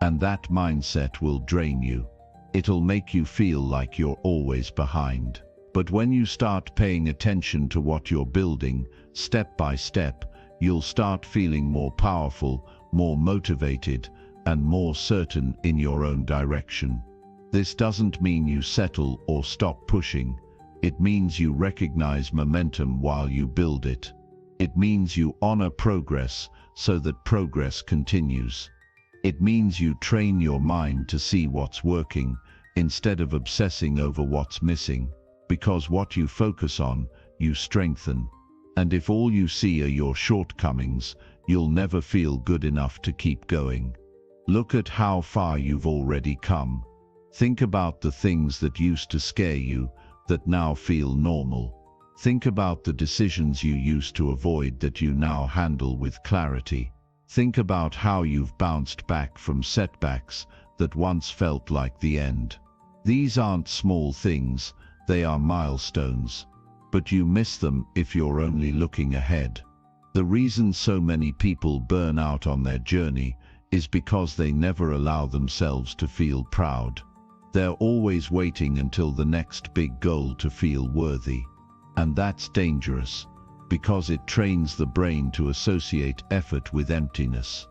And that mindset will drain you. It'll make you feel like you're always behind. But when you start paying attention to what you're building, step by step, you'll start feeling more powerful, more motivated, and more certain in your own direction. This doesn't mean you settle or stop pushing. It means you recognize momentum while you build it. It means you honor progress so that progress continues. It means you train your mind to see what's working instead of obsessing over what's missing, because what you focus on, you strengthen. And if all you see are your shortcomings, you'll never feel good enough to keep going. Look at how far you've already come. Think about the things that used to scare you, that now feel normal. Think about the decisions you used to avoid that you now handle with clarity. Think about how you've bounced back from setbacks that once felt like the end. These aren't small things, they are milestones. But you miss them if you're only looking ahead. The reason so many people burn out on their journey is because they never allow themselves to feel proud. They're always waiting until the next big goal to feel worthy. And that's dangerous, because it trains the brain to associate effort with emptiness.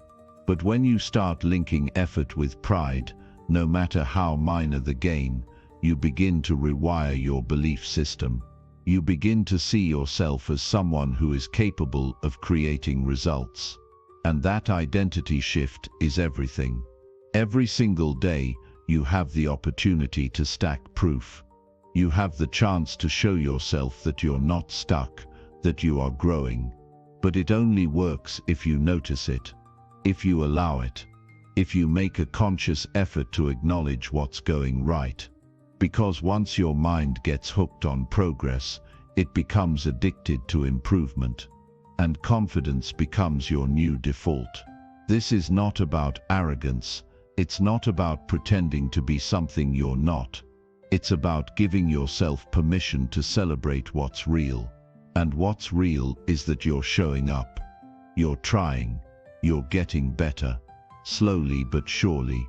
But when you start linking effort with pride, no matter how minor the gain, you begin to rewire your belief system. You begin to see yourself as someone who is capable of creating results. And that identity shift is everything. Every single day, you have the opportunity to stack proof. You have the chance to show yourself that you're not stuck, that you are growing. But it only works if you notice it, if you allow it, if you make a conscious effort to acknowledge what's going right. Because once your mind gets hooked on progress, it becomes addicted to improvement. And confidence becomes your new default. This is not about arrogance. It's not about pretending to be something you're not. It's about giving yourself permission to celebrate what's real. And what's real is that you're showing up. You're trying. You're getting better. Slowly but surely.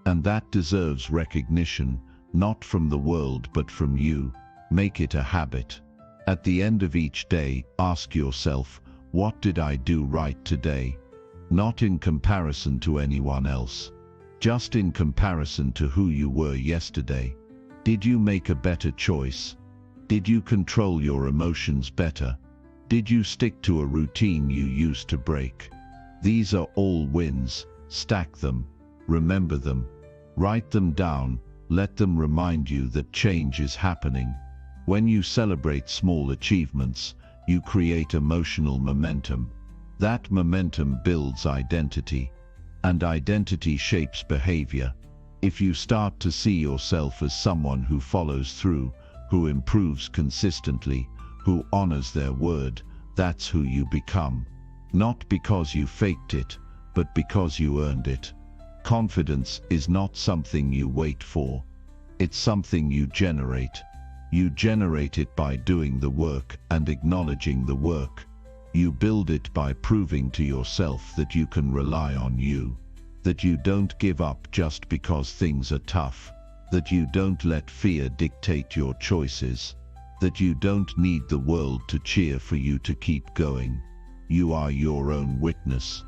And that deserves recognition, not from the world but from you. Make it a habit. At the end of each day, ask yourself, what did I do right today? Not in comparison to anyone else. Just in comparison to who you were yesterday. Did you make a better choice? Did you control your emotions better? Did you stick to a routine you used to break? These are all wins. Stack them. Remember them. Write them down. Let them remind you that change is happening. When you celebrate small achievements, you create emotional momentum. That momentum builds identity, and identity shapes behavior. If you start to see yourself as someone who follows through, who improves consistently, who honors their word, that's who you become. Not because you faked it, but because you earned it. Confidence is not something you wait for. It's something you generate. You generate it by doing the work and acknowledging the work. You build it by proving to yourself that you can rely on you, that you don't give up just because things are tough, that you don't let fear dictate your choices, that you don't need the world to cheer for you to keep going. You are your own witness.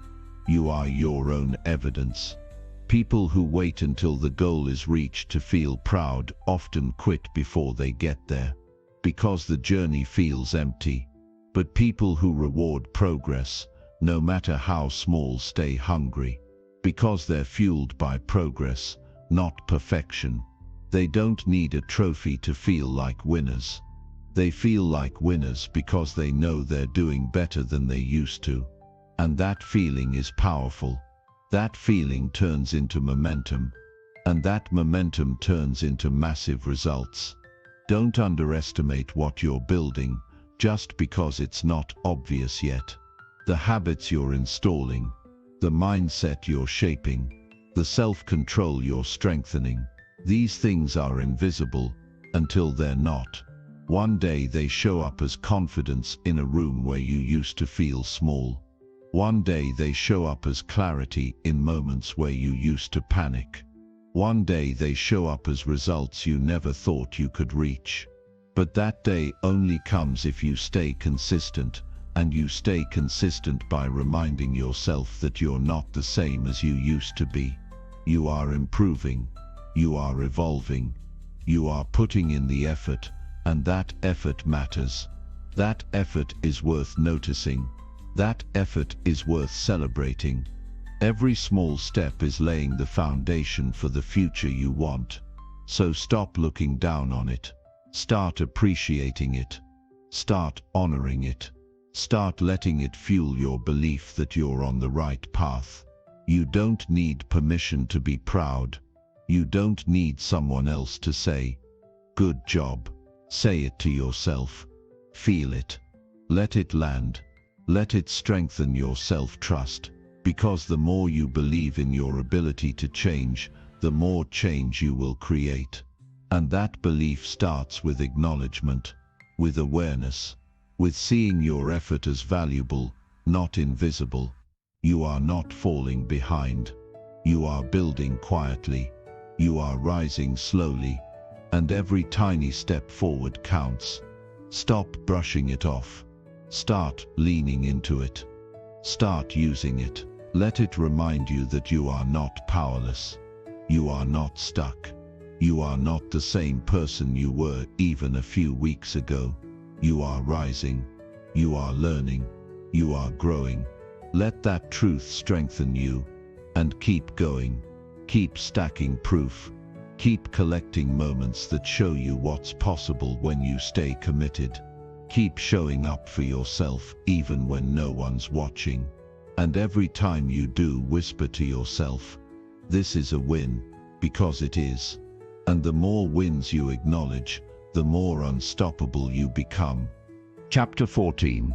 You are your own evidence. People who wait until the goal is reached to feel proud often quit before they get there, because the journey feels empty. But people who reward progress, no matter how small, stay hungry, because they're fueled by progress, not perfection. They don't need a trophy to feel like winners. They feel like winners because they know they're doing better than they used to. And that feeling is powerful. That feeling turns into momentum, and that momentum turns into massive results. Don't underestimate what you're building just because it's not obvious yet. The habits you're installing, the mindset you're shaping, the self-control you're strengthening, these things are invisible until they're not. One day they show up as confidence in a room where you used to feel small. One day they show up as clarity in moments where you used to panic. One day they show up as results you never thought you could reach. But that day only comes if you stay consistent, and you stay consistent by reminding yourself that you're not the same as you used to be. You are improving. You are evolving. You are putting in the effort, and that effort matters. That effort is worth noticing. That effort is worth celebrating. Every small step is laying the foundation for the future you want. So stop looking down on it. Start appreciating it. Start honoring it. Start letting it fuel your belief that you're on the right path. You don't need permission to be proud. You don't need someone else to say, "Good job." Say it to yourself. Feel it. Let it land. Let it strengthen your self-trust, because the more you believe in your ability to change, the more change you will create. And that belief starts with acknowledgement, with awareness, with seeing your effort as valuable, not invisible. You are not falling behind. You are building quietly. You are rising slowly, and every tiny step forward counts. Stop brushing it off. Start leaning into it. Start using it. Let it remind you that you are not powerless. You are not stuck. You are not the same person you were even a few weeks ago. You are rising. You are learning. You are growing. Let that truth strengthen you. And keep going. Keep stacking proof. Keep collecting moments that show you what's possible when you stay committed. Keep showing up for yourself even when no one's watching. And every time you do, whisper to yourself, "This is a win," because it is. And the more wins you acknowledge, the more unstoppable you become. Chapter 14.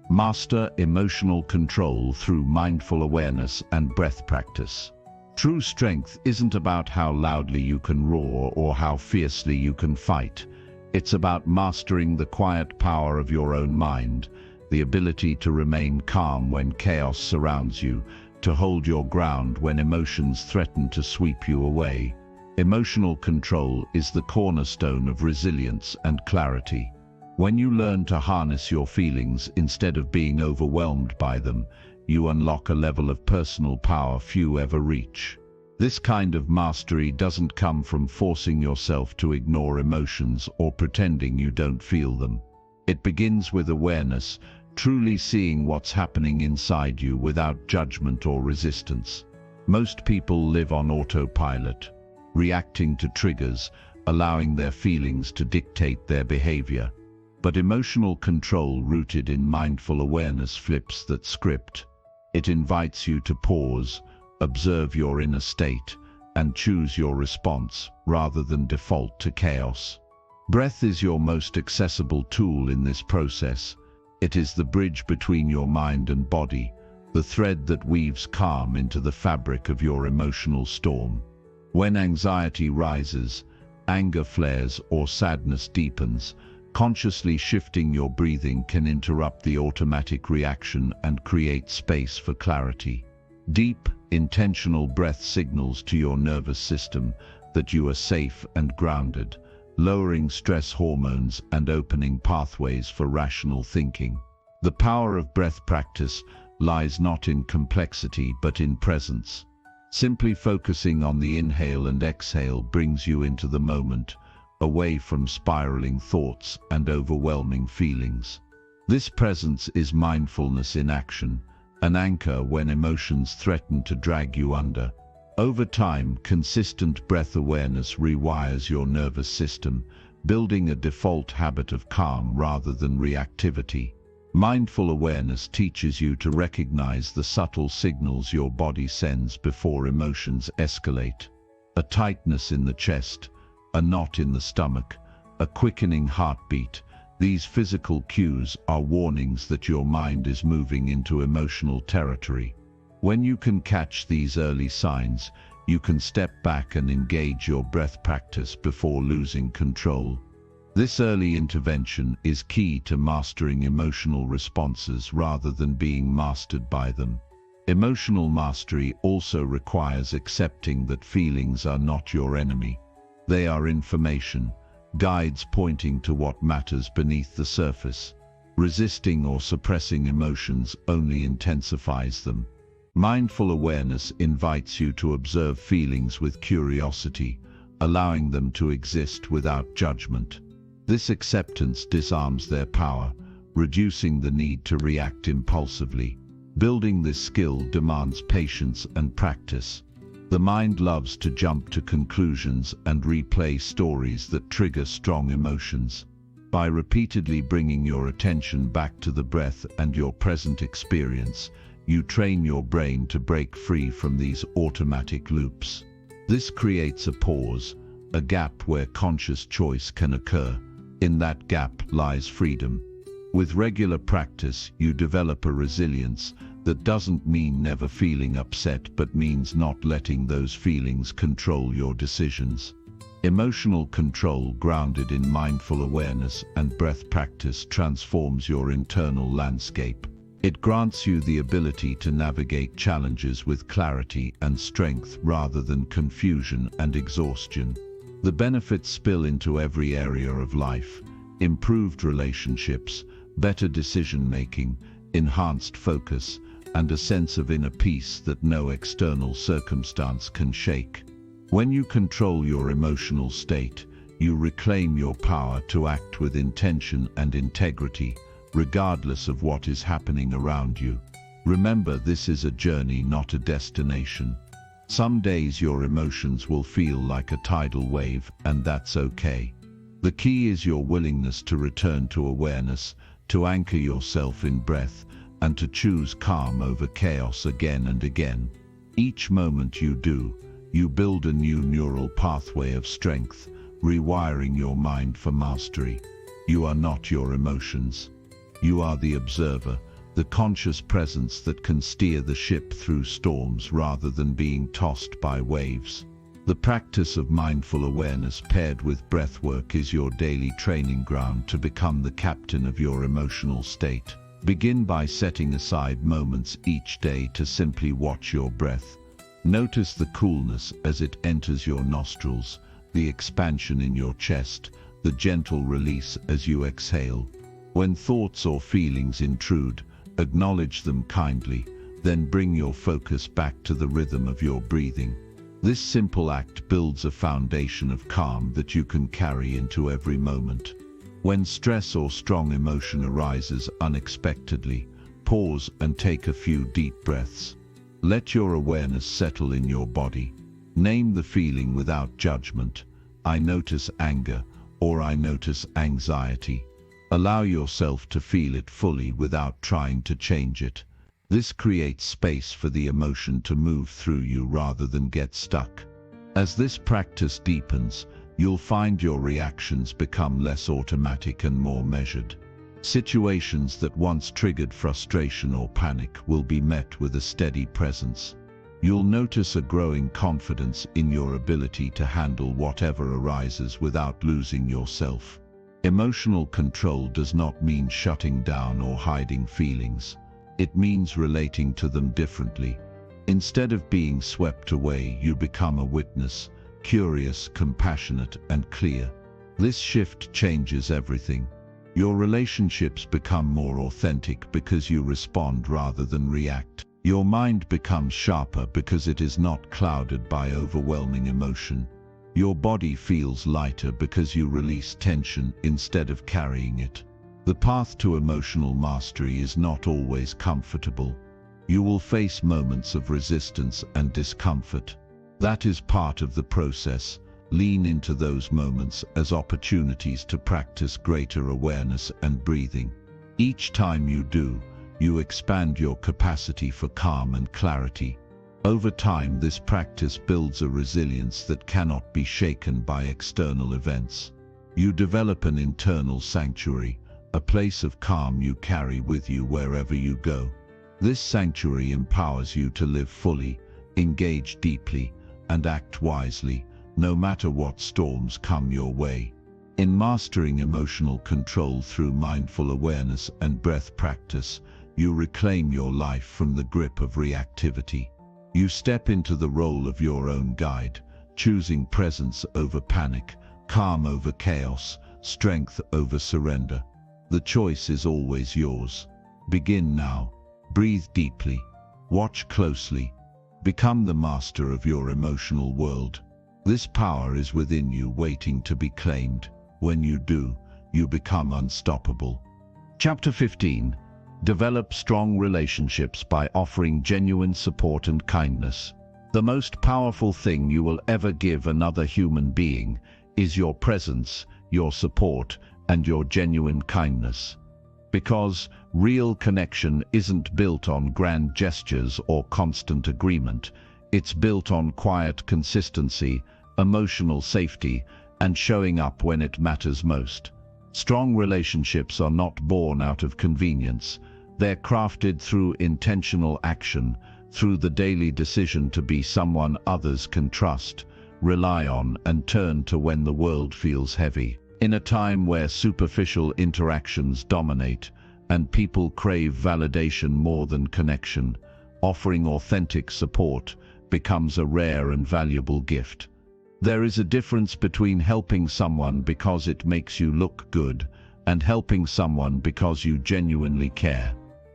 Master emotional control through mindful awareness and breath practice. True strength isn't about how loudly you can roar or how fiercely you can fight. It's about mastering the quiet power of your own mind, the ability to remain calm when chaos surrounds you, to hold your ground when emotions threaten to sweep you away. Emotional control is the cornerstone of resilience and clarity. When you learn to harness your feelings instead of being overwhelmed by them, you unlock a level of personal power few ever reach. This kind of mastery doesn't come from forcing yourself to ignore emotions or pretending you don't feel them. It begins with awareness, truly seeing what's happening inside you without judgment or resistance. Most people live on autopilot, reacting to triggers, allowing their feelings to dictate their behavior. But emotional control rooted in mindful awareness flips that script. It invites you to pause, observe your inner state, and choose your response rather than default to chaos. Breath is your most accessible tool in this process. It is the bridge between your mind and body, the thread that weaves calm into the fabric of your emotional storm. When anxiety rises, anger flares, or sadness deepens, consciously shifting your breathing can interrupt the automatic reaction and create space for clarity. Deep, intentional breath signals to your nervous system that you are safe and grounded, lowering stress hormones and opening pathways for rational thinking. The power of breath practice lies not in complexity but in presence. Simply focusing on the inhale and exhale brings you into the moment, away from spiraling thoughts and overwhelming feelings. This presence is mindfulness in action, an anchor when emotions threaten to drag you under. Over time, consistent breath awareness rewires your nervous system, building a default habit of calm rather than reactivity. Mindful awareness teaches you to recognize the subtle signals your body sends before emotions escalate. A tightness in the chest, a knot in the stomach, a quickening heartbeat. These physical cues are warnings that your mind is moving into emotional territory. When you can catch these early signs, you can step back and engage your breath practice before losing control. This early intervention is key to mastering emotional responses rather than being mastered by them. Emotional mastery also requires accepting that feelings are not your enemy. They are information, guides pointing to what matters beneath the surface. Resisting or suppressing emotions only intensifies them. Mindful awareness invites you to observe feelings with curiosity, allowing them to exist without judgment. This acceptance disarms their power, reducing the need to react impulsively. Building this skill demands patience and practice. The mind loves to jump to conclusions and replay stories that trigger strong emotions. By repeatedly bringing your attention back to the breath and your present experience, you train your brain to break free from these automatic loops. This creates a pause, a gap where conscious choice can occur. In that gap lies freedom. With regular practice, you develop a resilience that doesn't mean never feeling upset but means not letting those feelings control your decisions. Emotional control grounded in mindful awareness and breath practice transforms your internal landscape. It grants you the ability to navigate challenges with clarity and strength rather than confusion and exhaustion. The benefits spill into every area of life: improved relationships, better decision-making, enhanced focus, and a sense of inner peace that no external circumstance can shake. When you control your emotional state, you reclaim your power to act with intention and integrity, regardless of what is happening around you. Remember, this is a journey, not a destination. Some days your emotions will feel like a tidal wave, and that's okay. The key is your willingness to return to awareness, to anchor yourself in breath, and to choose calm over chaos again and again. Each moment you do, you build a new neural pathway of strength, rewiring your mind for mastery. You are not your emotions. You are the observer, the conscious presence that can steer the ship through storms rather than being tossed by waves. The practice of mindful awareness paired with breathwork is your daily training ground to become the captain of your emotional state. Begin by setting aside moments each day to simply watch your breath. Notice the coolness as it enters your nostrils, the expansion in your chest, the gentle release as you exhale. When thoughts or feelings intrude, acknowledge them kindly, then bring your focus back to the rhythm of your breathing. This simple act builds a foundation of calm that you can carry into every moment. When stress or strong emotion arises unexpectedly, pause and take a few deep breaths. Let your awareness settle in your body. Name the feeling without judgment. I notice anger, or I notice anxiety. Allow yourself to feel it fully without trying to change it. This creates space for the emotion to move through you rather than get stuck. As this practice deepens, you'll find your reactions become less automatic and more measured. Situations that once triggered frustration or panic will be met with a steady presence. You'll notice a growing confidence in your ability to handle whatever arises without losing yourself. Emotional control does not mean shutting down or hiding feelings. It means relating to them differently. Instead of being swept away, you become a witness, curious, compassionate, and clear. This shift changes everything. Your relationships become more authentic because you respond rather than react. Your mind becomes sharper because it is not clouded by overwhelming emotion. Your body feels lighter because you release tension instead of carrying it. The path to emotional mastery is not always comfortable. You will face moments of resistance and discomfort. That is part of the process. Lean into those moments as opportunities to practice greater awareness and breathing. Each time you do, you expand your capacity for calm and clarity. Over time, this practice builds a resilience that cannot be shaken by external events. You develop an internal sanctuary, a place of calm you carry with you wherever you go. This sanctuary empowers you to live fully, engage deeply, and act wisely, no matter what storms come your way. In mastering emotional control through mindful awareness and breath practice, you reclaim your life from the grip of reactivity. You step into the role of your own guide, choosing presence over panic, calm over chaos, strength over surrender. The choice is always yours. Begin now. Breathe deeply. Watch closely. Become the master of your emotional world. This power is within you, waiting to be claimed. When you do, you become unstoppable. Chapter 15. Develop strong relationships by offering genuine support and kindness. The most powerful thing you will ever give another human being is your presence, your support, and your genuine kindness. Because real connection isn't built on grand gestures or constant agreement. It's built on quiet consistency, emotional safety, and showing up when it matters most. Strong relationships are not born out of convenience. They're crafted through intentional action, through the daily decision to be someone others can trust, rely on, and turn to when the world feels heavy. In a time where superficial interactions dominate and people crave validation more than connection, offering authentic support becomes a rare and valuable gift. There is a difference between helping someone because it makes you look good and helping someone because you genuinely care.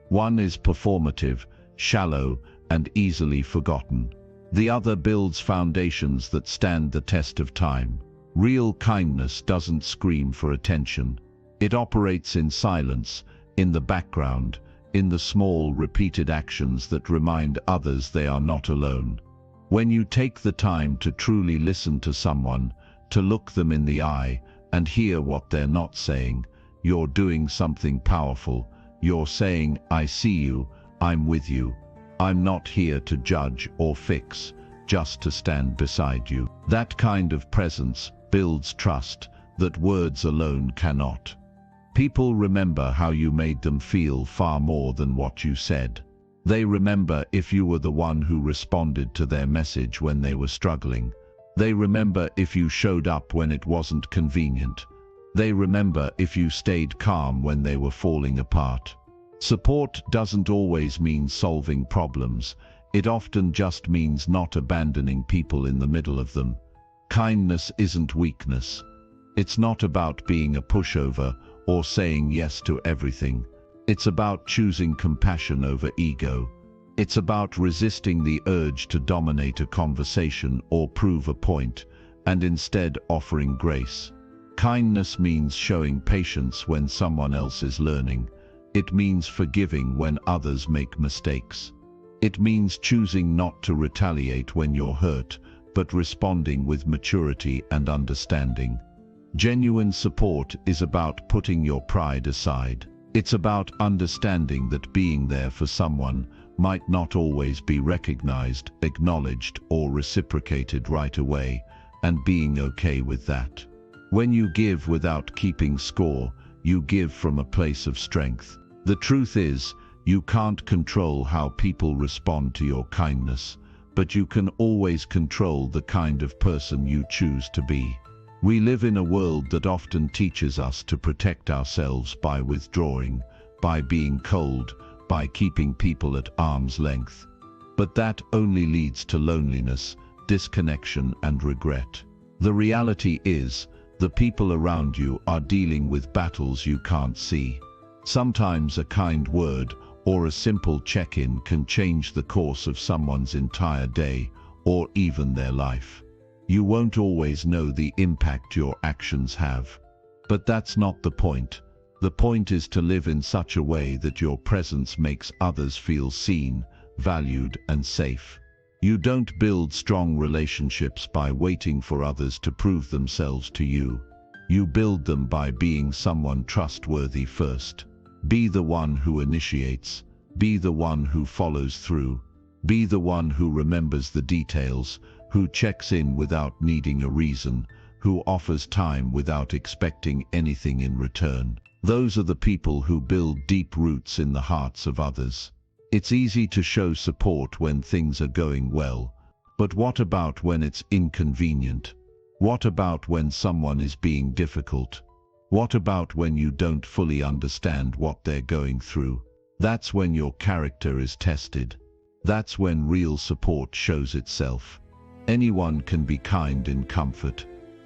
One is performative, shallow, and easily forgotten. The other builds foundations that stand the test of time. Real kindness doesn't scream for attention. It operates in silence, in the background, in the small, repeated actions that remind others they are not alone. When you take the time to truly listen to someone, to look them in the eye and hear what they're not saying, you're doing something powerful. You're saying, I see you, I'm with you. I'm not here to judge or fix, just to stand beside you. That kind of presence builds trust that words alone cannot. People remember how you made them feel far more than what you said. They remember if you were the one who responded to their message when they were struggling. They remember if you showed up when it wasn't convenient. They remember if you stayed calm when they were falling apart. Support doesn't always mean solving problems. It often just means not abandoning people in the middle of them. Kindness isn't weakness. It's not about being a pushover or saying yes to everything. It's about choosing compassion over ego. It's about resisting the urge to dominate a conversation or prove a point, and instead offering grace. Kindness means showing patience when someone else is learning. It means forgiving when others make mistakes. It means choosing not to retaliate when you're hurt, but responding with maturity and understanding. Genuine support is about putting your pride aside. It's about understanding that being there for someone might not always be recognized, acknowledged, or reciprocated right away, and being okay with that. When you give without keeping score, you give from a place of strength. The truth is, you can't control how people respond to your kindness, but you can always control the kind of person you choose to be. We live in a world that often teaches us to protect ourselves by withdrawing, by being cold, by keeping people at arm's length. But that only leads to loneliness, disconnection, and regret. The reality is, the people around you are dealing with battles you can't see. Sometimes a kind word or a simple check-in can change the course of someone's entire day, or even their life. You won't always know the impact your actions have. But that's not the point. The point is to live in such a way that your presence makes others feel seen, valued, and safe. You don't build strong relationships by waiting for others to prove themselves to you. You build them by being someone trustworthy first. Be the one who initiates. Be the one who follows through. Be the one who remembers the details, who checks in without needing a reason, who offers time without expecting anything in return. Those are the people who build deep roots in the hearts of others. It's easy to show support when things are going well, but what about when it's inconvenient? What about when someone is being difficult? What about when you don't fully understand what they're going through? That's when your character is tested. That's when real support shows itself. Anyone can be kind in comfort.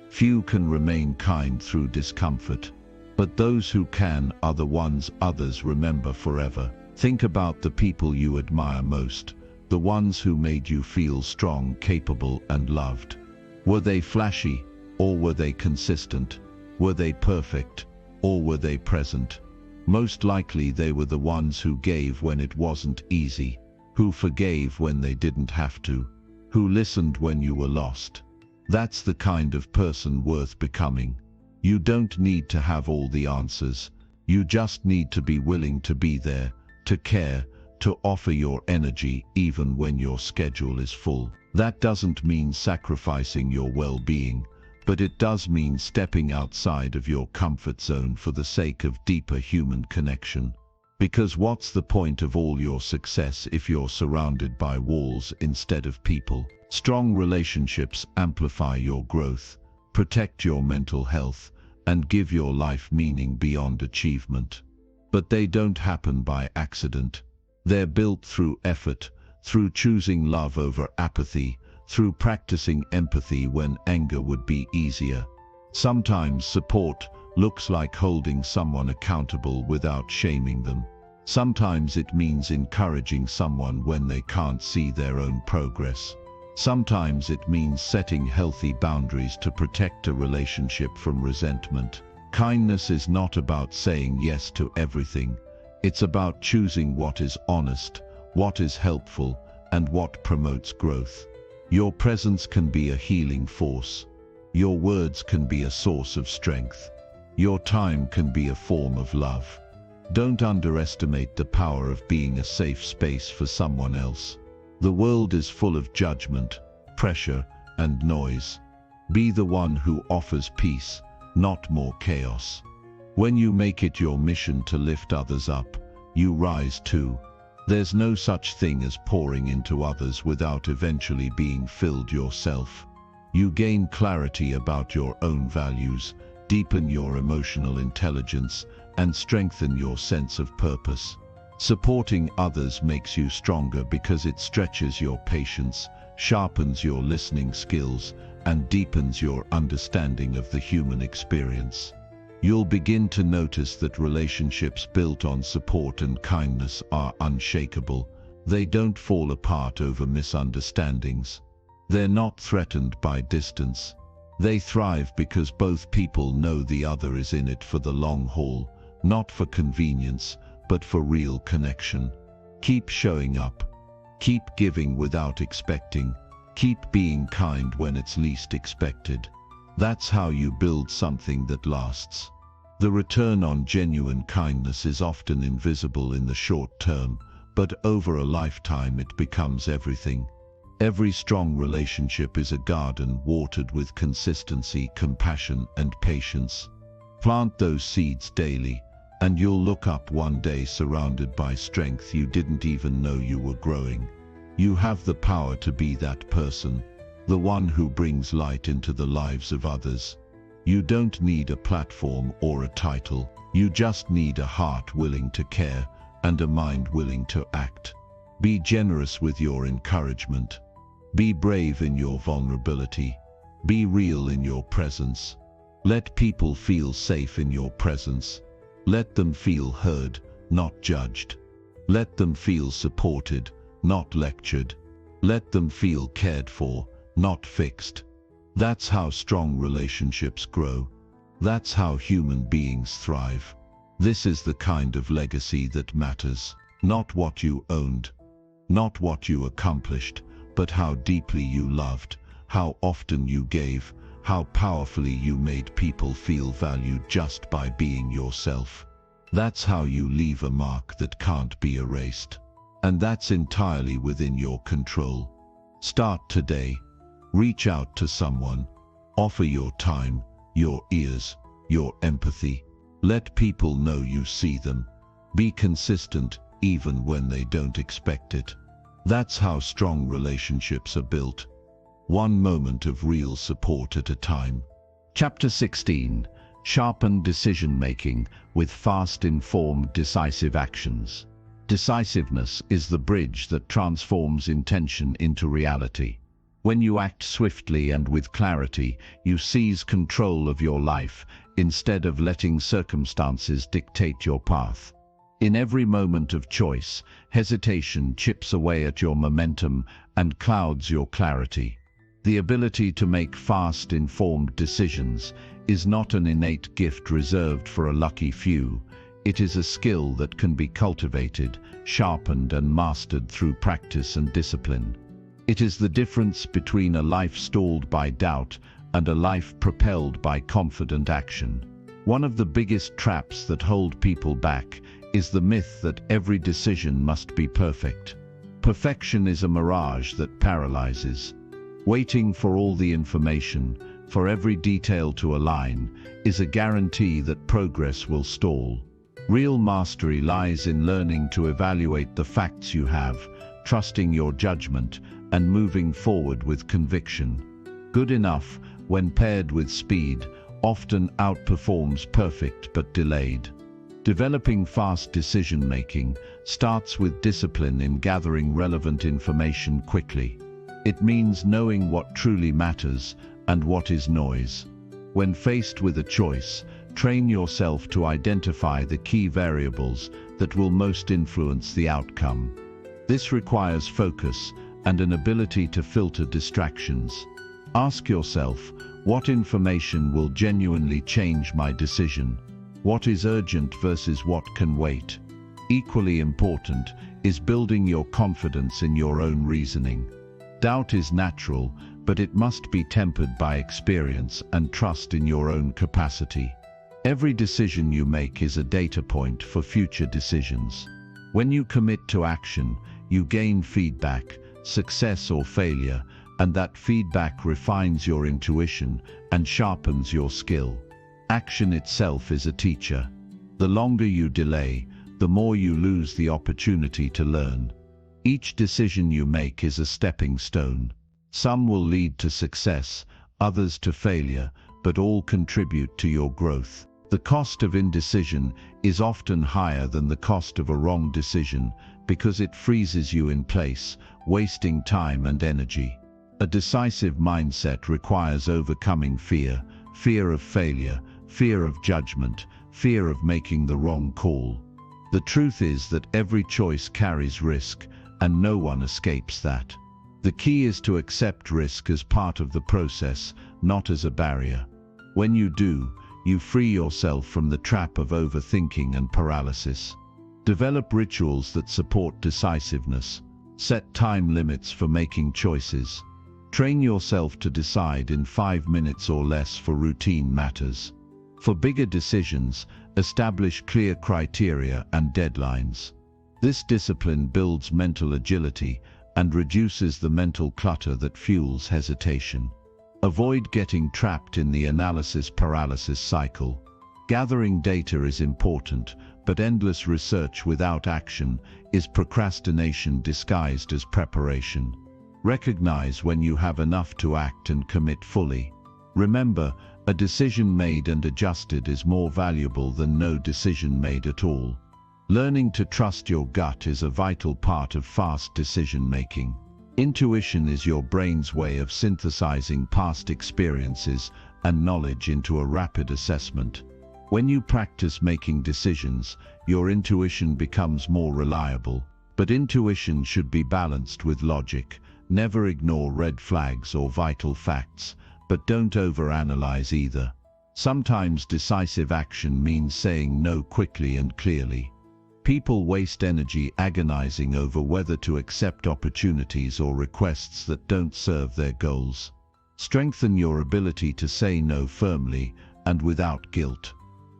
Few can remain kind through discomfort. But those who can are the ones others remember forever. Think about the people you admire most, the ones who made you feel strong, capable, and loved. Were they flashy, or were they consistent? Were they perfect, or were they present? Most likely they were the ones who gave when it wasn't easy, who forgave when they didn't have to, who listened when you were lost. That's the kind of person worth becoming. You don't need to have all the answers. You just need to be willing to be there, to care, to offer your energy even when your schedule is full. That doesn't mean sacrificing your well-being, but it does mean stepping outside of your comfort zone for the sake of deeper human connection. Because what's the point of all your success if you're surrounded by walls instead of people? Strong relationships amplify your growth, protect your mental health, and give your life meaning beyond achievement. But they don't happen by accident. They're built through effort, through choosing love over apathy, through practicing empathy when anger would be easier. Sometimes support looks like holding someone accountable without shaming them. Sometimes it means encouraging someone when they can't see their own progress. Sometimes it means setting healthy boundaries to protect a relationship from resentment. Kindness is not about saying yes to everything. It's about choosing what is honest, what is helpful, and what promotes growth. Your presence can be a healing force. Your words can be a source of strength. Your time can be a form of love. Don't underestimate the power of being a safe space for someone else. The world is full of judgment, pressure, and noise. Be the one who offers peace, not more chaos. When you make it your mission to lift others up, you rise too. There's no such thing as pouring into others without eventually being filled yourself. You gain clarity about your own values, deepen your emotional intelligence, and strengthen your sense of purpose. Supporting others makes you stronger because it stretches your patience, sharpens your listening skills, and deepens your understanding of the human experience. You'll begin to notice that relationships built on support and kindness are unshakable. They don't fall apart over misunderstandings. They're not threatened by distance. They thrive because both people know the other is in it for the long haul, not for convenience, but for real connection. Keep showing up. Keep giving without expecting. Keep being kind when it's least expected. That's how you build something that lasts. The return on genuine kindness is often invisible in the short term, but over a lifetime it becomes everything. Every strong relationship is a garden watered with consistency, compassion, and patience. Plant those seeds daily, and you'll look up one day surrounded by strength you didn't even know you were growing. You have the power to be that person, the one who brings light into the lives of others. You don't need a platform or a title. You just need a heart willing to care and a mind willing to act. Be generous with your encouragement. Be brave in your vulnerability. Be real in your presence. Let people feel safe in your presence. Let them feel heard, not judged. Let them feel supported, not lectured. Let them feel cared for, not fixed. That's how strong relationships grow. That's how human beings thrive. This is the kind of legacy that matters. Not what you owned, not what you accomplished, but how deeply you loved, how often you gave, how powerfully you made people feel valued just by being yourself. That's how you leave a mark that can't be erased. And that's entirely within your control. Start today. Reach out to someone. Offer your time, your ears, your empathy. Let people know you see them. Be consistent even when they don't expect it. That's how strong relationships are built. One moment of real support at a time. Chapter 16. Sharpen decision-making with fast, informed, decisive actions. Decisiveness is the bridge that transforms intention into reality. When you act swiftly and with clarity, you seize control of your life instead of letting circumstances dictate your path. In every moment of choice, hesitation chips away at your momentum and clouds your clarity. The ability to make fast, informed decisions is not an innate gift reserved for a lucky few. It is a skill that can be cultivated, sharpened, and mastered through practice and discipline. It is the difference between a life stalled by doubt and a life propelled by confident action. One of the biggest traps that hold people back is the myth that every decision must be perfect. Perfection is a mirage that paralyzes. Waiting for all the information, for every detail to align, is a guarantee that progress will stall. Real mastery lies in learning to evaluate the facts you have, trusting your judgment, and moving forward with conviction. Good enough, when paired with speed, often outperforms perfect but delayed. Developing fast decision-making starts with discipline in gathering relevant information quickly. It means knowing what truly matters and what is noise. When faced with a choice, train yourself to identify the key variables that will most influence the outcome. This requires focus and an ability to filter distractions. Ask yourself, what information will genuinely change my decision? What is urgent versus what can wait? Equally important is building your confidence in your own reasoning. Doubt is natural, but it must be tempered by experience and trust in your own capacity. Every decision you make is a data point for future decisions. When you commit to action, you gain feedback, success or failure, and that feedback refines your intuition and sharpens your skill. Action itself is a teacher. The longer you delay, the more you lose the opportunity to learn. Each decision you make is a stepping stone. Some will lead to success, others to failure, but all contribute to your growth. The cost of indecision is often higher than the cost of a wrong decision because it freezes you in place, wasting time and energy. A decisive mindset requires overcoming fear, fear of failure, fear of judgment, fear of making the wrong call. The truth is that every choice carries risk, and no one escapes that. The key is to accept risk as part of the process, not as a barrier. When you do, you free yourself from the trap of overthinking and paralysis. Develop rituals that support decisiveness. Set time limits for making choices. Train yourself to decide in 5 minutes or less for routine matters. For bigger decisions, establish clear criteria and deadlines. This discipline builds mental agility and reduces the mental clutter that fuels hesitation. Avoid getting trapped in the analysis paralysis cycle. Gathering data is important, but endless research without action is procrastination disguised as preparation. Recognize when you have enough to act and commit fully. Remember, a decision made and adjusted is more valuable than no decision made at all. Learning to trust your gut is a vital part of fast decision-making. Intuition is your brain's way of synthesizing past experiences and knowledge into a rapid assessment. When you practice making decisions, your intuition becomes more reliable. But intuition should be balanced with logic. Never ignore red flags or vital facts, but don't overanalyze either. Sometimes decisive action means saying no quickly and clearly. People waste energy agonizing over whether to accept opportunities or requests that don't serve their goals. Strengthen your ability to say no firmly and without guilt.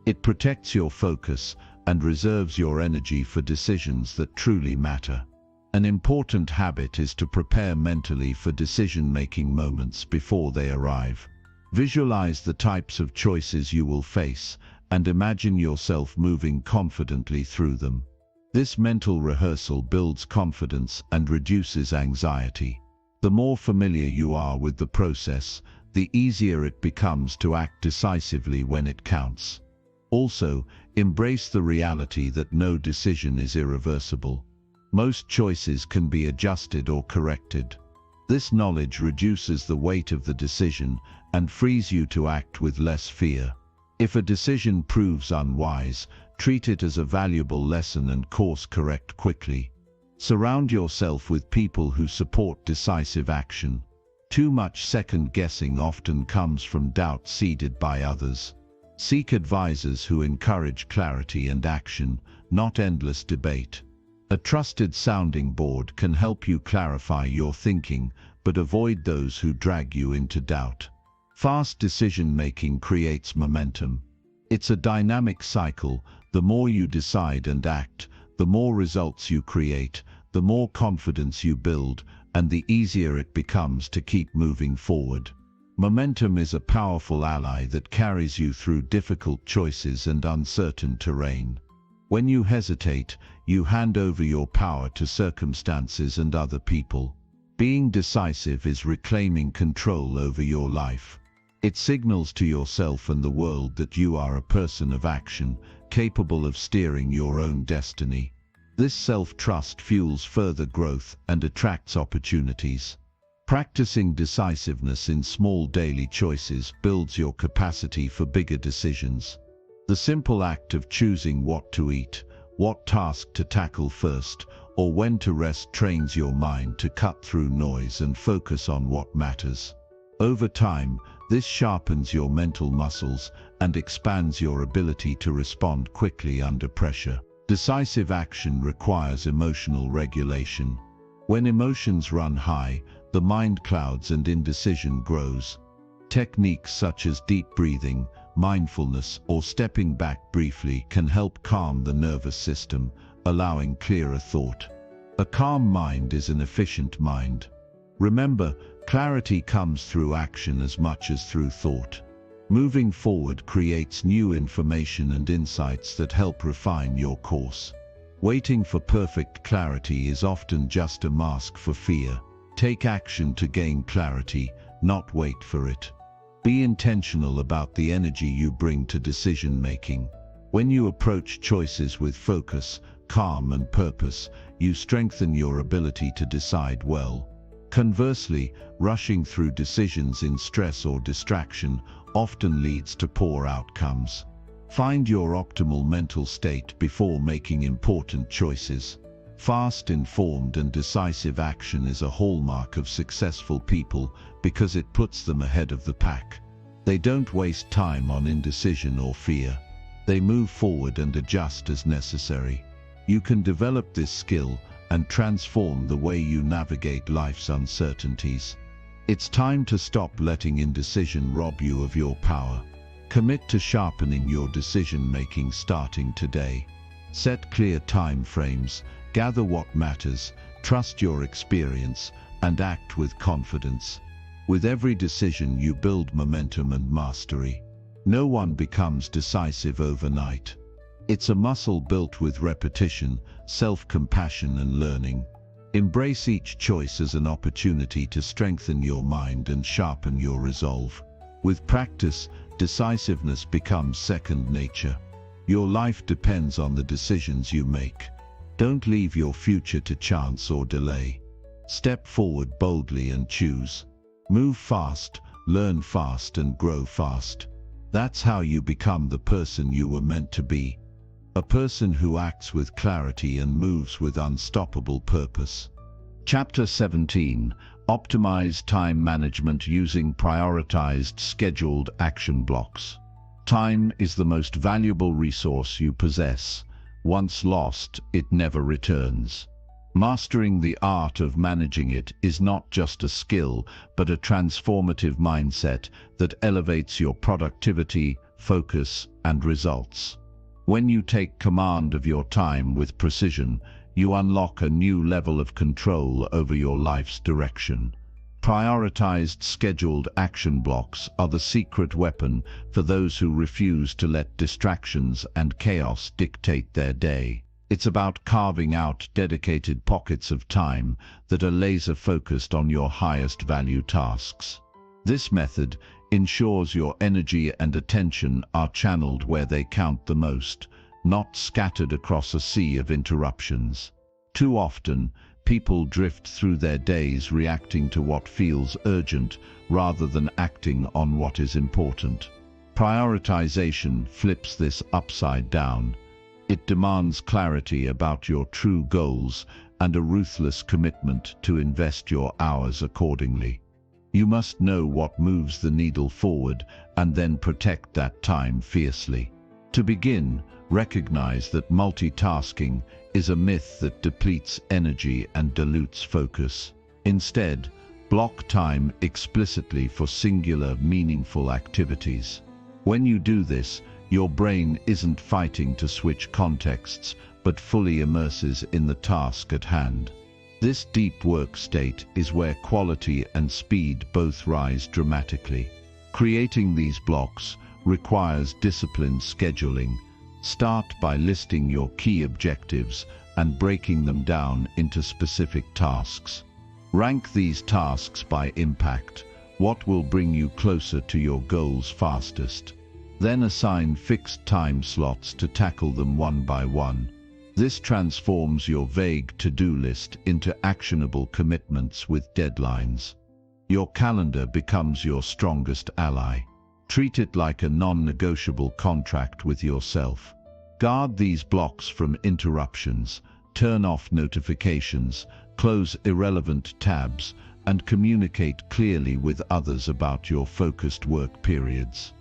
It protects your focus and reserves your energy for decisions that truly matter. An important habit is to prepare mentally for decision-making moments before they arrive. Visualize the types of choices you will face and imagine yourself moving confidently through them. This mental rehearsal builds confidence and reduces anxiety. The more familiar you are with the process, the easier it becomes to act decisively when it counts. Also, embrace the reality that no decision is irreversible. Most choices can be adjusted or corrected. This knowledge reduces the weight of the decision and frees you to act with less fear. If a decision proves unwise, treat it as a valuable lesson and course correct quickly. Surround yourself with people who support decisive action. Too much second-guessing often comes from doubt seeded by others. Seek advisors who encourage clarity and action, not endless debate. A trusted sounding board can help you clarify your thinking, but avoid those who drag you into doubt. Fast decision-making creates momentum. It's a dynamic cycle. The more you decide and act, the more results you create, the more confidence you build, and the easier it becomes to keep moving forward. Momentum is a powerful ally that carries you through difficult choices and uncertain terrain. When you hesitate, you hand over your power to circumstances and other people. Being decisive is reclaiming control over your life. It signals to yourself and the world that you are a person of action, capable of steering your own destiny. This self-trust fuels further growth and attracts opportunities. Practicing decisiveness in small daily choices builds your capacity for bigger decisions. The simple act of choosing what to eat, what task to tackle first, or when to rest trains your mind to cut through noise and focus on what matters. Over time, this sharpens your mental muscles and expands your ability to respond quickly under pressure. Decisive action requires emotional regulation. When emotions run high, the mind clouds and indecision grows. Techniques such as deep breathing, mindfulness, or stepping back briefly can help calm the nervous system, allowing clearer thought. A calm mind is an efficient mind. Remember, clarity comes through action as much as through thought. Moving forward creates new information and insights that help refine your course. Waiting for perfect clarity is often just a mask for fear. Take action to gain clarity, not wait for it. Be intentional about the energy you bring to decision-making. When you approach choices with focus, calm, and purpose, you strengthen your ability to decide well. Conversely, rushing through decisions in stress or distraction often leads to poor outcomes. Find your optimal mental state before making important choices. Fast, informed, and decisive action is a hallmark of successful people because it puts them ahead of the pack. They don't waste time on indecision or fear. They move forward and adjust as necessary. You can develop this skill and transform the way you navigate life's uncertainties. It's time to stop letting indecision rob you of your power. Commit to sharpening your decision-making starting today. Set clear time frames, gather what matters, trust your experience, and act with confidence. With every decision you build momentum and mastery. No one becomes decisive overnight. It's a muscle built with repetition, self-compassion and learning. Embrace each choice as an opportunity to strengthen your mind and sharpen your resolve. With practice, decisiveness becomes second nature. Your life depends on the decisions you make. Don't leave your future to chance or delay. Step forward boldly and choose. Move fast, learn fast and grow fast. That's how you become the person you were meant to be. A person who acts with clarity and moves with unstoppable purpose. Chapter 17. Optimize time management using prioritized, scheduled action blocks. Time is the most valuable resource you possess. Once lost, it never returns. Mastering the art of managing it is not just a skill, but a transformative mindset that elevates your productivity, focus, and results. When you take command of your time with precision, you unlock a new level of control over your life's direction. Prioritized, scheduled action blocks are the secret weapon for those who refuse to let distractions and chaos dictate their day. It's about carving out dedicated pockets of time that are laser-focused on your highest value tasks. This method ensures your energy and attention are channeled where they count the most, not scattered across a sea of interruptions. Too often, people drift through their days reacting to what feels urgent rather than acting on what is important. Prioritization flips this upside down. It demands clarity about your true goals and a ruthless commitment to invest your hours accordingly. You must know what moves the needle forward and then protect that time fiercely. To begin, recognize that multitasking is a myth that depletes energy and dilutes focus. Instead, block time explicitly for singular, meaningful activities. When you do this, your brain isn't fighting to switch contexts, but fully immerses in the task at hand. This deep work state is where quality and speed both rise dramatically. Creating these blocks requires disciplined scheduling. Start by listing your key objectives and breaking them down into specific tasks. Rank these tasks by impact. What will bring you closer to your goals fastest? Then assign fixed time slots to tackle them one by one. This transforms your vague to-do list into actionable commitments with deadlines. Your calendar becomes your strongest ally. Treat it like a non-negotiable contract with yourself. Guard these blocks from interruptions, turn off notifications, close irrelevant tabs, and communicate clearly with others about your focused work periods.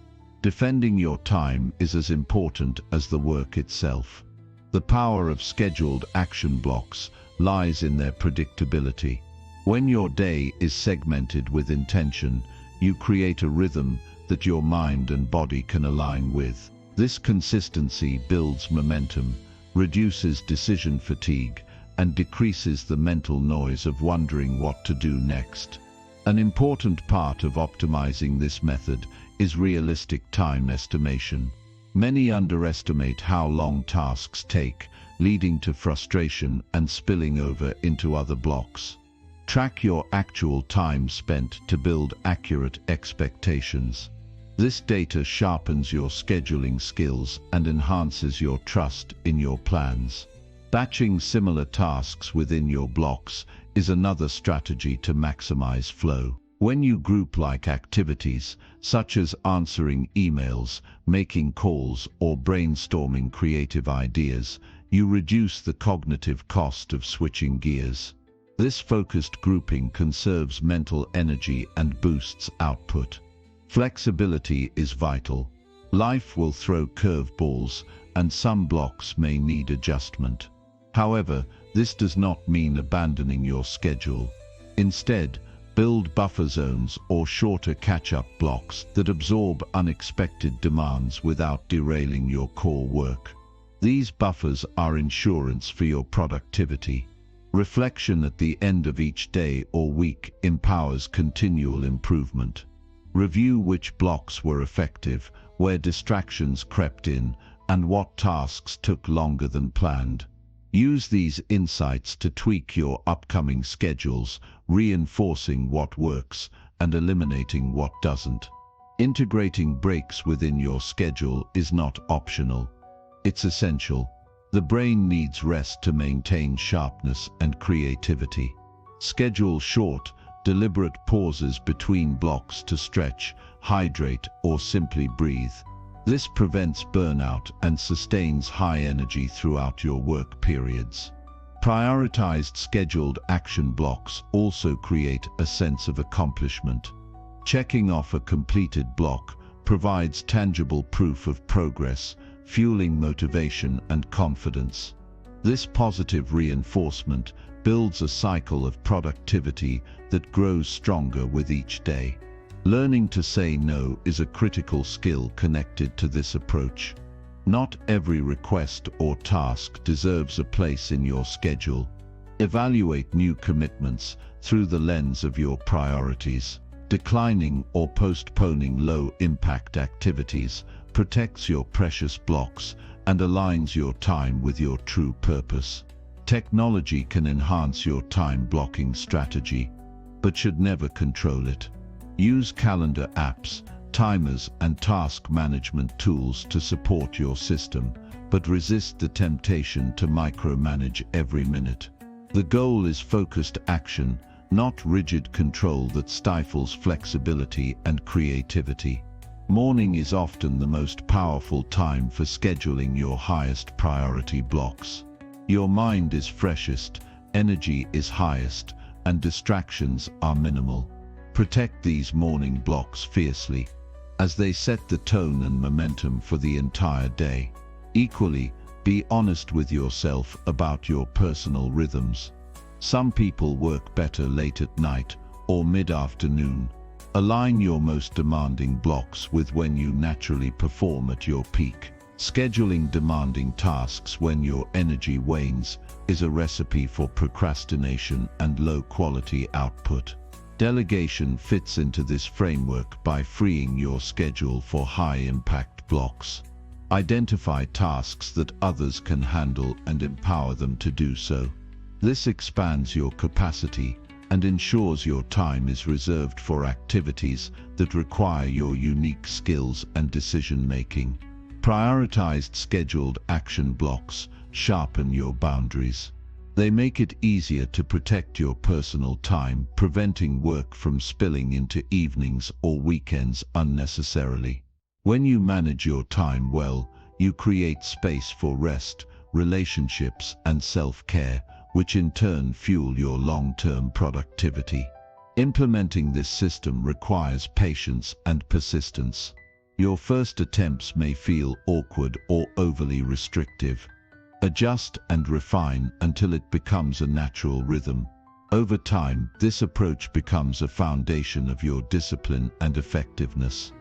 Defending your time is as important as the work itself. The power of scheduled action blocks lies in their predictability. When your day is segmented with intention, you create a rhythm that your mind and body can align with. This consistency builds momentum, reduces decision fatigue, and decreases the mental noise of wondering what to do next. An important part of optimizing this method is realistic time estimation. Many underestimate how long tasks take, leading to frustration and spilling over into other blocks. Track your actual time spent to build accurate expectations. This data sharpens your scheduling skills and enhances your trust in your plans. Batching similar tasks within your blocks is another strategy to maximize flow. When you group-like activities, such as answering emails, making calls, or brainstorming creative ideas, you reduce the cognitive cost of switching gears. This focused grouping conserves mental energy and boosts output. Flexibility is vital. Life will throw curveballs, and some blocks may need adjustment. However, this does not mean abandoning your schedule. Instead, Build buffer zones or shorter catch-up blocks that absorb unexpected demands without derailing your core work. These buffers are insurance for your productivity. Reflection at the end of each day or week empowers continual improvement. Review which blocks were effective, where distractions crept in, and what tasks took longer than planned. Use these insights to tweak your upcoming schedules, reinforcing what works and eliminating what doesn't. Integrating breaks within your schedule is not optional. It's essential. The brain needs rest to maintain sharpness and creativity. Schedule short, deliberate pauses between blocks to stretch, hydrate, or simply breathe. This prevents burnout and sustains high energy throughout your work periods. Prioritized scheduled action blocks also create a sense of accomplishment. Checking off a completed block provides tangible proof of progress, fueling motivation and confidence. This positive reinforcement builds a cycle of productivity that grows stronger with each day. Learning to say no is a critical skill connected to this approach. Not every request or task deserves a place in your schedule. Evaluate new commitments through the lens of your priorities. Declining or postponing low-impact activities protects your precious blocks and aligns your time with your true purpose. Technology can enhance your time blocking strategy, but should never control it. Use calendar apps, timers, and task management tools to support your system, but resist the temptation to micromanage every minute. The goal is focused action, not rigid control that stifles flexibility and creativity. Morning is often the most powerful time for scheduling your highest priority blocks. Your mind is freshest, energy is highest, and distractions are minimal. Protect these morning blocks fiercely, as they set the tone and momentum for the entire day. Equally, be honest with yourself about your personal rhythms. Some people work better late at night or mid-afternoon. Align your most demanding blocks with when you naturally perform at your peak. Scheduling demanding tasks when your energy wanes is a recipe for procrastination and low-quality output. Delegation fits into this framework by freeing your schedule for high-impact blocks. Identify tasks that others can handle and empower them to do so. This expands your capacity and ensures your time is reserved for activities that require your unique skills and decision-making. Prioritized scheduled action blocks sharpen your boundaries. They make it easier to protect your personal time, preventing work from spilling into evenings or weekends unnecessarily. When you manage your time well, you create space for rest, relationships, and self-care, which in turn fuel your long-term productivity. Implementing this system requires patience and persistence. Your first attempts may feel awkward or overly restrictive. Adjust and refine until it becomes a natural rhythm. Over time, this approach becomes a foundation of your discipline and effectiveness.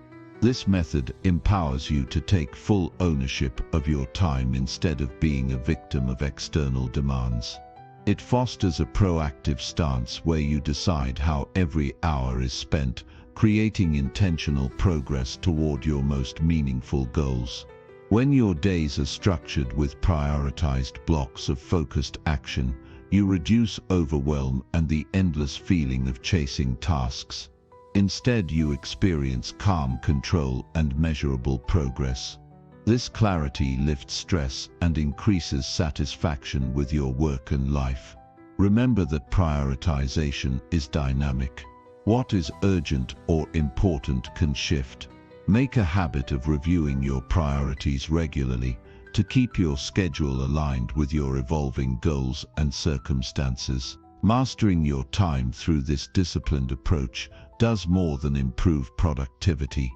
This method empowers you to take full ownership of your time instead of being a victim of external demands. It fosters a proactive stance where you decide how every hour is spent, creating intentional progress toward your most meaningful goals. When your days are structured with prioritized blocks of focused action, you reduce overwhelm and the endless feeling of chasing tasks. Instead, you experience calm control and measurable progress. This clarity lifts stress and increases satisfaction with your work and life. Remember that prioritization is dynamic. What is urgent or important can shift. Make a habit of reviewing your priorities regularly to keep your schedule aligned with your evolving goals and circumstances. Mastering your time through this disciplined approach does more than improve productivity.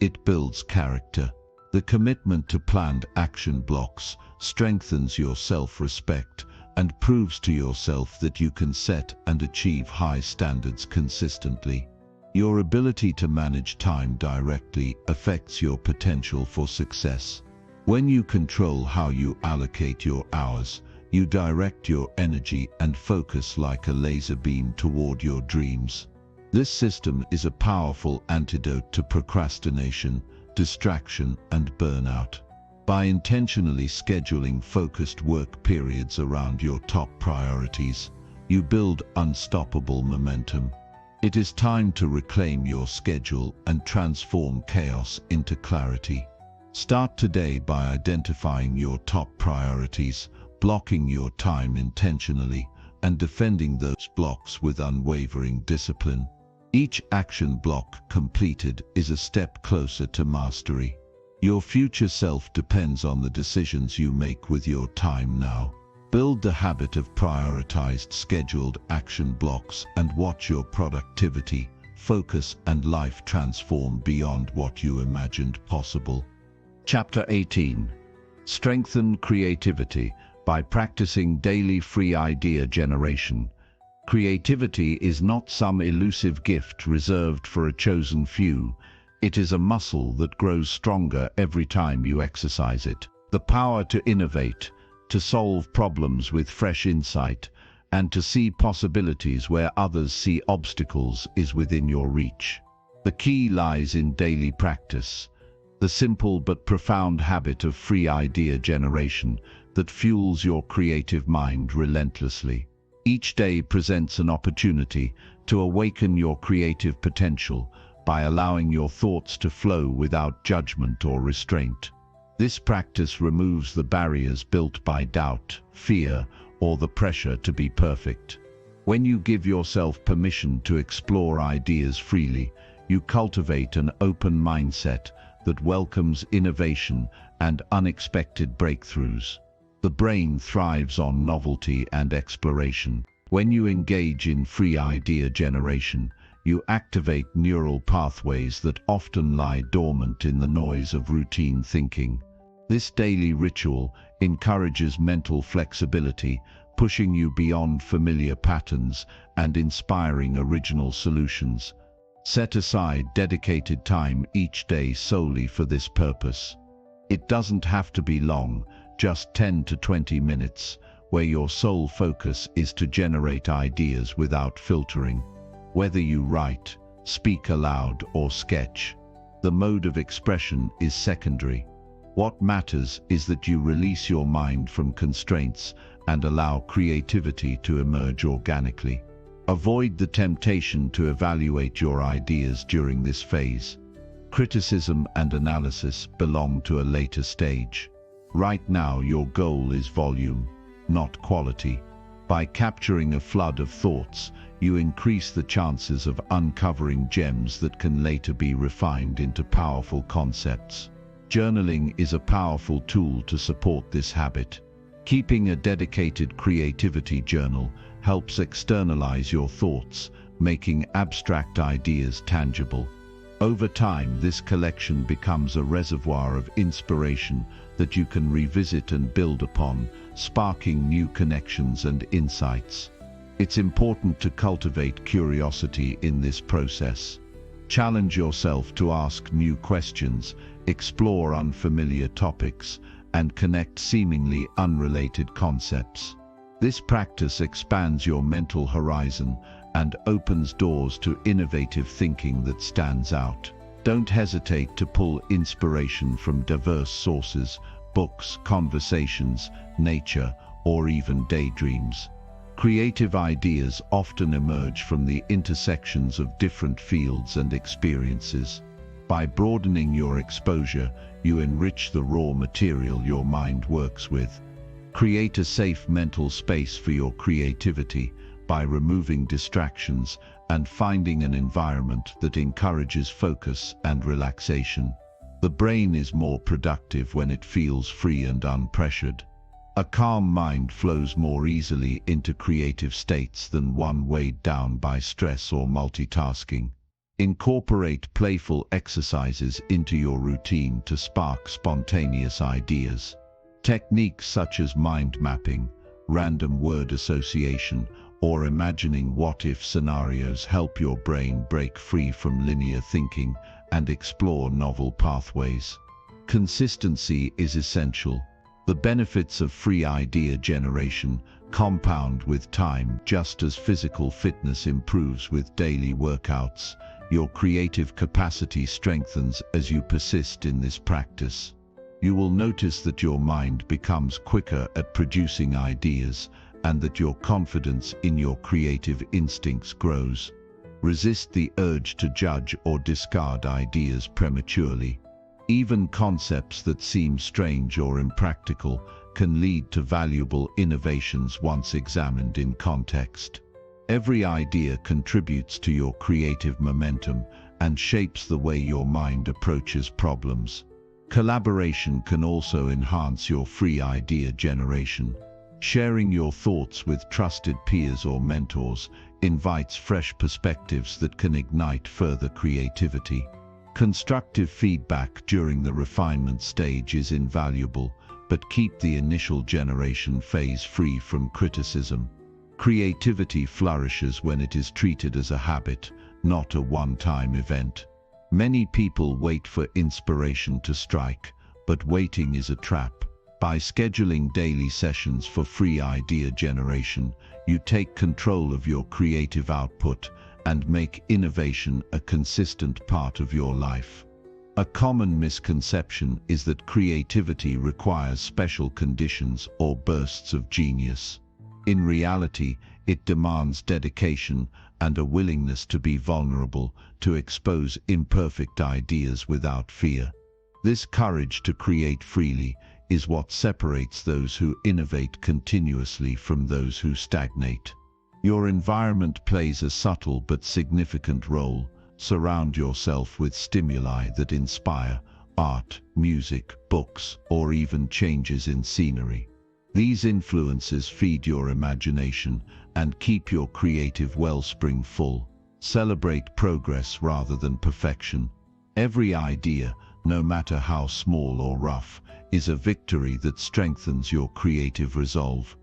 It builds character. The commitment to planned action blocks strengthens your self-respect and proves to yourself that you can set and achieve high standards consistently. Your ability to manage time directly affects your potential for success. When you control how you allocate your hours, you direct your energy and focus like a laser beam toward your dreams. This system is a powerful antidote to procrastination, distraction, and burnout. By intentionally scheduling focused work periods around your top priorities, you build unstoppable momentum. It is time to reclaim your schedule and transform chaos into clarity. Start today by identifying your top priorities, blocking your time intentionally, and defending those blocks with unwavering discipline. Each action block completed is a step closer to mastery. Your future self depends on the decisions you make with your time now. Build the habit of prioritized scheduled action blocks and watch your productivity, focus, and life transform beyond what you imagined possible. Chapter 18. Strengthen creativity by practicing daily free idea generation. Creativity is not some elusive gift reserved for a chosen few. It is a muscle that grows stronger every time you exercise it. The power to innovate, to solve problems with fresh insight, and to see possibilities where others see obstacles is within your reach. The key lies in daily practice, the simple but profound habit of free idea generation that fuels your creative mind relentlessly. Each day presents an opportunity to awaken your creative potential by allowing your thoughts to flow without judgment or restraint. This practice removes the barriers built by doubt, fear, or the pressure to be perfect. When you give yourself permission to explore ideas freely, you cultivate an open mindset that welcomes innovation and unexpected breakthroughs. The brain thrives on novelty and exploration. When you engage in free idea generation, you activate neural pathways that often lie dormant in the noise of routine thinking. This daily ritual encourages mental flexibility, pushing you beyond familiar patterns and inspiring original solutions. Set aside dedicated time each day solely for this purpose. It doesn't have to be long, just 10 to 20 minutes, where your sole focus is to generate ideas without filtering. Whether you write, speak aloud, or sketch, the mode of expression is secondary. What matters is that you release your mind from constraints and allow creativity to emerge organically. Avoid the temptation to evaluate your ideas during this phase. Criticism and analysis belong to a later stage. Right now, your goal is volume, not quality. By capturing a flood of thoughts, you increase the chances of uncovering gems that can later be refined into powerful concepts. Journaling is a powerful tool to support this habit. Keeping a dedicated creativity journal helps externalize your thoughts, making abstract ideas tangible. Over time, this collection becomes a reservoir of inspiration that you can revisit and build upon, sparking new connections and insights. It's important to cultivate curiosity in this process. Challenge yourself to ask new questions, explore unfamiliar topics, and connect seemingly unrelated concepts. This practice expands your mental horizon and opens doors to innovative thinking that stands out. Don't hesitate to pull inspiration from diverse sources, books, conversations, nature, or even daydreams. Creative ideas often emerge from the intersections of different fields and experiences. By broadening your exposure, you enrich the raw material your mind works with. Create a safe mental space for your creativity by removing distractions and finding an environment that encourages focus and relaxation. The brain is more productive when it feels free and unpressured. A calm mind flows more easily into creative states than one weighed down by stress or multitasking. Incorporate playful exercises into your routine to spark spontaneous ideas. Techniques such as mind mapping, random word association, or imagining what-if scenarios help your brain break free from linear thinking and explore novel pathways. Consistency is essential. The benefits of free idea generation compound with time. Just as physical fitness improves with daily workouts, your creative capacity strengthens as you persist in this practice. You will notice that your mind becomes quicker at producing ideas and that your confidence in your creative instincts grows. Resist the urge to judge or discard ideas prematurely. Even concepts that seem strange or impractical can lead to valuable innovations once examined in context. Every idea contributes to your creative momentum and shapes the way your mind approaches problems. Collaboration can also enhance your free idea generation. Sharing your thoughts with trusted peers or mentors invites fresh perspectives that can ignite further creativity. Constructive feedback during the refinement stage is invaluable, but keep the initial generation phase free from criticism. Creativity flourishes when it is treated as a habit, not a one-time event. Many people wait for inspiration to strike, but waiting is a trap. By scheduling daily sessions for free idea generation, you take control of your creative output and make innovation a consistent part of your life. A common misconception is that creativity requires special conditions or bursts of genius. In reality, it demands dedication and a willingness to be vulnerable, to expose imperfect ideas without fear. This courage to create freely is what separates those who innovate continuously from those who stagnate. Your environment plays a subtle but significant role. Surround yourself with stimuli that inspire: art, music, books, or even changes in scenery. These influences feed your imagination and keep your creative wellspring full. Celebrate progress rather than perfection. Every idea, no matter how small or rough, is a victory that strengthens your creative resolve.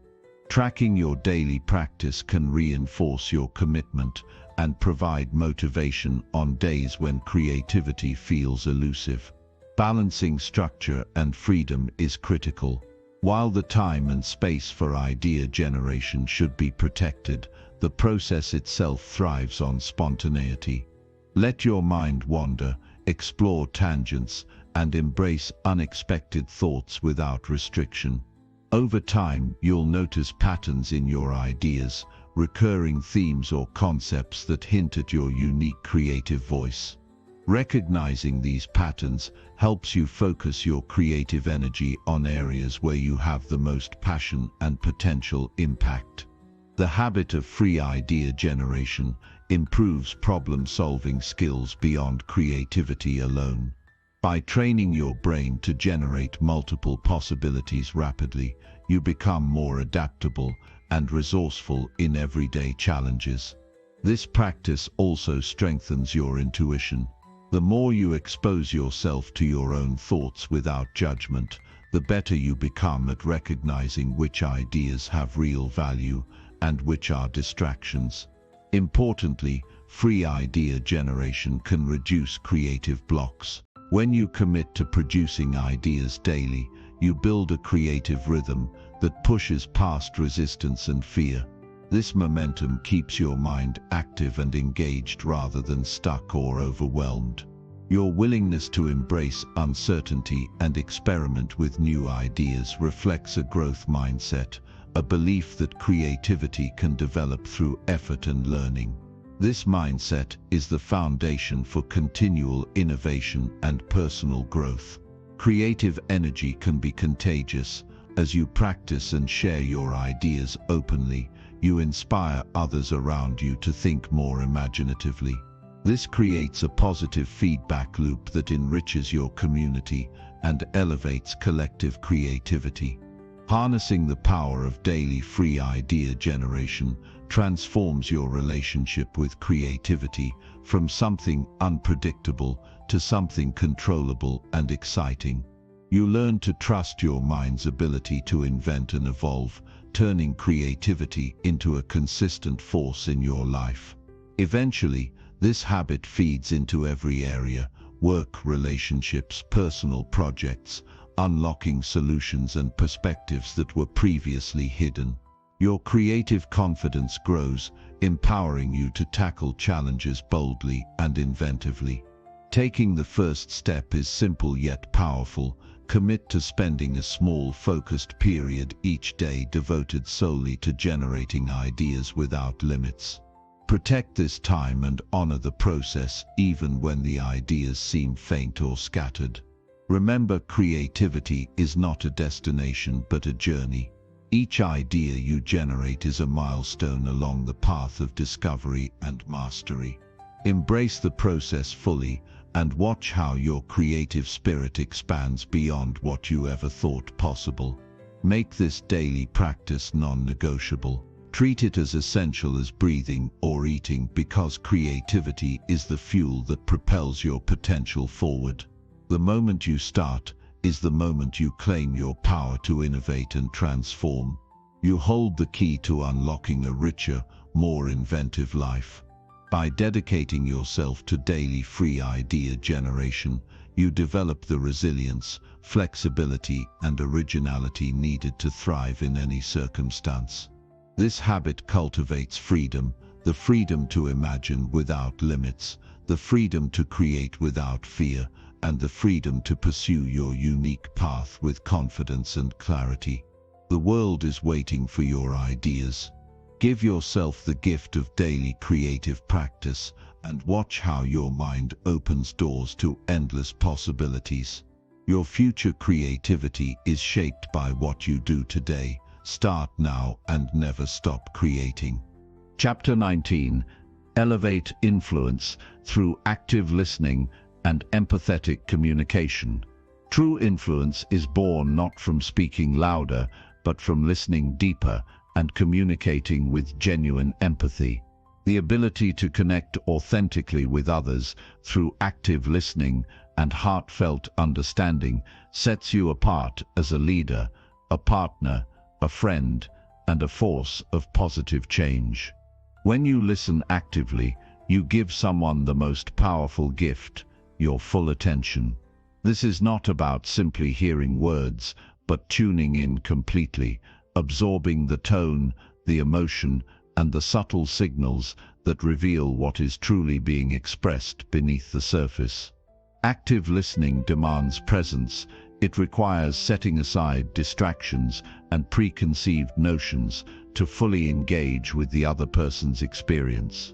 Tracking your daily practice can reinforce your commitment and provide motivation on days when creativity feels elusive. Balancing structure and freedom is critical. While the time and space for idea generation should be protected, the process itself thrives on spontaneity. Let your mind wander, explore tangents, and embrace unexpected thoughts without restriction. Over time, you'll notice patterns in your ideas, recurring themes or concepts that hint at your unique creative voice. Recognizing these patterns helps you focus your creative energy on areas where you have the most passion and potential impact. The habit of free idea generation improves problem-solving skills beyond creativity alone. By training your brain to generate multiple possibilities rapidly, you become more adaptable and resourceful in everyday challenges. This practice also strengthens your intuition. The more you expose yourself to your own thoughts without judgment, the better you become at recognizing which ideas have real value and which are distractions. Importantly, free idea generation can reduce creative blocks. When you commit to producing ideas daily, you build a creative rhythm that pushes past resistance and fear. This momentum keeps your mind active and engaged rather than stuck or overwhelmed. Your willingness to embrace uncertainty and experiment with new ideas reflects a growth mindset, a belief that creativity can develop through effort and learning. This mindset is the foundation for continual innovation and personal growth. Creative energy can be contagious. As you practice and share your ideas openly, you inspire others around you to think more imaginatively. This creates a positive feedback loop that enriches your community and elevates collective creativity. Harnessing the power of daily free idea generation transforms your relationship with creativity from something unpredictable to something controllable and exciting. You learn to trust your mind's ability to invent and evolve, turning creativity into a consistent force in your life. Eventually, this habit feeds into every area: work, relationships, personal projects, unlocking solutions and perspectives that were previously hidden. Your creative confidence grows, empowering you to tackle challenges boldly and inventively. Taking the first step is simple yet powerful. Commit to spending a small, focused period each day devoted solely to generating ideas without limits. Protect this time and honor the process even when the ideas seem faint or scattered. Remember, creativity is not a destination but a journey. Each idea you generate is a milestone along the path of discovery and mastery. Embrace the process fully and watch how your creative spirit expands beyond what you ever thought possible. Make this daily practice non-negotiable. Treat it as essential as breathing or eating, because creativity is the fuel that propels your potential forward. The moment you start is the moment you claim your power to innovate and transform. You hold the key to unlocking a richer, more inventive life. By dedicating yourself to daily free idea generation, you develop the resilience, flexibility, and originality needed to thrive in any circumstance. This habit cultivates freedom, the freedom to imagine without limits, the freedom to create without fear, and the freedom to pursue your unique path with confidence and clarity. The world is waiting for your ideas. Give yourself the gift of daily creative practice and watch how your mind opens doors to endless possibilities. Your future creativity is shaped by what you do today. Start now and never stop creating. Chapter 19. Elevate influence through active listening and empathetic communication. True influence is born not from speaking louder, but from listening deeper and communicating with genuine empathy. The ability to connect authentically with others through active listening and heartfelt understanding sets you apart as a leader, a partner, a friend, and a force of positive change. When you listen actively, you give someone the most powerful gift: your full attention. This is not about simply hearing words, but tuning in completely, absorbing the tone, the emotion, and the subtle signals that reveal what is truly being expressed beneath the surface. Active listening demands presence. It requires setting aside distractions and preconceived notions to fully engage with the other person's experience.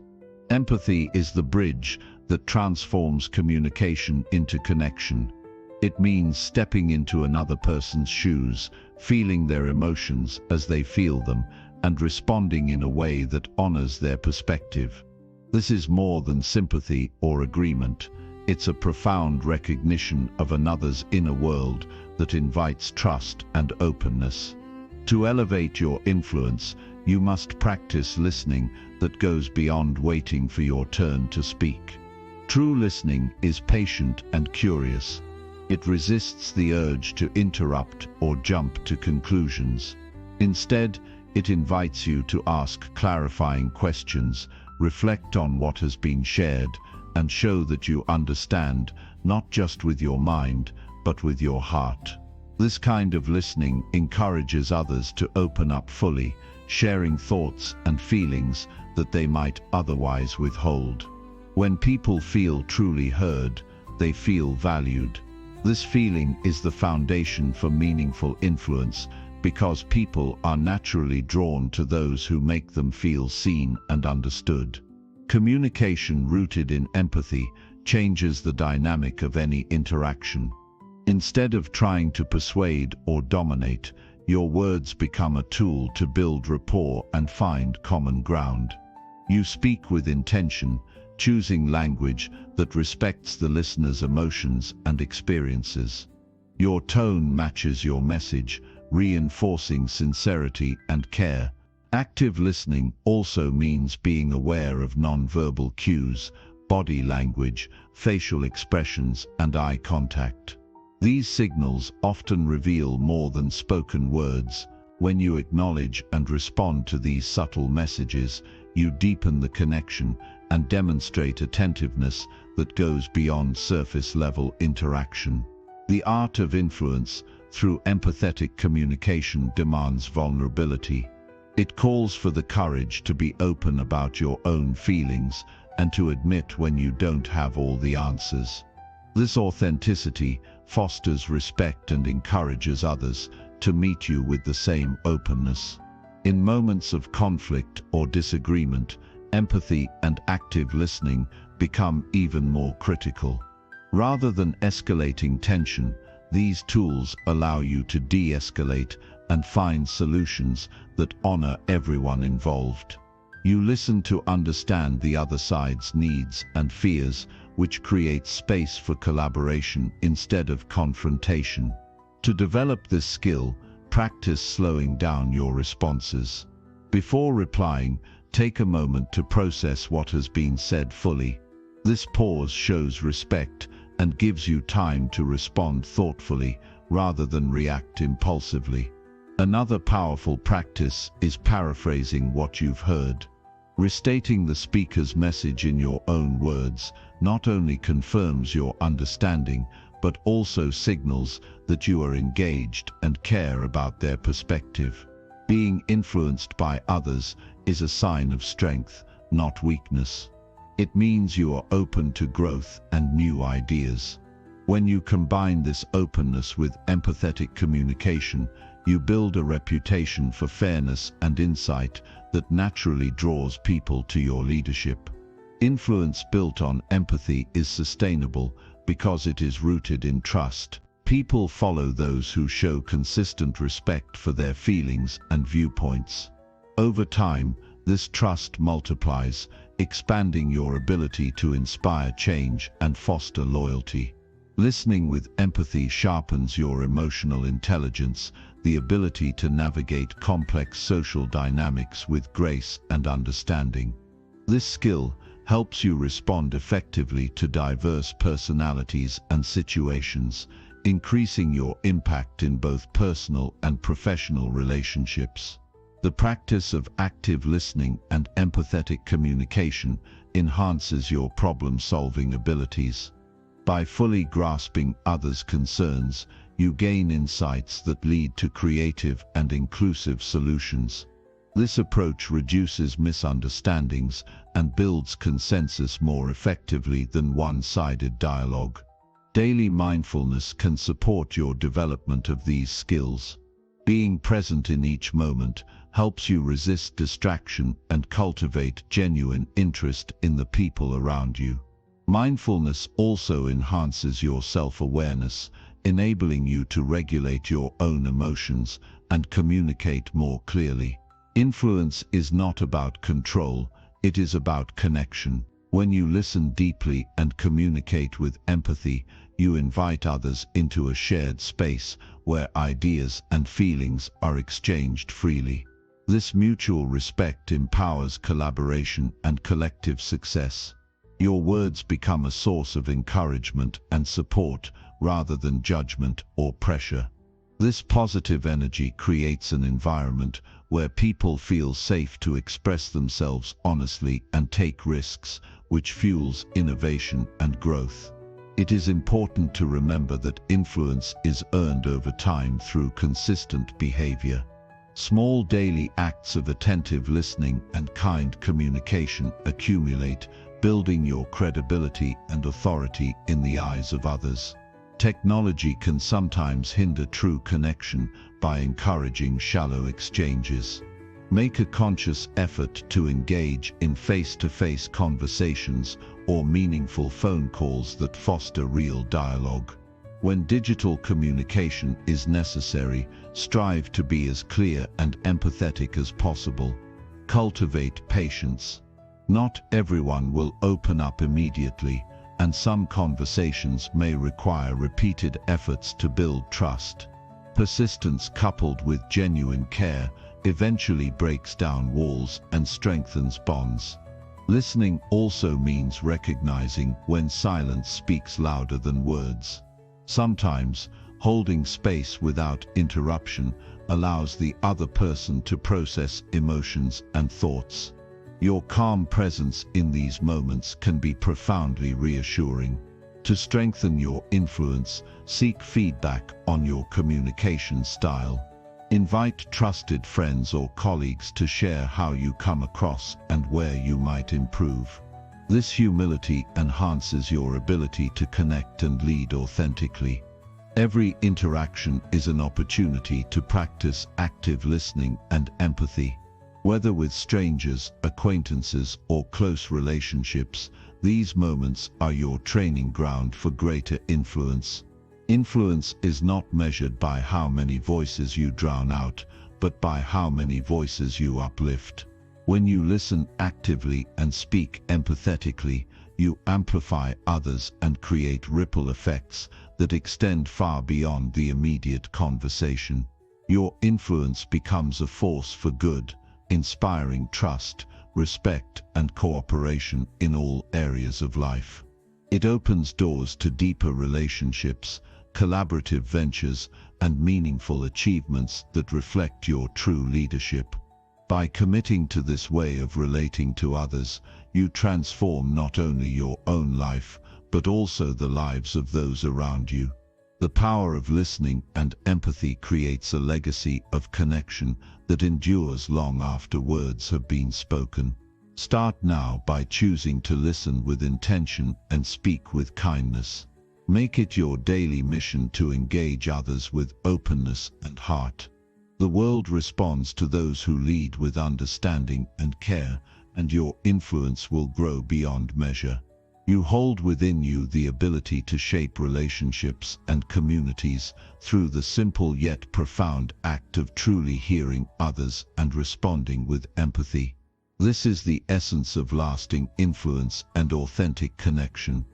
Empathy is the bridge that transforms communication into connection. It means stepping into another person's shoes, feeling their emotions as they feel them, and responding in a way that honors their perspective. This is more than sympathy or agreement. It's a profound recognition of another's inner world that invites trust and openness. To elevate your influence, you must practice listening that goes beyond waiting for your turn to speak. True listening is patient and curious. It resists the urge to interrupt or jump to conclusions. Instead, it invites you to ask clarifying questions, reflect on what has been shared, and show that you understand, not just with your mind, but with your heart. This kind of listening encourages others to open up fully, sharing thoughts and feelings that they might otherwise withhold. When people feel truly heard, they feel valued. This feeling is the foundation for meaningful influence, because people are naturally drawn to those who make them feel seen and understood. Communication rooted in empathy changes the dynamic of any interaction. Instead of trying to persuade or dominate, your words become a tool to build rapport and find common ground. You speak with intention, choosing language that respects the listener's emotions and experiences. Your tone matches your message, reinforcing sincerity and care. Active listening also means being aware of nonverbal cues, body language, facial expressions, and eye contact. These signals often reveal more than spoken words. When you acknowledge and respond to these subtle messages, you deepen the connection and demonstrate attentiveness that goes beyond surface-level interaction. The art of influence through empathetic communication demands vulnerability. It calls for the courage to be open about your own feelings and to admit when you don't have all the answers. This authenticity fosters respect and encourages others to meet you with the same openness. In moments of conflict or disagreement, empathy and active listening become even more critical. Rather than escalating tension, these tools allow you to de-escalate and find solutions that honor everyone involved. You listen to understand the other side's needs and fears, which creates space for collaboration instead of confrontation. To develop this skill, practice slowing down your responses. Before replying, take a moment to process what has been said fully. This pause shows respect and gives you time to respond thoughtfully rather than react impulsively. Another powerful practice is paraphrasing what you've heard. Restating the speaker's message in your own words not only confirms your understanding, but also signals that you are engaged and care about their perspective. Being influenced by others is a sign of strength, not weakness. It means you are open to growth and new ideas. When you combine this openness with empathetic communication, you build a reputation for fairness and insight that naturally draws people to your leadership. Influence built on empathy is sustainable because it is rooted in trust. People follow those who show consistent respect for their feelings and viewpoints. Over time, this trust multiplies, expanding your ability to inspire change and foster loyalty. Listening with empathy sharpens your emotional intelligence, the ability to navigate complex social dynamics with grace and understanding. This skill helps you respond effectively to diverse personalities and situations, increasing your impact in both personal and professional relationships. The practice of active listening and empathetic communication enhances your problem-solving abilities. By fully grasping others' concerns, you gain insights that lead to creative and inclusive solutions. This approach reduces misunderstandings and builds consensus more effectively than one-sided dialogue. Daily mindfulness can support your development of these skills. Being present in each moment helps you resist distraction and cultivate genuine interest in the people around you. Mindfulness also enhances your self-awareness, enabling you to regulate your own emotions and communicate more clearly. Influence is not about control, it is about connection. When you listen deeply and communicate with empathy, you invite others into a shared space where ideas and feelings are exchanged freely. This mutual respect empowers collaboration and collective success. Your words become a source of encouragement and support rather than judgment or pressure. This positive energy creates an environment where people feel safe to express themselves honestly and take risks, which fuels innovation and growth. It is important to remember that influence is earned over time through consistent behavior. Small daily acts of attentive listening and kind communication accumulate, building your credibility and authority in the eyes of others. Technology can sometimes hinder true connection by encouraging shallow exchanges. Make a conscious effort to engage in face-to-face conversations or meaningful phone calls that foster real dialogue. When digital communication is necessary, strive to be as clear and empathetic as possible. Cultivate patience. Not everyone will open up immediately, and some conversations may require repeated efforts to build trust. Persistence coupled with genuine care eventually breaks down walls and strengthens bonds. Listening also means recognizing when silence speaks louder than words. Sometimes, holding space without interruption allows the other person to process emotions and thoughts. Your calm presence in these moments can be profoundly reassuring. To strengthen your influence, seek feedback on your communication style. Invite trusted friends or colleagues to share how you come across and where you might improve. This humility enhances your ability to connect and lead authentically. Every interaction is an opportunity to practice active listening and empathy. Whether with strangers, acquaintances, or close relationships, these moments are your training ground for greater influence. Influence is not measured by how many voices you drown out, but by how many voices you uplift. When you listen actively and speak empathetically, you amplify others and create ripple effects that extend far beyond the immediate conversation. Your influence becomes a force for good, inspiring trust, respect, and cooperation in all areas of life. It opens doors to deeper relationships, collaborative ventures, and meaningful achievements that reflect your true leadership. By committing to this way of relating to others, you transform not only your own life, but also the lives of those around you. The power of listening and empathy creates a legacy of connection that endures long after words have been spoken. Start now by choosing to listen with intention and speak with kindness. Make it your daily mission to engage others with openness and heart. The world responds to those who lead with understanding and care, and your influence will grow beyond measure. You hold within you the ability to shape relationships and communities through the simple yet profound act of truly hearing others and responding with empathy. This is the essence of lasting influence and authentic connection.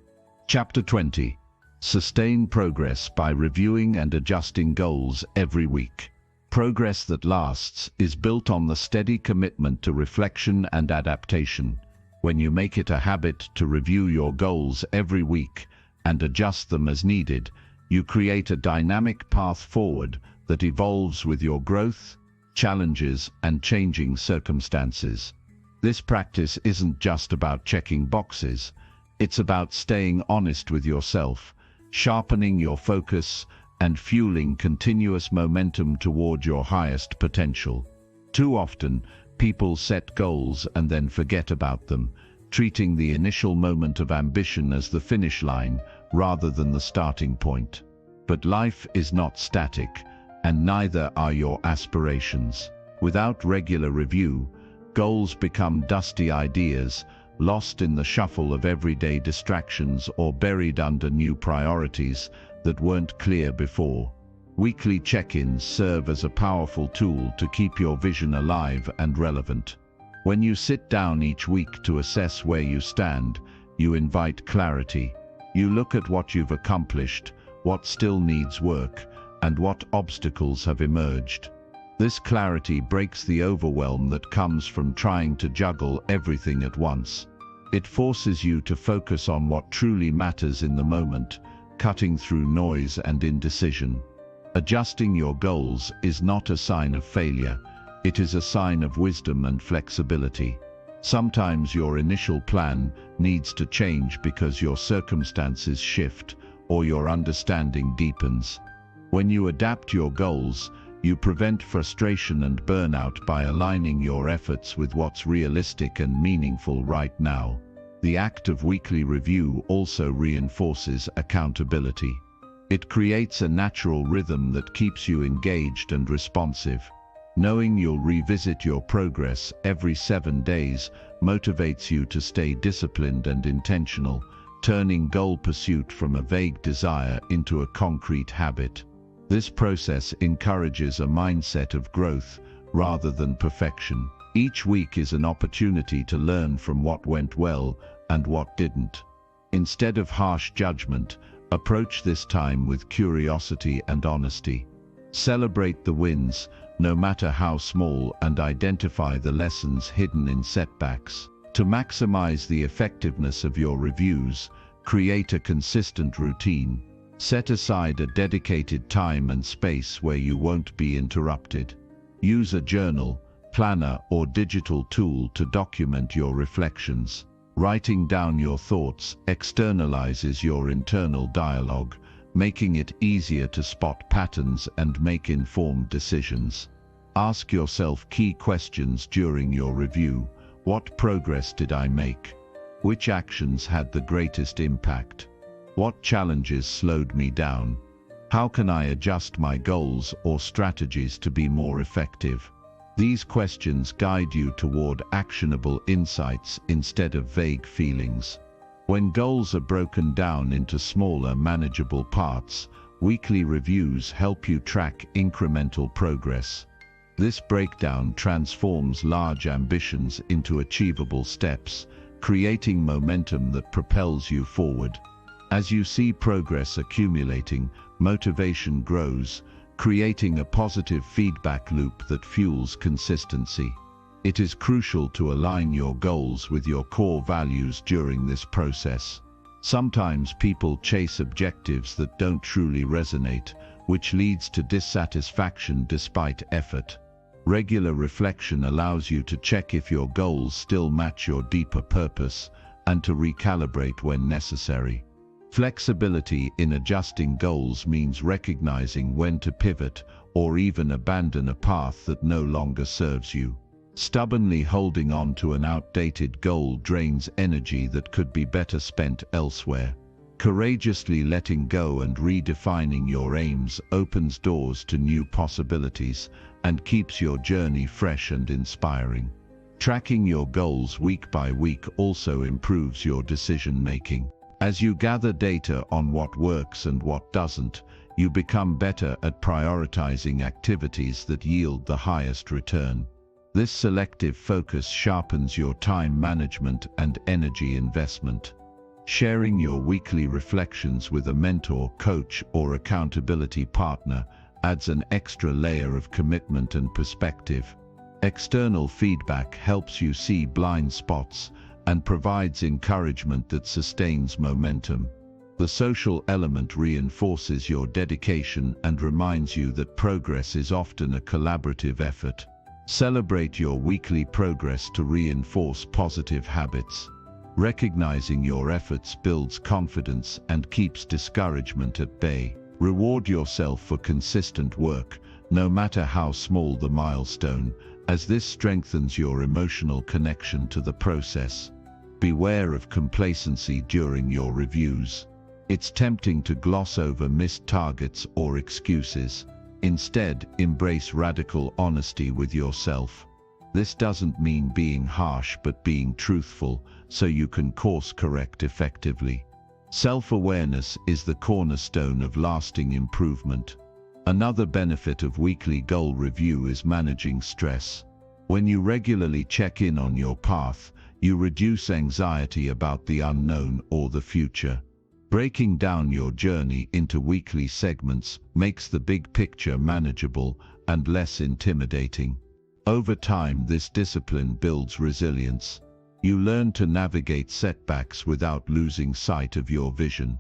Chapter 20. Sustain progress by reviewing and adjusting goals every week. Progress that lasts is built on the steady commitment to reflection and adaptation. When you make it a habit to review your goals every week and adjust them as needed, you create a dynamic path forward that evolves with your growth, challenges, and changing circumstances. This practice isn't just about checking boxes, it's about staying honest with yourself, sharpening your focus, and fueling continuous momentum toward your highest potential. Too often, people set goals and then forget about them, treating the initial moment of ambition as the finish line rather than the starting point. But life is not static, and neither are your aspirations. Without regular review, goals become dusty ideas, lost in the shuffle of everyday distractions or buried under new priorities that weren't clear before. Weekly check-ins serve as a powerful tool to keep your vision alive and relevant. When you sit down each week to assess where you stand, you invite clarity. You look at what you've accomplished, what still needs work, and what obstacles have emerged. This clarity breaks the overwhelm that comes from trying to juggle everything at once. It forces you to focus on what truly matters in the moment, cutting through noise and indecision. Adjusting your goals is not a sign of failure, it is a sign of wisdom and flexibility. Sometimes your initial plan needs to change because your circumstances shift or your understanding deepens. When you adapt your goals, you prevent frustration and burnout by aligning your efforts with what's realistic and meaningful right now. The act of weekly review also reinforces accountability. It creates a natural rhythm that keeps you engaged and responsive. Knowing you'll revisit your progress every 7 days motivates you to stay disciplined and intentional, turning goal pursuit from a vague desire into a concrete habit. This process encourages a mindset of growth rather than perfection. Each week is an opportunity to learn from what went well and what didn't. Instead of harsh judgment, approach this time with curiosity and honesty. Celebrate the wins, no matter how small, and identify the lessons hidden in setbacks. To maximize the effectiveness of your reviews, create a consistent routine. Set aside a dedicated time and space where you won't be interrupted. Use a journal, planner, or digital tool to document your reflections. Writing down your thoughts externalizes your internal dialogue, making it easier to spot patterns and make informed decisions. Ask yourself key questions during your review. What progress did I make? Which actions had the greatest impact? What challenges slowed me down? How can I adjust my goals or strategies to be more effective? These questions guide you toward actionable insights instead of vague feelings. When goals are broken down into smaller, manageable parts, weekly reviews help you track incremental progress. This breakdown transforms large ambitions into achievable steps, creating momentum that propels you forward. As you see progress accumulating, motivation grows, creating a positive feedback loop that fuels consistency. It is crucial to align your goals with your core values during this process. Sometimes people chase objectives that don't truly resonate, which leads to dissatisfaction despite effort. Regular reflection allows you to check if your goals still match your deeper purpose and to recalibrate when necessary. Flexibility in adjusting goals means recognizing when to pivot or even abandon a path that no longer serves you. Stubbornly holding on to an outdated goal drains energy that could be better spent elsewhere. Courageously letting go and redefining your aims opens doors to new possibilities and keeps your journey fresh and inspiring. Tracking your goals week by week also improves your decision-making. As you gather data on what works and what doesn't, you become better at prioritizing activities that yield the highest return. This selective focus sharpens your time management and energy investment. Sharing your weekly reflections with a mentor, coach, or accountability partner adds an extra layer of commitment and perspective. External feedback helps you see blind spots and provides encouragement that sustains momentum. The social element reinforces your dedication and reminds you that progress is often a collaborative effort. Celebrate your weekly progress to reinforce positive habits. Recognizing your efforts builds confidence and keeps discouragement at bay. Reward yourself for consistent work, no matter how small the milestone, as this strengthens your emotional connection to the process. Beware of complacency during your reviews. It's tempting to gloss over missed targets or excuses. Instead, embrace radical honesty with yourself. This doesn't mean being harsh but being truthful, so you can course correct effectively. Self-awareness is the cornerstone of lasting improvement. Another benefit of weekly goal review is managing stress. When you regularly check in on your path, you reduce anxiety about the unknown or the future. Breaking down your journey into weekly segments makes the big picture manageable and less intimidating. Over time, this discipline builds resilience. You learn to navigate setbacks without losing sight of your vision.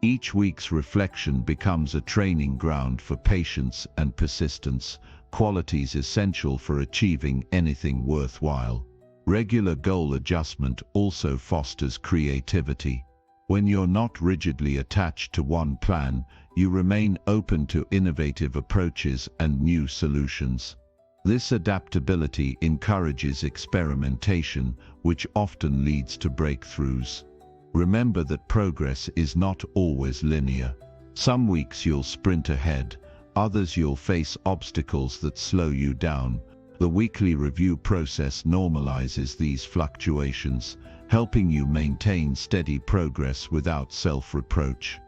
Each week's reflection becomes a training ground for patience and persistence, qualities essential for achieving anything worthwhile. Regular goal adjustment also fosters creativity. When you're not rigidly attached to one plan, you remain open to innovative approaches and new solutions. This adaptability encourages experimentation, which often leads to breakthroughs. Remember that progress is not always linear. Some weeks you'll sprint ahead, others you'll face obstacles that slow you down. The weekly review process normalizes these fluctuations, helping you maintain steady progress without self-reproach.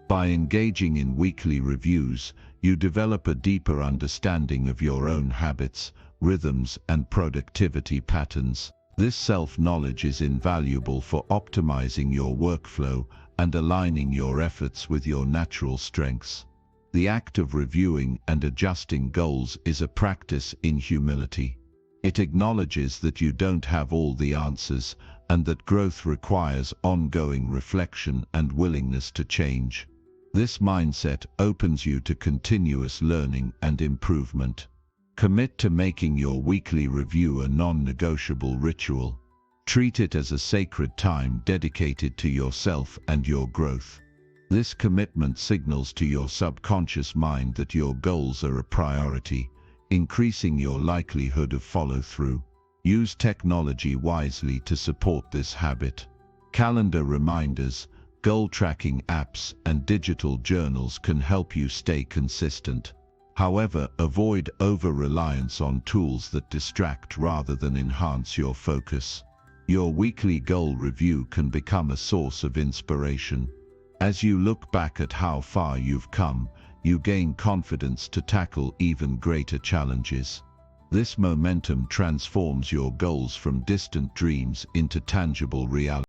By engaging in weekly reviews, you develop a deeper understanding of your own habits, rhythms, and productivity patterns. This self-knowledge is invaluable for optimizing your workflow and aligning your efforts with your natural strengths. The act of reviewing and adjusting goals is a practice in humility. It acknowledges that you don't have all the answers and that growth requires ongoing reflection and willingness to change. This mindset opens you to continuous learning and improvement. Commit to making your weekly review a non-negotiable ritual. Treat it as a sacred time dedicated to yourself and your growth. This commitment signals to your subconscious mind that your goals are a priority, increasing your likelihood of follow-through. Use technology wisely to support this habit. Calendar reminders, goal tracking apps, and digital journals can help you stay consistent. However, avoid over-reliance on tools that distract rather than enhance your focus. Your weekly goal review can become a source of inspiration. As you look back at how far you've come, you gain confidence to tackle even greater challenges. This momentum transforms your goals from distant dreams into tangible reality.